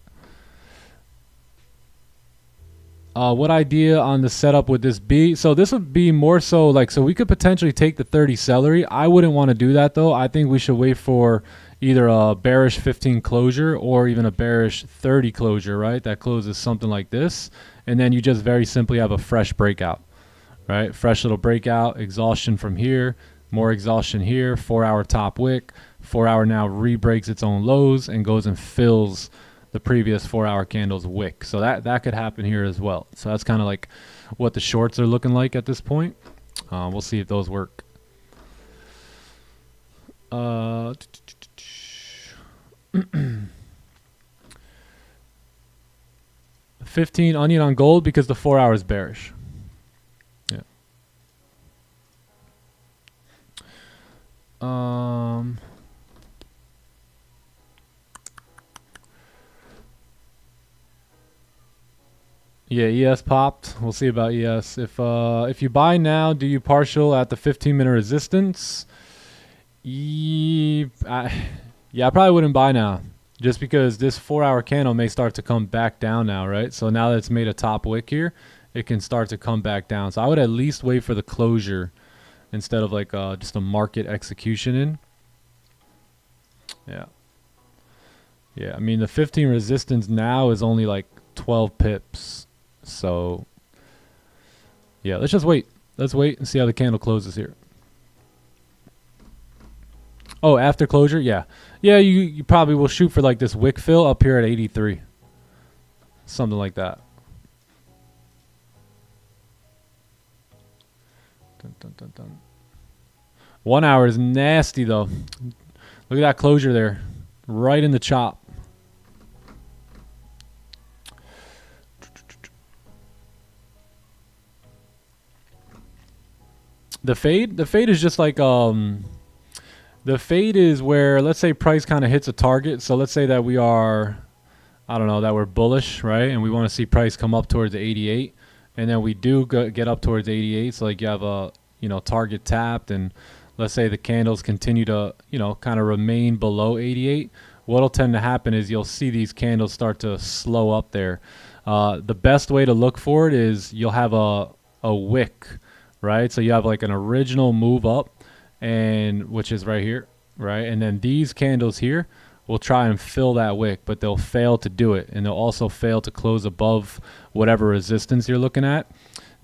What idea on the setup would this be? So this would be more so like, so we could potentially take the 30 celery. I wouldn't want to do that though. I think we should wait for either a bearish 15 closure or even a bearish 30 closure, right? That closes something like this. And then you just very simply have a fresh breakout, right? Fresh little breakout, exhaustion from here, more exhaustion here, 4-hour top wick. 4-hour now re-breaks its own lows and goes and fills the previous 4-hour candle's wick. So that could happen here as well. So that's kind of like what the shorts are looking like at this point. We'll see if those work. 15 onion on gold because the 4-hour is bearish. Yeah. Yeah, ES popped. We'll see about ES. If you buy now, do you partial at the 15-minute resistance? Yeah, I probably wouldn't buy now, just because this 4-hour candle may start to come back down now, right? So now that it's made a top wick here, it can start to come back down. So I would at least wait for the closure instead of like just a market execution in. Yeah. Yeah, I mean, the 15 resistance now is only like 12 pips. So, yeah, let's just wait. Let's wait and see how the candle closes here. Oh, after closure? Yeah. Yeah, you probably will shoot for like this wick fill up here at 83. Something like that. Dun, dun, dun, dun. 1 hour is nasty, though. Look at that closure there. Right in the chop. The fade is just like the fade is where, let's say price kind of hits a target. So let's say that we are, I don't know, that we're bullish, right? And we want to see price come up towards the 88, and then we do get up towards 88. So like you have a, you know, target tapped, and let's say the candles continue to, you know, kind of remain below 88. What'll tend to happen is you'll see these candles start to slow up there. The best way to look for it is you'll have a wick, right? So you have like an original move up, and which is right here, right? And then these candles here will try and fill that wick, but they'll fail to do it, and they'll also fail to close above whatever resistance you're looking at.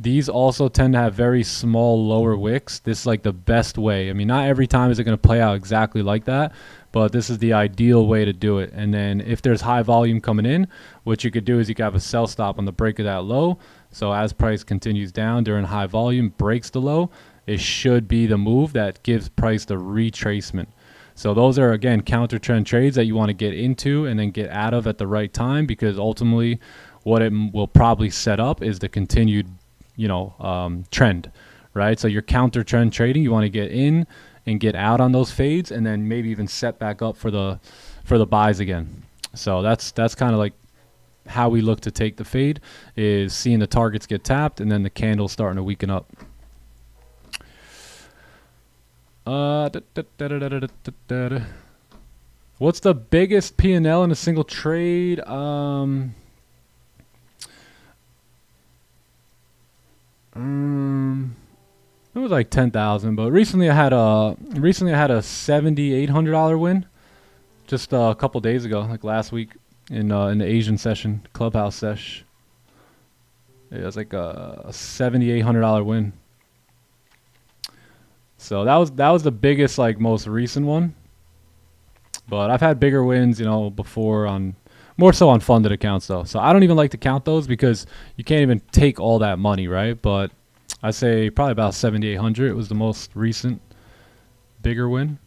These also tend to have very small lower wicks. This is like the best way. I mean, not every time is it going to play out exactly like that, but this is the ideal way to do it. And then if there's high volume coming in, what you could do is you could have a sell stop on the break of that low. So as price continues down during high volume, breaks the low, it should be the move that gives price the retracement. So those are, again, counter trend trades that you want to get into and then get out of at the right time, because ultimately what it will probably set up is the continued, you know, trend, right? So your counter trend trading, you want to get in and get out on those fades, and then maybe even set back up for the buys again. So that's kind of like how we look to take the fade, is seeing the targets get tapped and then the candle starting to weaken up. What's the biggest P&L in a single trade? It was like 10,000, but recently I had a $7,800 win just a couple days ago, like last week in the Asian session, clubhouse sesh. Yeah, it was like a $7,800 win. So that was the biggest, like, most recent one. But I've had bigger wins, you know, before, on more so on funded accounts though. So I don't even like to count those because you can't even take all that money, right? But I say probably about 7,800. It was the most recent bigger win.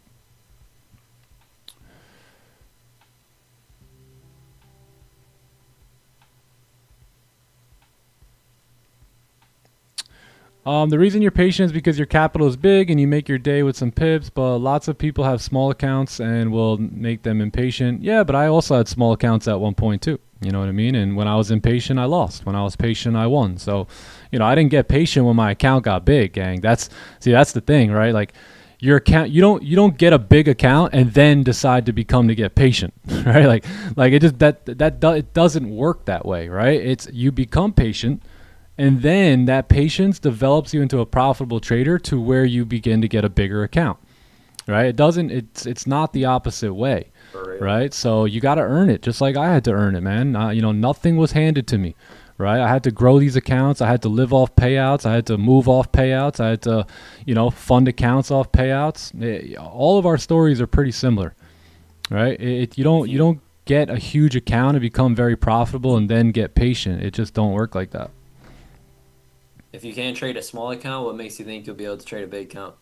The reason you're patient is because your capital is big and you make your day with some pips, but lots of people have small accounts and will make them impatient. Yeah, but I also had small accounts at one point too. You know what I mean? And when I was impatient, I lost. When I was patient, I won. So, you know, I didn't get patient when my account got big, gang. That's the thing, right? Like, your account, you don't get a big account and then decide to get patient, right? Like it just it doesn't work that way, right? It's, you become patient, and then that patience develops you into a profitable trader to where you begin to get a bigger account, right? It's not the opposite way, right? So you got to earn it, just like I had to earn it, man. You know, nothing was handed to me, right? I had to grow these accounts. I had to live off payouts. I had to move off payouts. I had to, you know, fund accounts off payouts. All of our stories are pretty similar, right? You don't get a huge account and become very profitable and then get patient. It just don't work like that. If you can't trade a small account, what makes you think you'll be able to trade a big account?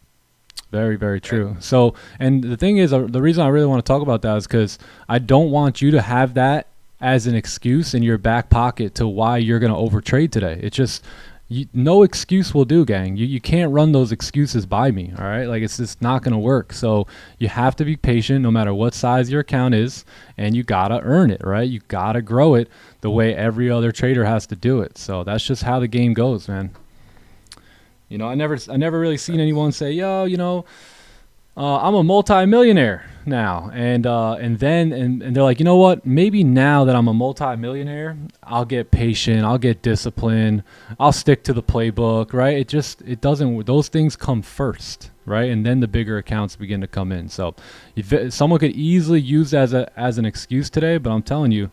Very, very true. So, and the thing is, the reason I really want to talk about that is because I don't want you to have that as an excuse in your back pocket to why you're going to overtrade today. It's just, no excuse will do, gang. You can't run those excuses by me, all right? Like, it's just not going to work. So you have to be patient no matter what size your account is, and you got to earn it, right? You got to grow it the way every other trader has to do it. So that's just how the game goes, man. You know, I never really seen anyone say, yo, you know, I'm a multi-millionaire now, and they're like, you know what? Maybe now that I'm a multi-millionaire, I'll get patient, I'll get disciplined, I'll stick to the playbook, right? It doesn't. Those things come first, right? And then the bigger accounts begin to come in. So if someone could easily use as an excuse today, but I'm telling you,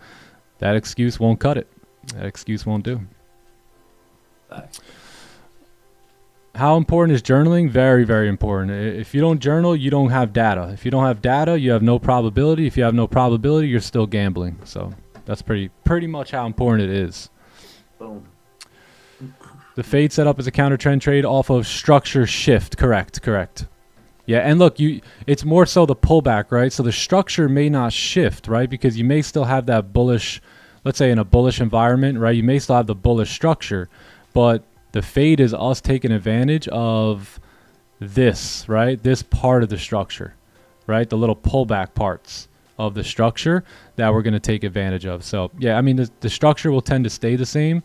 that excuse won't cut it. That excuse won't do. Facts. How important is journaling? Very, very important. If you don't journal, you don't have data. If you don't have data, you have no probability. If you have no probability, you're still gambling. So that's pretty much how important it is. Boom. The fade setup is a counter trend trade off of structure shift. Correct. Yeah, and look, it's more so the pullback, right? So the structure may not shift, right? Because you may still have that bullish, let's say in a bullish environment, right? You may still have the bullish structure, but the fade is us taking advantage of this, right? This part of the structure, right? The little pullback parts of the structure that we're going to take advantage of. So, yeah, I mean, the structure will tend to stay the same,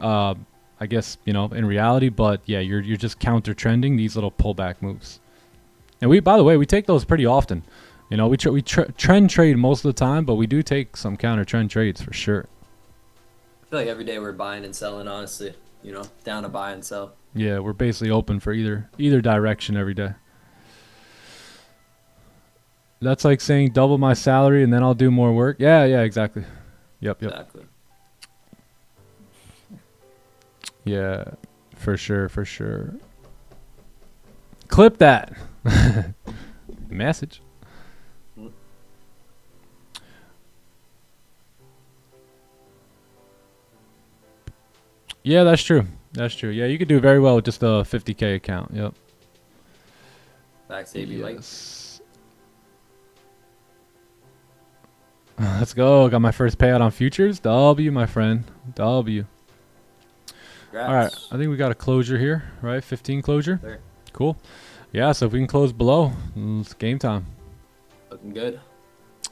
I guess, you know, in reality. But, yeah, you're just counter-trending these little pullback moves. And by the way, we take those pretty often. You know, we trend trade most of the time, but we do take some counter-trend trades for sure. I feel like every day we're buying and selling, honestly. You know, down to buy and sell. Yeah, we're basically open for either direction every day. That's like saying double my salary and then I'll do more work. Yeah, exactly. Yep. Exactly. Yeah, for sure. Clip that. Message. Yeah, that's true. Yeah, you could do very well with just a 50K account. Yep. Facts, AB. Yes. Let's go. Got my first payout on futures. W, my friend. W. Congrats. All right. I think we got a closure here, right? 15 closure. Sure. Cool. Yeah, so if we can close below, it's game time. Looking good.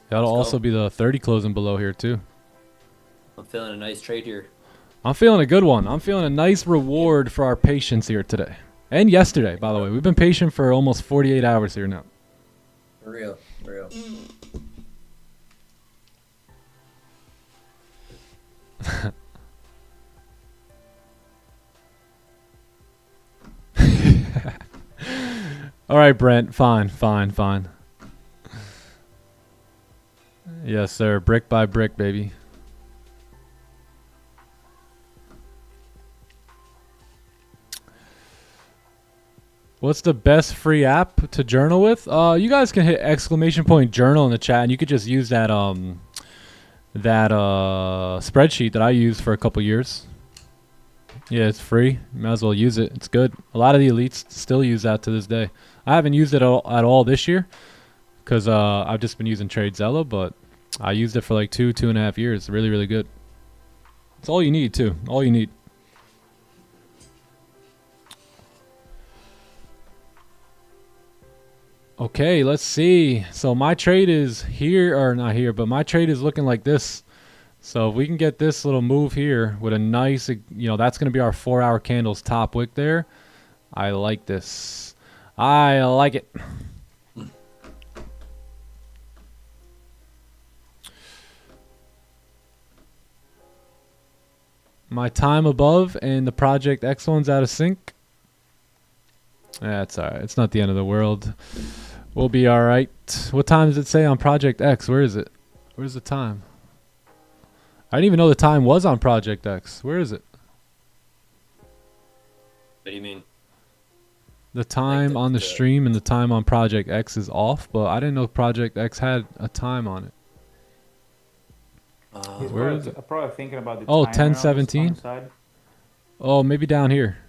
That'll Let's also go. be the 30 closing below here, too. I'm feeling a nice trade here. I'm feeling a good one. I'm feeling a nice reward for our patience here today. And yesterday, by the way. We've been patient for almost 48 hours here now. For real. All right, Brent. Fine. Yes, sir. Brick by brick, baby. What's the best free app to journal with? You guys can hit ! journal in the chat, and you could just use that spreadsheet that I used for a couple years. Yeah, it's free. You might as well use it. It's good. A lot of the elites still use that to this day. I haven't used it at all this year because I've just been using TradeZella, but I used it for like 2.5 years. Really, really good. It's all you need, too. All you need. Okay, let's see. So my trade is here, or not here, but my trade is looking like this. So if we can get this little move here with a nice, you know, that's going to be our 4-hour candle's top wick there. I like this. I like it. My time above and the Project X one's out of sync. That's all right. It's not the end of the world. We'll be all right. What time does it say on Project X? Where is it? Where's the time? I didn't even know the time was on Project X. Where is it? What do you mean? The time on the stream and the time on Project X is off, but I didn't know Project X had a time on it. Where is it? I'm probably thinking about the Oh, timer on the 10:17? side. Oh, maybe down here.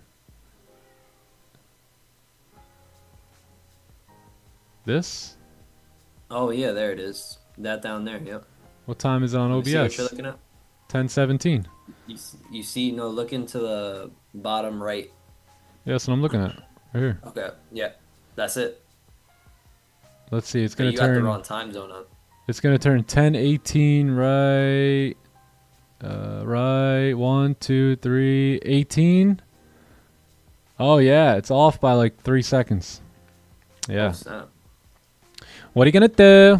This? Oh, yeah, there it is. That down there, yep. What time is it on Let me see what OBS? you're looking at. 10:17. You see, no, look into the bottom right. Yeah, that's what I'm looking at. Right here. Okay, yeah, that's it. Let's see. It's But gonna you got the turn. wrong time zone on. It's gonna turn 10:18. Right. Right. 1, 2, 3, 18. Oh yeah, it's off by like 3 seconds. Yeah. Oh, snap. What are you gonna do?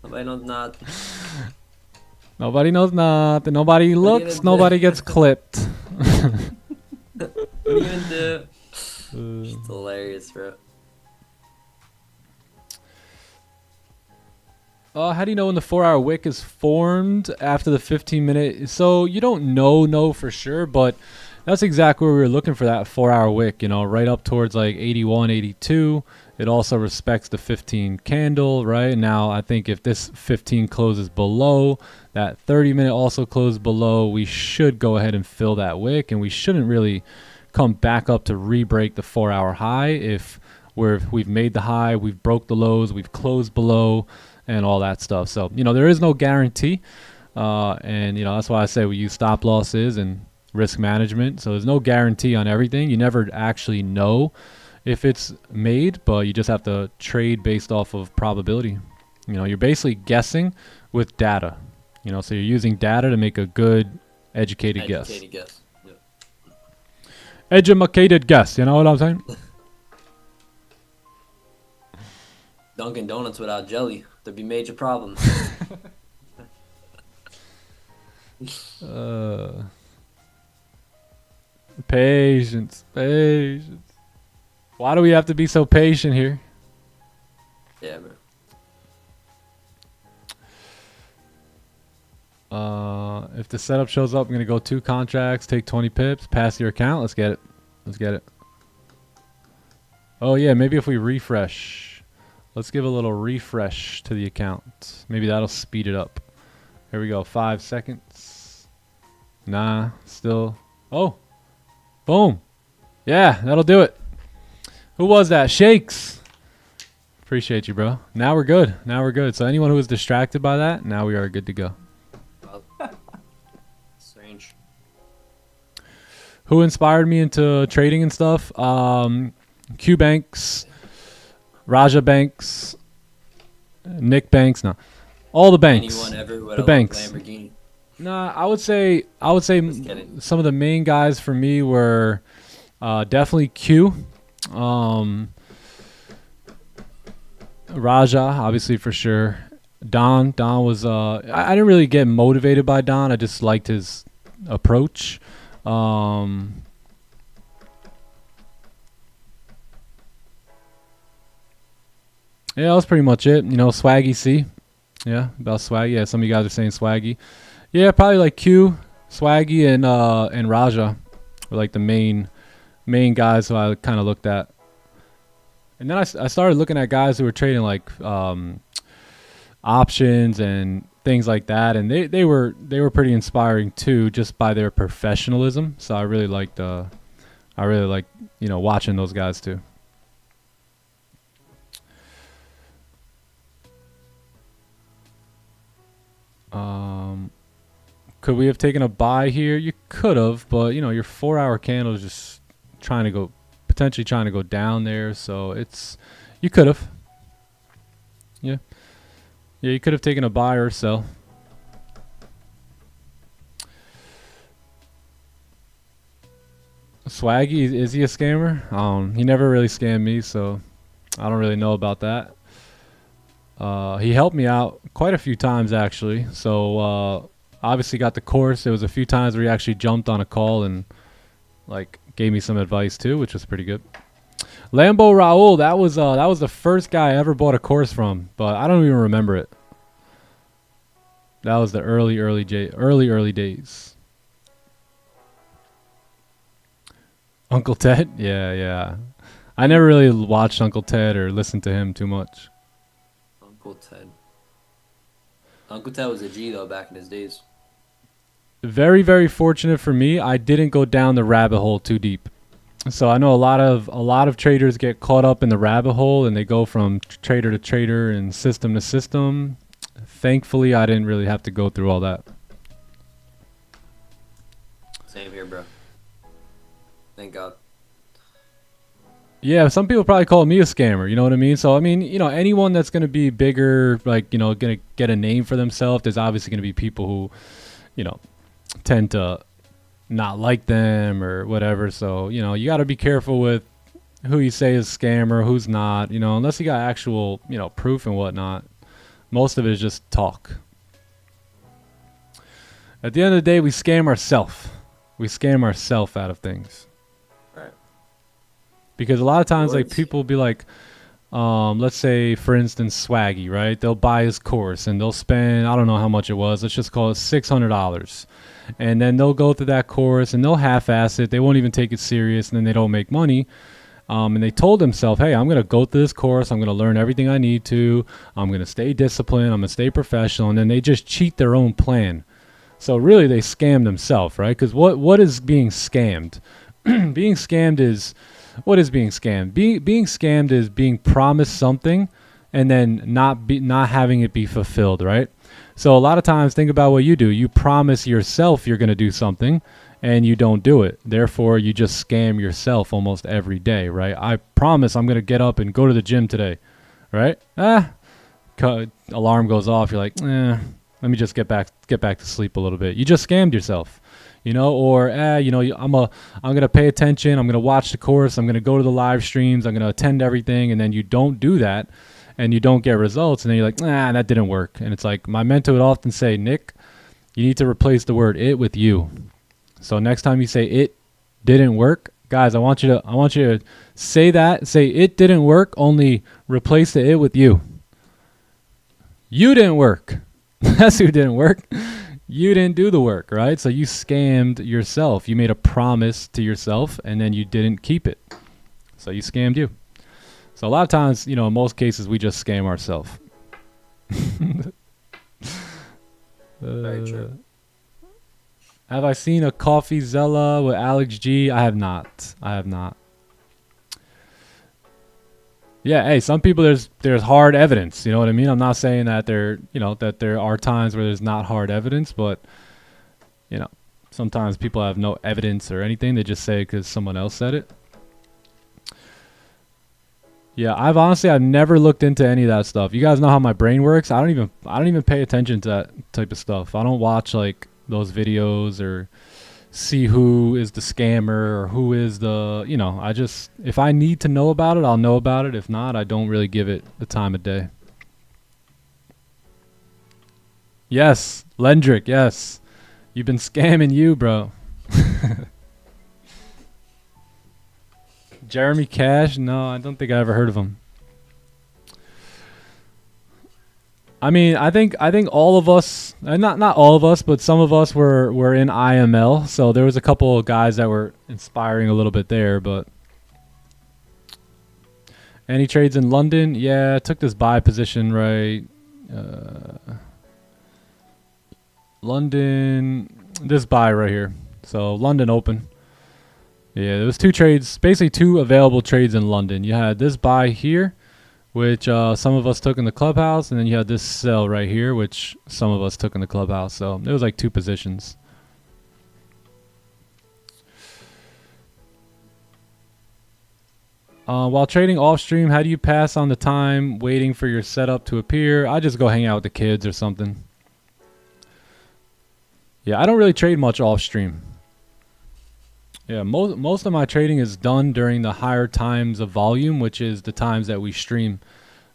Nobody knows not. Nobody knows nothing. Nobody What are you looks. gonna do? Nobody gets clipped. What are you gonna do? It's hilarious, bro. How do you know when the 4-hour wick is formed after the 15-minute? So you don't know for sure, but that's exactly where we were looking for that 4-hour wick, you know, right up towards like 81, 82. It also respects the 15 candle, right? Now, I think if this 15 closes below, that 30-minute also closes below, we should go ahead and fill that wick, and we shouldn't really come back up to re-break the 4-hour high if we've made the high, we've broke the lows, we've closed below, and all that stuff. So, you know, there is no guarantee. And, you know, that's why I say we use stop losses and risk management. So there's no guarantee on everything. You never actually know if it's made, but you just have to trade based off of probability. You know, you're basically guessing with data. You know, so you're using data to make a good educated guess. Guess. Yep. Educated guess, you know what I'm saying? Dunkin' Donuts without jelly, there'd be major problems. Patience. Why do we have to be so patient here? Yeah, bro. If the setup shows up, I'm going to go 2 contracts, take 20 pips, pass your account. Let's get it. Oh, yeah, maybe if we refresh. Let's give a little refresh to the account. Maybe that'll speed it up. Here we go, 5 seconds. Nah, still. Oh, boom. Yeah, that'll do it. Who was that? Shakes. Appreciate you, bro. Now we're good. So anyone who was distracted by that, now we are good to go. Strange. Who inspired me into trading and stuff? Q Banks, Raja Banks, Nick Banks. No, all the banks. Anyone ever with the a banks. Lamborghini? Nah, I would say some of the main guys for me were definitely Q, Raja, obviously for sure. Don was I didn't really get motivated by Don. I just liked his approach. Yeah, that was pretty much it. You know, Swaggy C. Yeah, about Swaggy. Yeah, some of you guys are saying Swaggy. Yeah, probably like Q, Swaggy, and Raja were like the main guys who I kind of looked at. And then I started looking at guys who were trading like options and things like that, and they were pretty inspiring too, just by their professionalism. So I really liked you know, watching those guys too. Could we have taken a buy here? You could have, but you know, your 4-hour candle is just potentially trying to go down there, so you could have. Yeah, you could have taken a buy or sell. Swaggy, is he a scammer? He never really scammed me, so I don't really know about that. He helped me out quite a few times actually, so obviously got the course. There was a few times where he actually jumped on a call and like gave me some advice too, which was pretty good. Lambo Raul, that was the first guy I ever bought a course from, but I don't even remember it. That was the early days. Uncle Ted? Yeah. I never really watched Uncle Ted or listened to him too much. Uncle Ted. Uncle Ted was a G though back in his days. Very, very fortunate for me, I didn't go down the rabbit hole too deep. So I know a lot of traders get caught up in the rabbit hole and they go from trader to trader and system to system. Thankfully, I didn't really have to go through all that. Same here, bro. Thank God. Yeah, some people probably call me a scammer, you know what I mean? So, I mean, you know, anyone that's going to be bigger, like, you know, going to get a name for themselves, there's obviously going to be people who, you know, tend to not like them or whatever. So, you know, you got to be careful with who you say is scammer, who's not, you know, unless you got actual, you know, proof and whatnot. Most of it is just talk. At the end of the day, we scam ourselves. We scam ourselves out of things. Right. Because a lot of times, like, Words. people will be like, let's say, for instance, Swaggy, right? They'll buy his course and they'll spend, I don't know how much it was. Let's just call it $600. And then they'll go through that course and they'll half-ass it. They won't even take it serious, and then they don't make money. And they told themselves, hey, I'm going to go through this course. I'm going to learn everything I need to. I'm going to stay disciplined. I'm going to stay professional. And then they just cheat their own plan. So really, they scam themselves, right? Because what is being scammed? Being scammed is, what is being scammed? Being scammed is being promised something and then not having it be fulfilled, right? So a lot of times, think about what you do. You promise yourself you're going to do something, and you don't do it. Therefore, you just scam yourself almost every day, right? I promise I'm going to get up and go to the gym today, right? Alarm goes off. You're like, let me just get back to sleep a little bit. You just scammed yourself, you know, or, you know, I'm going to pay attention. I'm going to watch the course. I'm going to go to the live streams. I'm going to attend everything. And then you don't do that and you don't get results. And then you're like, that didn't work. And it's like, my mentor would often say, Nick, you need to replace the word it with you. So next time you say it didn't work, guys, I want you to say that. Say it didn't work, only replace the it with you. You didn't work. That's who didn't work. You didn't do the work, right? So you scammed yourself. You made a promise to yourself and then you didn't keep it. So you scammed you. So a lot of times, you know, in most cases, we just scam ourselves. Very true. Have I seen a Coffee Zella with Alex G? I have not. Yeah, hey, some people there's hard evidence. You know what I mean? I'm not saying that there are times where there's not hard evidence, but you know, sometimes people have no evidence or anything. They just say it because someone else said it. Yeah, I've never looked into any of that stuff. You guys know how my brain works. I don't even pay attention to that type of stuff. I don't watch like those videos or see who is the scammer or who is the, you know, if I need to know about it, I'll know about it. If not, I don't really give it the time of day. Yes, Lendrick, yes. You've been scamming you, bro. Jeremy Cash? No, I don't think I ever heard of him. I mean, I think all of us, not all of us, but some of us were in IML. So there was a couple of guys that were inspiring a little bit there. But any trades in London? Yeah, I took this buy position right. London, this buy right here. So London open. Yeah, there was two trades, basically two available trades in London. You had this buy here, which some of us took in the clubhouse, and then you had this sell right here, which some of us took in the clubhouse. So there was like two positions. While trading off stream, how do you pass on the time waiting for your setup to appear? I just go hang out with the kids or something. Yeah, I don't really trade much off stream. Yeah, most of my trading is done during the higher times of volume, which is the times that we stream.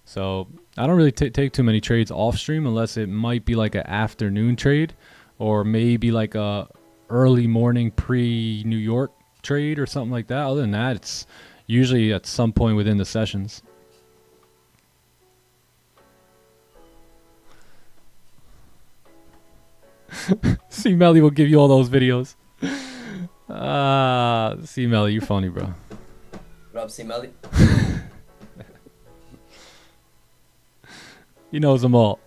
So I don't really take too many trades off stream unless it might be like an afternoon trade or maybe like a early morning pre-New York trade or something like that. Other than that, it's usually at some point within the sessions. C Melly will give you all those videos. C Melly, you're funny, bro. What up, C Melly? He knows them all.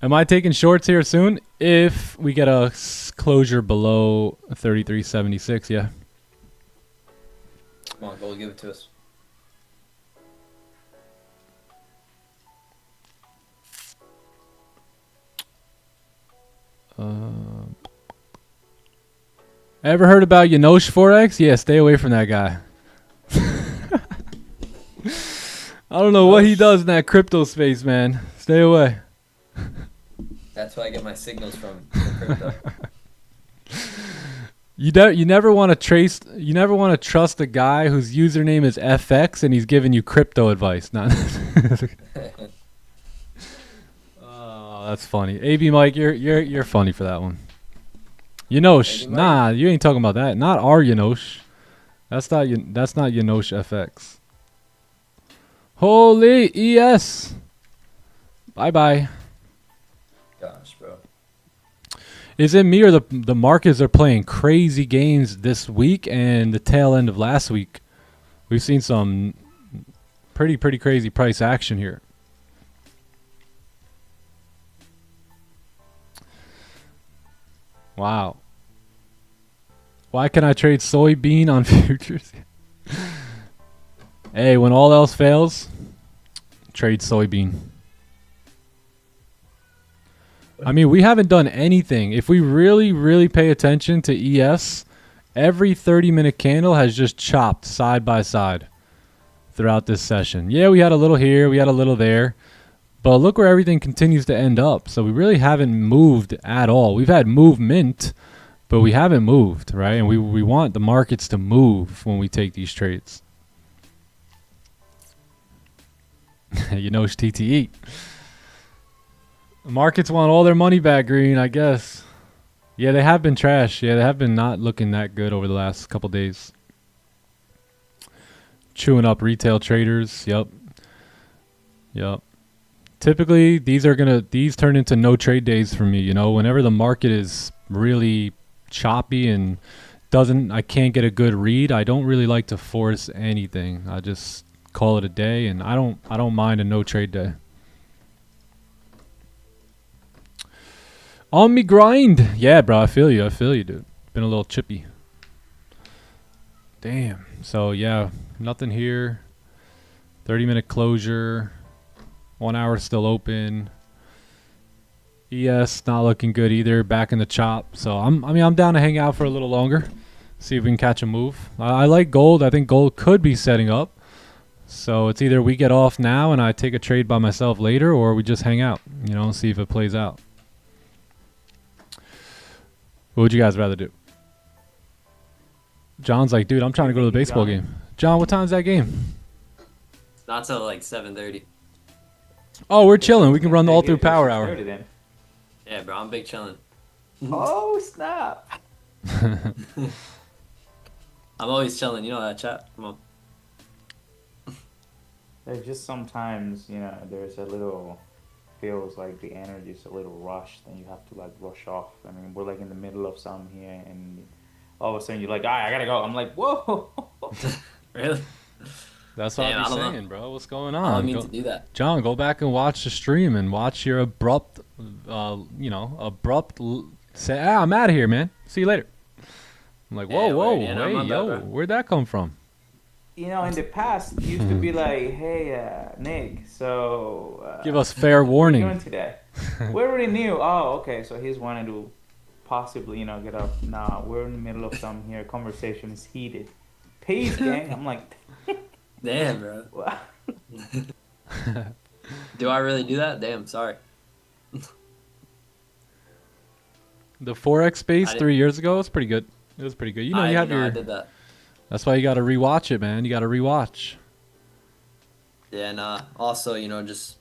Am I taking shorts here soon? If we get a closure below 33.76, yeah. Come on, go give it to us. Ever heard about Yanosh Forex? Yeah, stay away from that guy. I don't know what he does in that crypto space, man. Stay away. That's where I get my signals from, the crypto. You never want to trust a guy whose username is FX and he's giving you crypto advice. Not Oh, that's funny. AB Mike, you're funny for that one. Yanosh, nah, you ain't talking about that. Not our Yanosh. That's not Yanosh FX. Holy ES. Bye. Gosh, bro. Is it me or the markets are playing crazy games this week and the tail end of last week? We've seen some pretty crazy price action here. Wow. Why can I trade soybean on futures? Hey, when all else fails, trade soybean. I mean, we haven't done anything. If we really pay attention to ES, every 30-minute candle has just chopped side by side throughout this session. Yeah, we had a little here, we had a little there. But look where everything continues to end up. So we really haven't moved at all. We've had movement, but we haven't moved, right? And we want the markets to move when we take these trades. You know, it's TTE. The markets want all their money back, Green, I guess. Yeah, they have been trash. Yeah, they have been not looking that good over the last couple days. Chewing up retail traders. Yep. Typically, these turn into no trade days for me. You know, whenever the market is really choppy and I can't get a good read, I don't really like to force anything. I just call it a day, and I don't mind a no trade day. On me grind. Yeah, bro, I feel you, dude. Been a little chippy. Damn. So yeah, nothing here. 30-minute closure. 1 hour still open. ES not looking good either. Back in the chop. So I'm down to hang out for a little longer. See if we can catch a move. I like gold. I think gold could be setting up. So it's either we get off now and I take a trade by myself later, or we just hang out, you know, see if it plays out. What would you guys rather do? John's like, dude, I'm trying to go to the baseball game. John, what time's that game? Not till like 7:30. Oh, we're chilling. We can run all through power hour. Yeah, bro, I'm big chilling. Oh, snap. I'm always chilling. You know that, chat? Come on. There's just sometimes, you know, there's a little, feels like the energy is a little rushed and you have to like rush off. I mean, we're like in the middle of something here and all of a sudden you're like, all right, I gotta go. I'm like, whoa. Really? That's what I'm saying, bro. What's going on? I don't mean to do that. John, go back and watch the stream and watch your abrupt, say, I'm out of here, man. See you later. I'm like, whoa, hey, yo, where'd that come from? You know, in the past, it used to be like, hey, Nick, so... give us fair warning. What are you doing today? We already knew. Oh, okay, so he's wanting to possibly, you know, get up. Nah, we're in the middle of something here. Conversation is heated. Peace, gang. I'm like... Damn, bro. Do I really do that? Damn, sorry. The forex space 3 years ago was pretty good. It was pretty good. You know, you have your... I did that. That's why you got to rewatch it, man. You got to rewatch. Yeah, and also, you know, just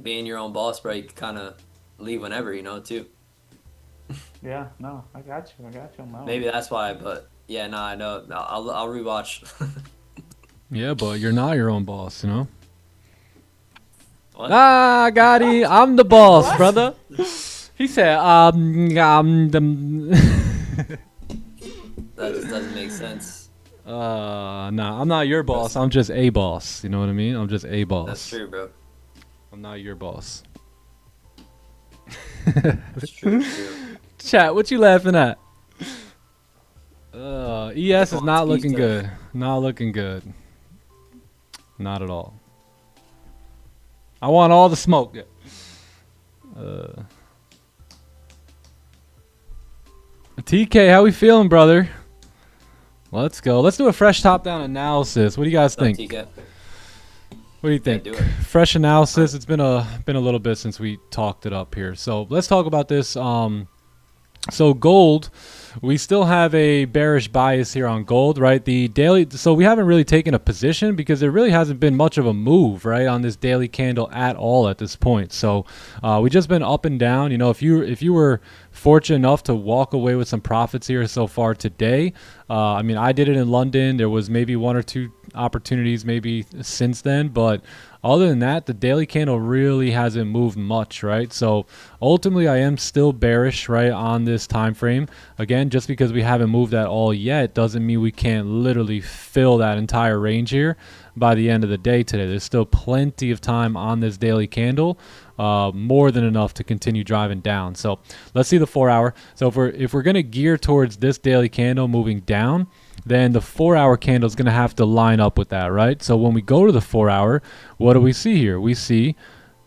being your own boss, bro, you can kind of leave whenever, you know, too. Yeah, no, I got you. No. Maybe that's why, but yeah, no, I know. I'll rewatch. Yeah, but you're not your own boss, you know? What? Ah, Gotti, I'm the boss, brother. He said, That just doesn't make sense. Nah, I'm not your boss. I'm just a boss. You know what I mean? I'm just a boss. That's true, bro. I'm not your boss. That's true. Chat, what you laughing at? ES is not looking good. Not looking good. Not at all. I want all the smoke. TK, how we feeling, brother? Let's go. Let's do a fresh top-down analysis. What do you guys think? TK. What do you think? Yeah, do it. Fresh analysis. It's been a little bit since we talked it up here. So let's talk about this. So gold, we still have a bearish bias here on gold, right? The daily, so we haven't really taken a position because there really hasn't been much of a move, right, on this daily candle at all at this point. So we just been up and down. You know, if you were fortunate enough to walk away with some profits here so far today, I mean, I did it in London. There was maybe one or two opportunities maybe since then, but other than that, the daily candle really hasn't moved much, right? So ultimately, I am still bearish, right, on this time frame. Again, just because we haven't moved at all yet doesn't mean we can't literally fill that entire range here by the end of the day today. There's still plenty of time on this daily candle, more than enough to continue driving down. So let's see the 4 hour. So if we're going to gear towards this daily candle moving down, then the 4 hour candle is going to have to line up with that, right? So when we go to the 4 hour, what do we see here? We see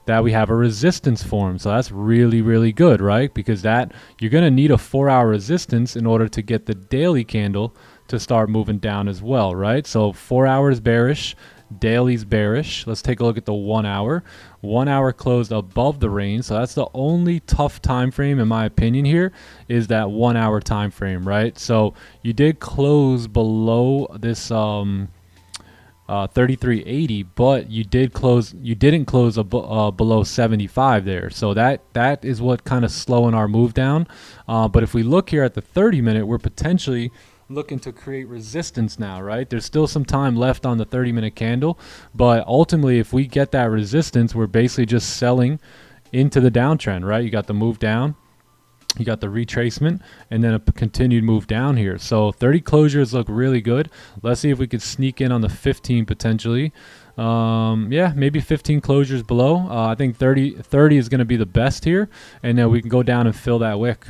that we have a resistance form. So that's really, really good, right? Because that you're going to need a 4 hour resistance in order to get the daily candle to start moving down as well, right? So 4 hours bearish, daily's bearish. Let's take a look at the 1 hour. 1 hour closed above the range, so that's the only tough time frame in my opinion here, is that 1 hour time frame, right? So you did close below this 3380, but you didn't close below 75 there. So that is what kind of slowing our move down. But if we look here at the 30-minute, we're potentially looking to create resistance now, right? There's still some time left on the 30-minute candle, but ultimately if we get that resistance, we're basically just selling into the downtrend, right? You got the move down, you got the retracement, and then a continued move down here. So 30 closures look really good. Let's see if we could sneak in on the 15 potentially. Yeah, maybe 15 closures below. I think 30 is going to be the best here, and then we can go down and fill that wick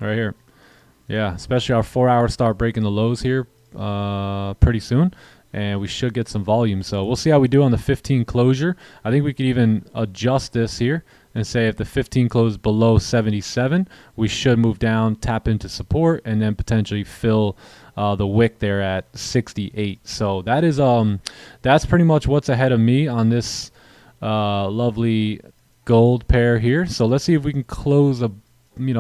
right here. Yeah, especially our 4 hours start breaking the lows here pretty soon, and we should get some volume. So we'll see how we do on the 15 closure. I think we could even adjust this here and say if the 15 closes below 77, we should move down, tap into support, and then potentially fill the wick there at 68. So that is that's pretty much what's ahead of me on this lovely gold pair here. So let's see if we can close a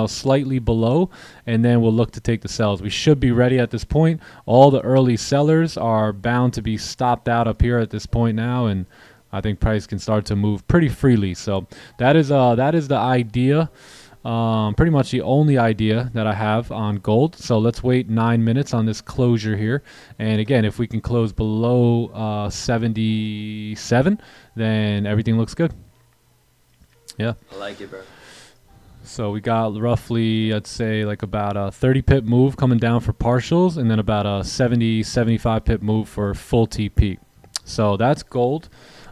slightly below, and then we'll look to take the sells. We should be ready at this point. All the early sellers are bound to be stopped out up here at this point now, and I think price can start to move pretty freely. So that is the idea, pretty much the only idea that I have on gold. So let's wait 9 minutes on this closure here, and again, if we can close below 77, then everything looks good. Yeah, I like it, bro. So we got roughly, I'd say, like about a 30 pip move coming down for partials, and then about a 75 pip move for full TP. So that's gold.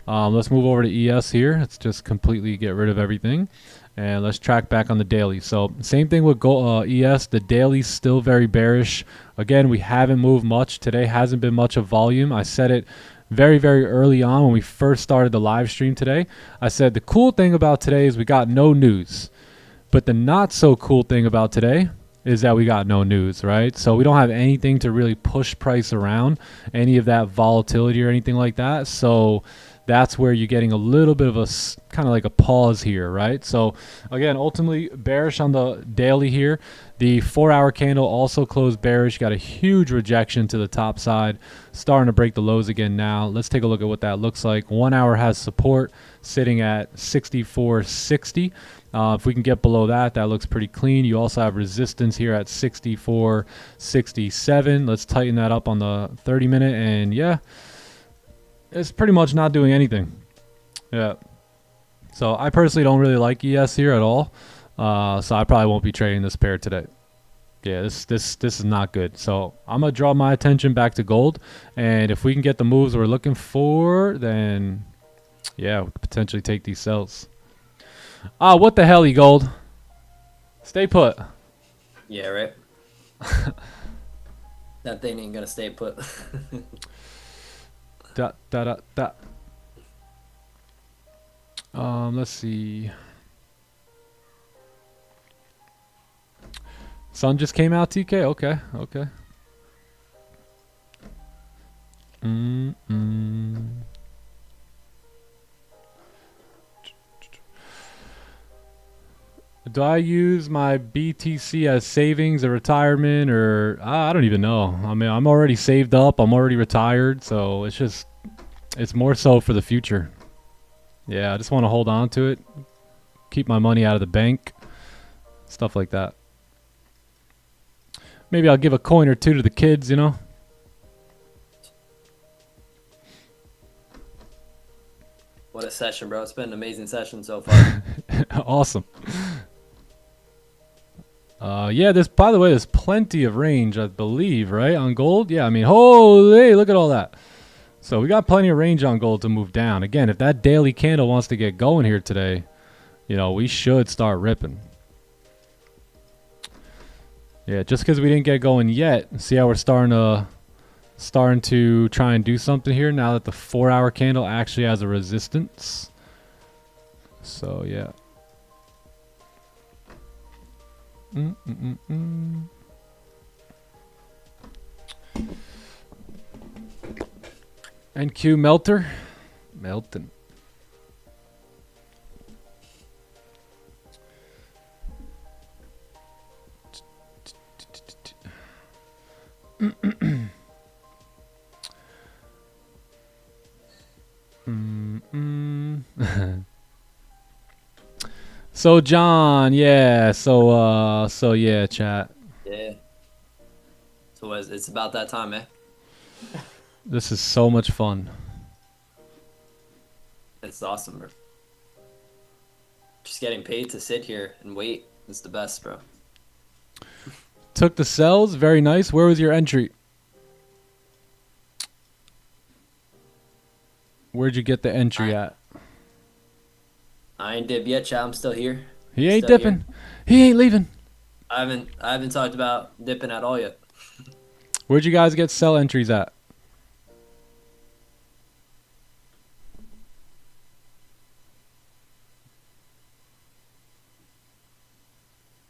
Let's move over to ES here. Let's just completely get rid of everything, and let's track back on the daily. So same thing with ES. The daily's still very bearish. Again, we haven't moved much. Today hasn't been much of volume. I said it very, very early on when we first started the live stream today. I said the cool thing about today is we got no news. But the not so cool thing about today is that we got no news, right? So we don't have anything to really push price around, any of that volatility or anything like that. So that's where you're getting a little bit of a kind of like a pause here, right? So again, ultimately bearish on the daily here. The 4 hour candle also closed bearish, got a huge rejection to the top side, starting to break the lows again now. Let's take a look at what that looks like. 1 hour has support sitting at 64.60. If we can get below that, that looks pretty clean. You also have resistance here at 64.67. Let's tighten that up on the 30-minute, and yeah, it's pretty much not doing anything. Yeah. So I personally don't really like ES here at all. So I probably won't be trading this pair today. Yeah, this is not good. So I'm gonna draw my attention back to gold, and if we can get the moves we're looking for, then yeah, we could potentially take these sells. Ah, what the hell, gold? Stay put. Yeah, right. That thing ain't gonna stay put. Let's see. Sun just came out, TK. Okay, okay. Do I use my BTC as savings or retirement, or I don't even know. I mean, I'm already saved up. I'm already retired, so it's more so for the future. Yeah, I just want to hold on to it, keep my money out of the bank, stuff like that. Maybe I'll give a coin or two to the kids, you know. What a session, bro. It's been an amazing session so far. Awesome. Yeah, by the way, there's plenty of range, I believe, right, on gold? Yeah, I mean, holy, look at all that. So we got plenty of range on gold to move down. Again, if that daily candle wants to get going here today, you know, we should start ripping. Yeah, just because we didn't get going yet, see how we're starting to try and do something here now that the 4-hour candle actually has a resistance. So, yeah. NQ melter. Melting. So John, yeah, so yeah, chat. Yeah. So it's about that time, eh? This is so much fun. It's awesome, bro. Just getting paid to sit here and wait is the best, bro. Took the cells, very nice. Where was your entry? Where'd you get the entry at? I ain't dip yet, chat. I'm still here. He ain't Still dipping. here. He ain't leaving. I haven't talked about dipping at all yet. Where'd you guys get sell entries at?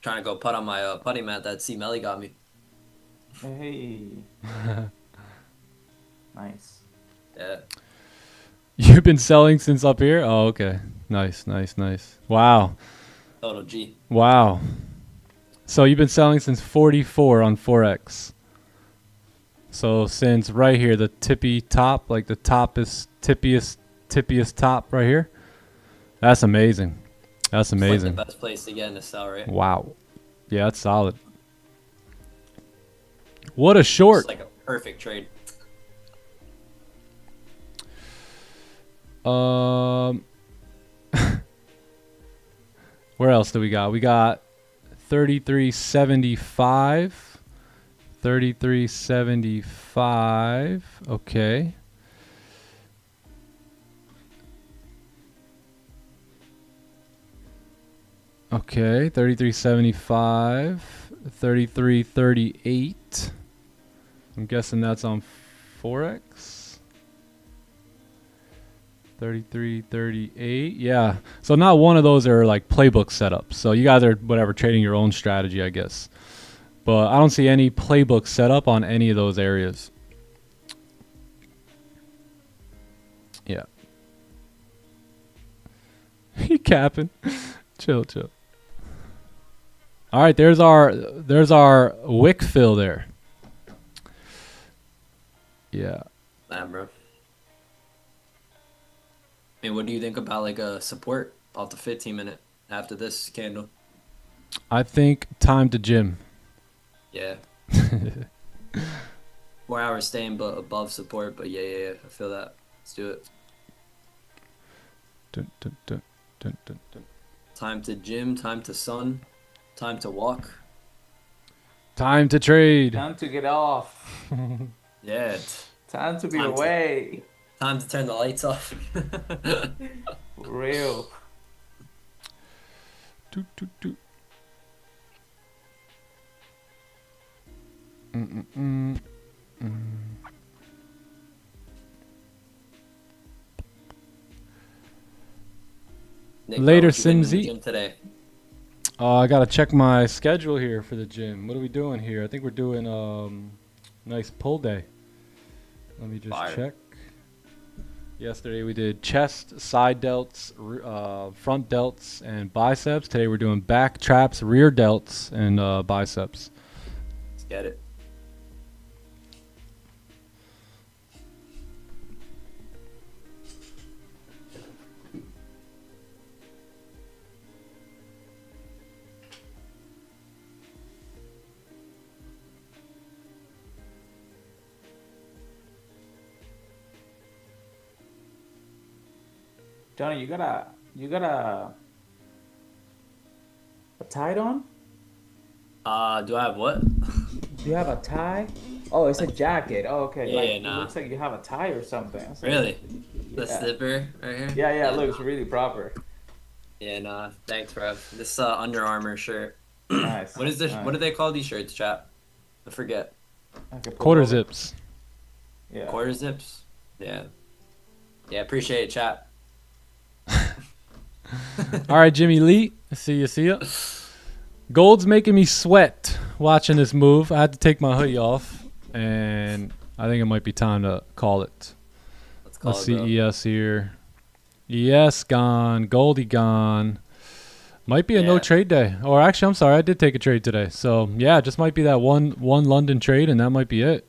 Trying to go putt on my putting mat that C Melly got me. Hey. Nice. Yeah. You've been selling since up here? Oh, okay. Nice, nice, nice. Wow. Total G. Wow. So you've been selling since 44 on forex. So since right here, the tippy top, like the tippiest top right here. That's amazing. That's amazing. It's like the best place to get in to sell, right? Wow. Yeah, that's solid. What a short. It's like a perfect trade. Where else do we got? We got 33.75. 33.75. Okay. Okay, 33.75. 33.38. I'm guessing that's on forex. 33.38. Yeah. So not one of those are like playbook setups. So you guys are whatever trading your own strategy, I guess. But I don't see any playbook setup on any of those areas. Yeah. He capping. Chill, chill. All right, there's our wick fill there. Yeah. Nah, bro. I mean, what do you think about like a support off the 15-minute after this candle? I think time to gym. Yeah. 4 hours staying but above support, but yeah, I feel that. Let's do it. Dun, dun, dun, dun, dun, dun. Time to gym, time to sun, time to walk. Time to trade. Time to get off. Yeah. Time to be away. Time to turn the lights off. For real. Doot, doot, doot. Nick, Later, what you been in the Simsy. gym today? I gotta check my schedule here for the gym. What are we doing here? I think we're doing nice pull day. Let me just Fire. check. Yesterday we did chest, side delts, front delts, and biceps. Today we're doing back traps, rear delts, and biceps. Let's get it. Johnny, you got a tie on? Do I have what? Do you have a tie? Oh, it's a jacket. Oh, okay. Yeah, like, yeah, It nah. looks like you have a tie or something. I was like, Really? The yeah. slipper right here? Yeah, it looks really proper. Yeah, nah. Thanks, bro. This Under Armour shirt. Nice. What is this? Nice. What do they call these shirts, chap? I forget. I can put Quarter over. zips. Yeah. Quarter zips? Yeah. Yeah, appreciate it, chap. All right, Jimmy Lee. See ya. Gold's making me sweat watching this move. I had to take my hoodie off, and I think it might be time to call it. Let's see ES here. ES gone. Goldie gone. Might be a no trade day. Or actually, I'm sorry, I did take a trade today. So yeah, it just might be that one London trade, and that might be it.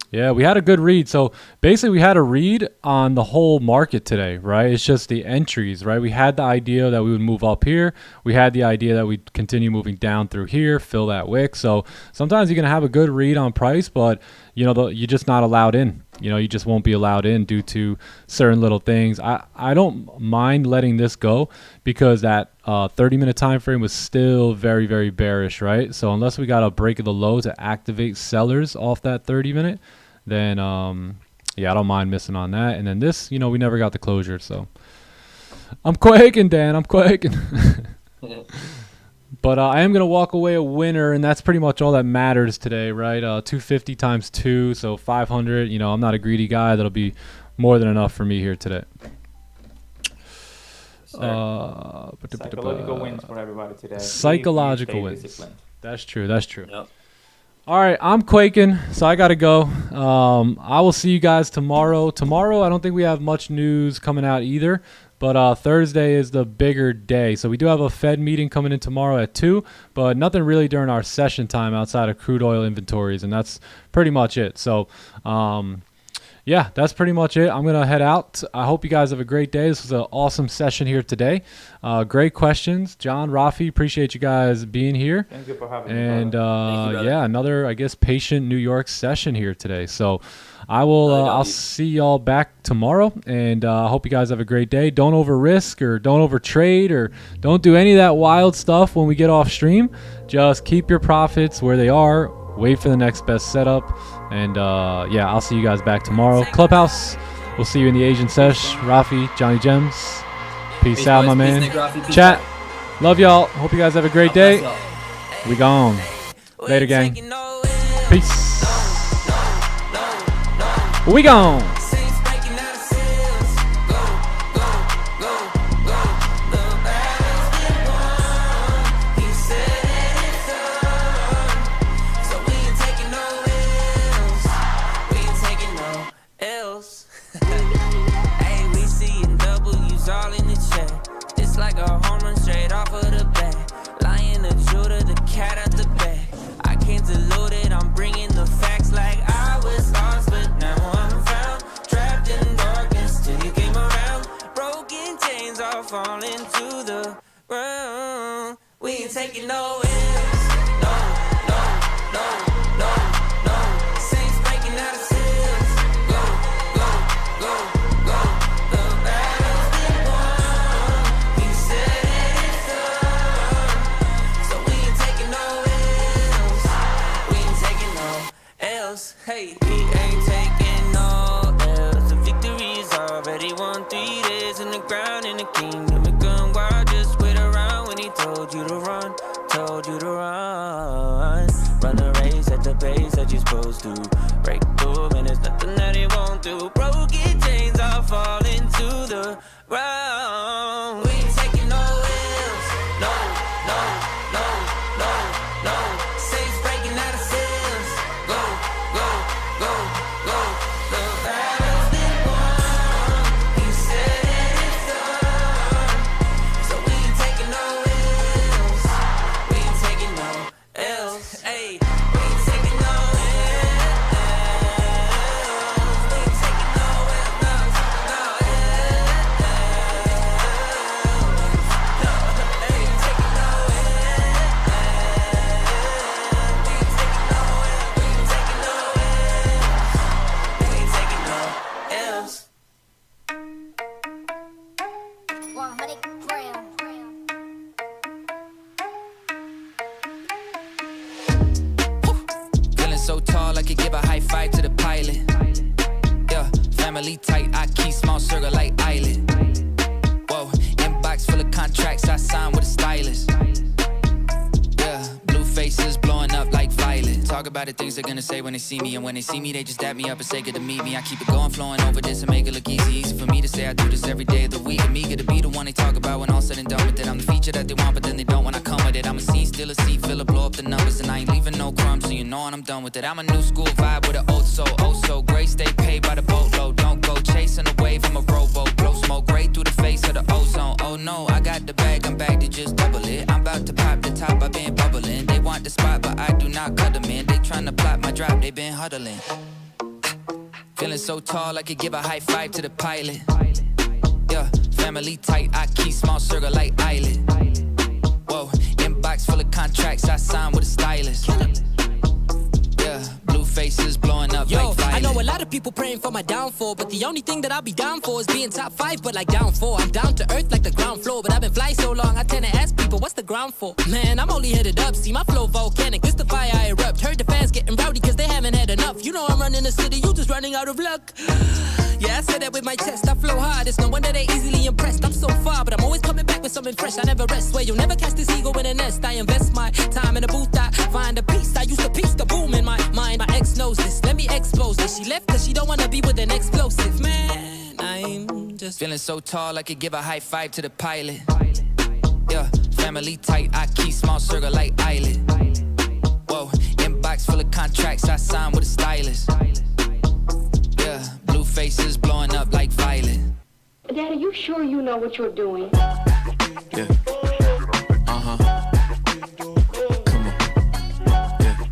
Yeah, we had a good read. So basically we had a read on the whole market today, right? It's just the entries, right? We had the idea that we would move up here. We had the idea that we'd continue moving down through here, fill that wick. So sometimes you're going to have a good read on price, but you're just not allowed in. You just won't be allowed in due to certain little things. I don't mind letting this go because that 30-minute time frame was still very, very bearish, right? So unless we got a break of the low to activate sellers off that 30-minute, then yeah, I don't mind missing on that. And then this, we never got the closure, so I'm quaking, Dan. I'm quaking. But I am going to walk away a winner, and that's pretty much all that matters today, right? 250 times 2, so 500. I'm not a greedy guy. That'll be more than enough for me here today. Psychological wins for everybody today. Psychological Stay wins. disciplined. That's true. That's true. Yep. All right, I'm quaking, so I got to go. I will see you guys tomorrow. Tomorrow, I don't think we have much news coming out either, but Thursday is the bigger day. So we do have a Fed meeting coming in tomorrow at 2, but nothing really during our session time outside of crude oil inventories, and that's pretty much it. So, yeah, that's pretty much it. I'm going to head out. I hope you guys have a great day. This was an awesome session here today. Great questions. John, Rafi, appreciate you guys being here. Thank you for having me. And Thank you, yeah, another, I guess, patient New York session here today. So I will, I'll see y'all back tomorrow. And I hope you guys have a great day. Don't over risk or don't over trade or don't do any of that wild stuff when we get off stream. Just keep your profits where they are. Wait for the next best setup. And yeah, I'll see you guys back tomorrow. Clubhouse, we'll see you in the Asian sesh. Rafi, Johnny Gems. Peace out, boys. my Peace, man. Nick Rafi. Peace Chat. out. Love y'all. Hope you guys have a great day. We gone. Later, gang. Peace. We gone. All in the chat, it's like a home run straight off of the bat. Lion, the shooter, the cat out the bag. I can't dilute it, I'm bringing the facts like I was lost, but now I'm found. Trapped in darkness till you came around. Broken chains all falling to the ground. We ain't taking no L's. No, no, no, no, no. Saints breaking out of seals. Go, go, go, go. The battle's been won. He said it's done. So we ain't taking no L's. We ain't taking no L's. Hey, we ain't taking no L's. The victory's already won. 3 days in the ground in the kingdom. It gun wild, just wait around when he told you to run. Told you to run. Run the race at the pace that you're supposed to. Break through, and there's nothing that he won't do. Broken chains are falling to the ground. We ain't taking no L's. No, no, no, no, no. Saints breaking out of seals. Go, go, go, go. The battle's been won. could give a high five to the pilot. Yeah, family tight, I keep small circle like island. Whoa, inbox full of contracts, I sign with a stylist. Yeah, blue faces blowing up like violet. Talk about the things they're gonna say when they see me, and when they see me, they just dap me up and say good to meet me. I keep it going, flowing over this and make it look easy. Easy for me to say I do this every day of the week. I'm eager to be the one they talk about when all said and done with it. I'm the feature that they want, but then they don't when I come with it. I'm a scene, still a seat, filler, blow up the numbers, and I ain't leaving no crumbs, so you know when I'm done with it. I'm a new school vibe with an old soul, oh so great. Stay paid by the boatload, don't go chasing a wave. I'm a rowboat, blow smoke right through the face of the ozone. Oh no, I got the bag, I'm back to just double it. I'm about to pop the top, I've been bubbling. They want the spot, but I do not cut them in. They tryna plot my drop, they been huddling. Feeling so tall, I could give a high five to the pilot. Yeah, family tight, I keep small circle like island. Whoa, inbox full of contracts, I sign with a stylist. Yeah, blue faces blowing up like violet. I know a lot of people praying for my downfall, but the only thing that I'll be down for is being top 5, but like down 4. I'm down to earth like the ground floor, but I've been flying so long, I tend to ask people, what's the ground for? Man, I'm only headed up, see my flow volcanic, this the fire I erupt. Heard the fans getting rowdy cause they haven't had enough. You know I'm running the city, you just running out of luck. Yeah, I said that with my chest, I flow hard, it's no wonder they easily impressed. I'm so far, but I'm always coming back with something fresh. I never rest, where you'll never catch this ego in a nest. I invest my time in a booth, I find a piece. I used to piece the boom in my mind. My ex knows this, let me expose this. She left cause she don't wanna be with an explosive. Man, I'm just feeling so tall, I could give a high five to the pilot. Yeah, family tight, I keep small circle like island. Whoa, inbox full of contracts, I sign with a stylist. Yeah, blue faces blowing up like violet. Dad, are you sure you know what you're doing? Yeah. Uh-huh. Come on. Yeah.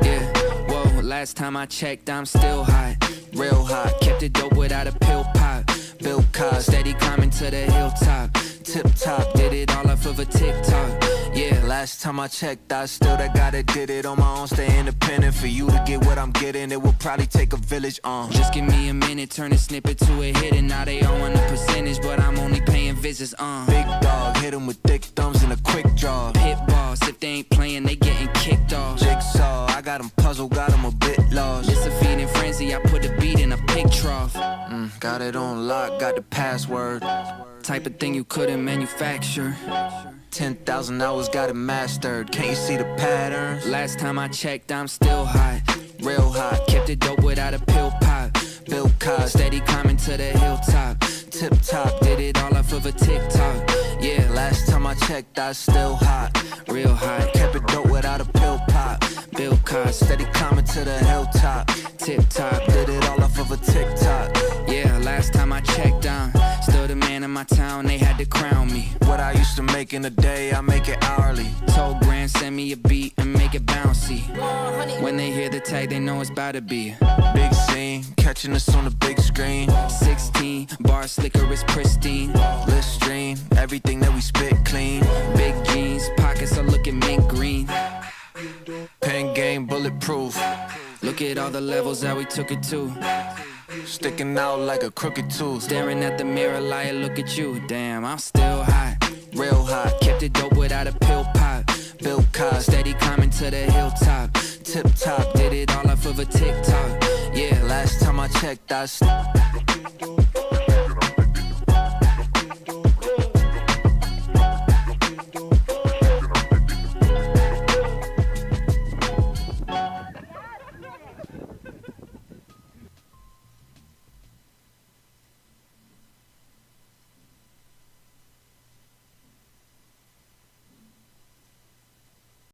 Yeah, whoa, last time I checked, I'm still hot. Real hot, kept it dope without a pill pop. Bill Cos, steady climbing to the hilltop. Tip top, did it all off of a TikTok. Yeah, Last time I checked, I still that guy that did it on my own. Stay independent. For you to get what I'm getting, it will probably take a village. Just give me a minute, turn a snippet to a hit, and now they all want a percentage, but I'm only paying visits. Big dog, hit him with thick thumbs and a quick draw. Pit boss, if they ain't playing, they getting kicked off. Jigsaw, I got him puzzled, got him a bit lost. It's a feeding frenzy, I put a beat in a pig trough. Got it on lock, got the password. Type of thing you couldn't manufacture. 10,000 hours, got it mastered. Can't you see the patterns? Last time I checked, I'm still hot. Real hot, kept it dope without a pill pop. Bill Cos, Steady climbing to the hilltop. tip top, Did it all off of a TikTok. Yeah, last time I checked, I still hot. real hot. Kept it dope without a pill pop. Bill Cos, Steady climbing to the hilltop. tip top. Did it all off of a TikTok. Yeah, last time I checked, I'm still the man in my town, they had to crown me. What I used to make in a day, I make it hourly. Told Grand, send me a beat and make it bouncy. When they hear the tag, they know it's about to be. Big scene, catching us on the big screen. 16, bar slicker is pristine. Livestream, everything that we spit clean. Big jeans, pockets are looking mint green. Pen game bulletproof. Look at all the levels that we took it to. Sticking out like a crooked tooth. Staring at the mirror like, look at you. Damn, I'm still hot. Real hot, kept it dope without a pill pop. Bill Cos, Steady climbing to the hilltop. tip top. Did it all off of a TikTok. Yeah, Last time I checked, I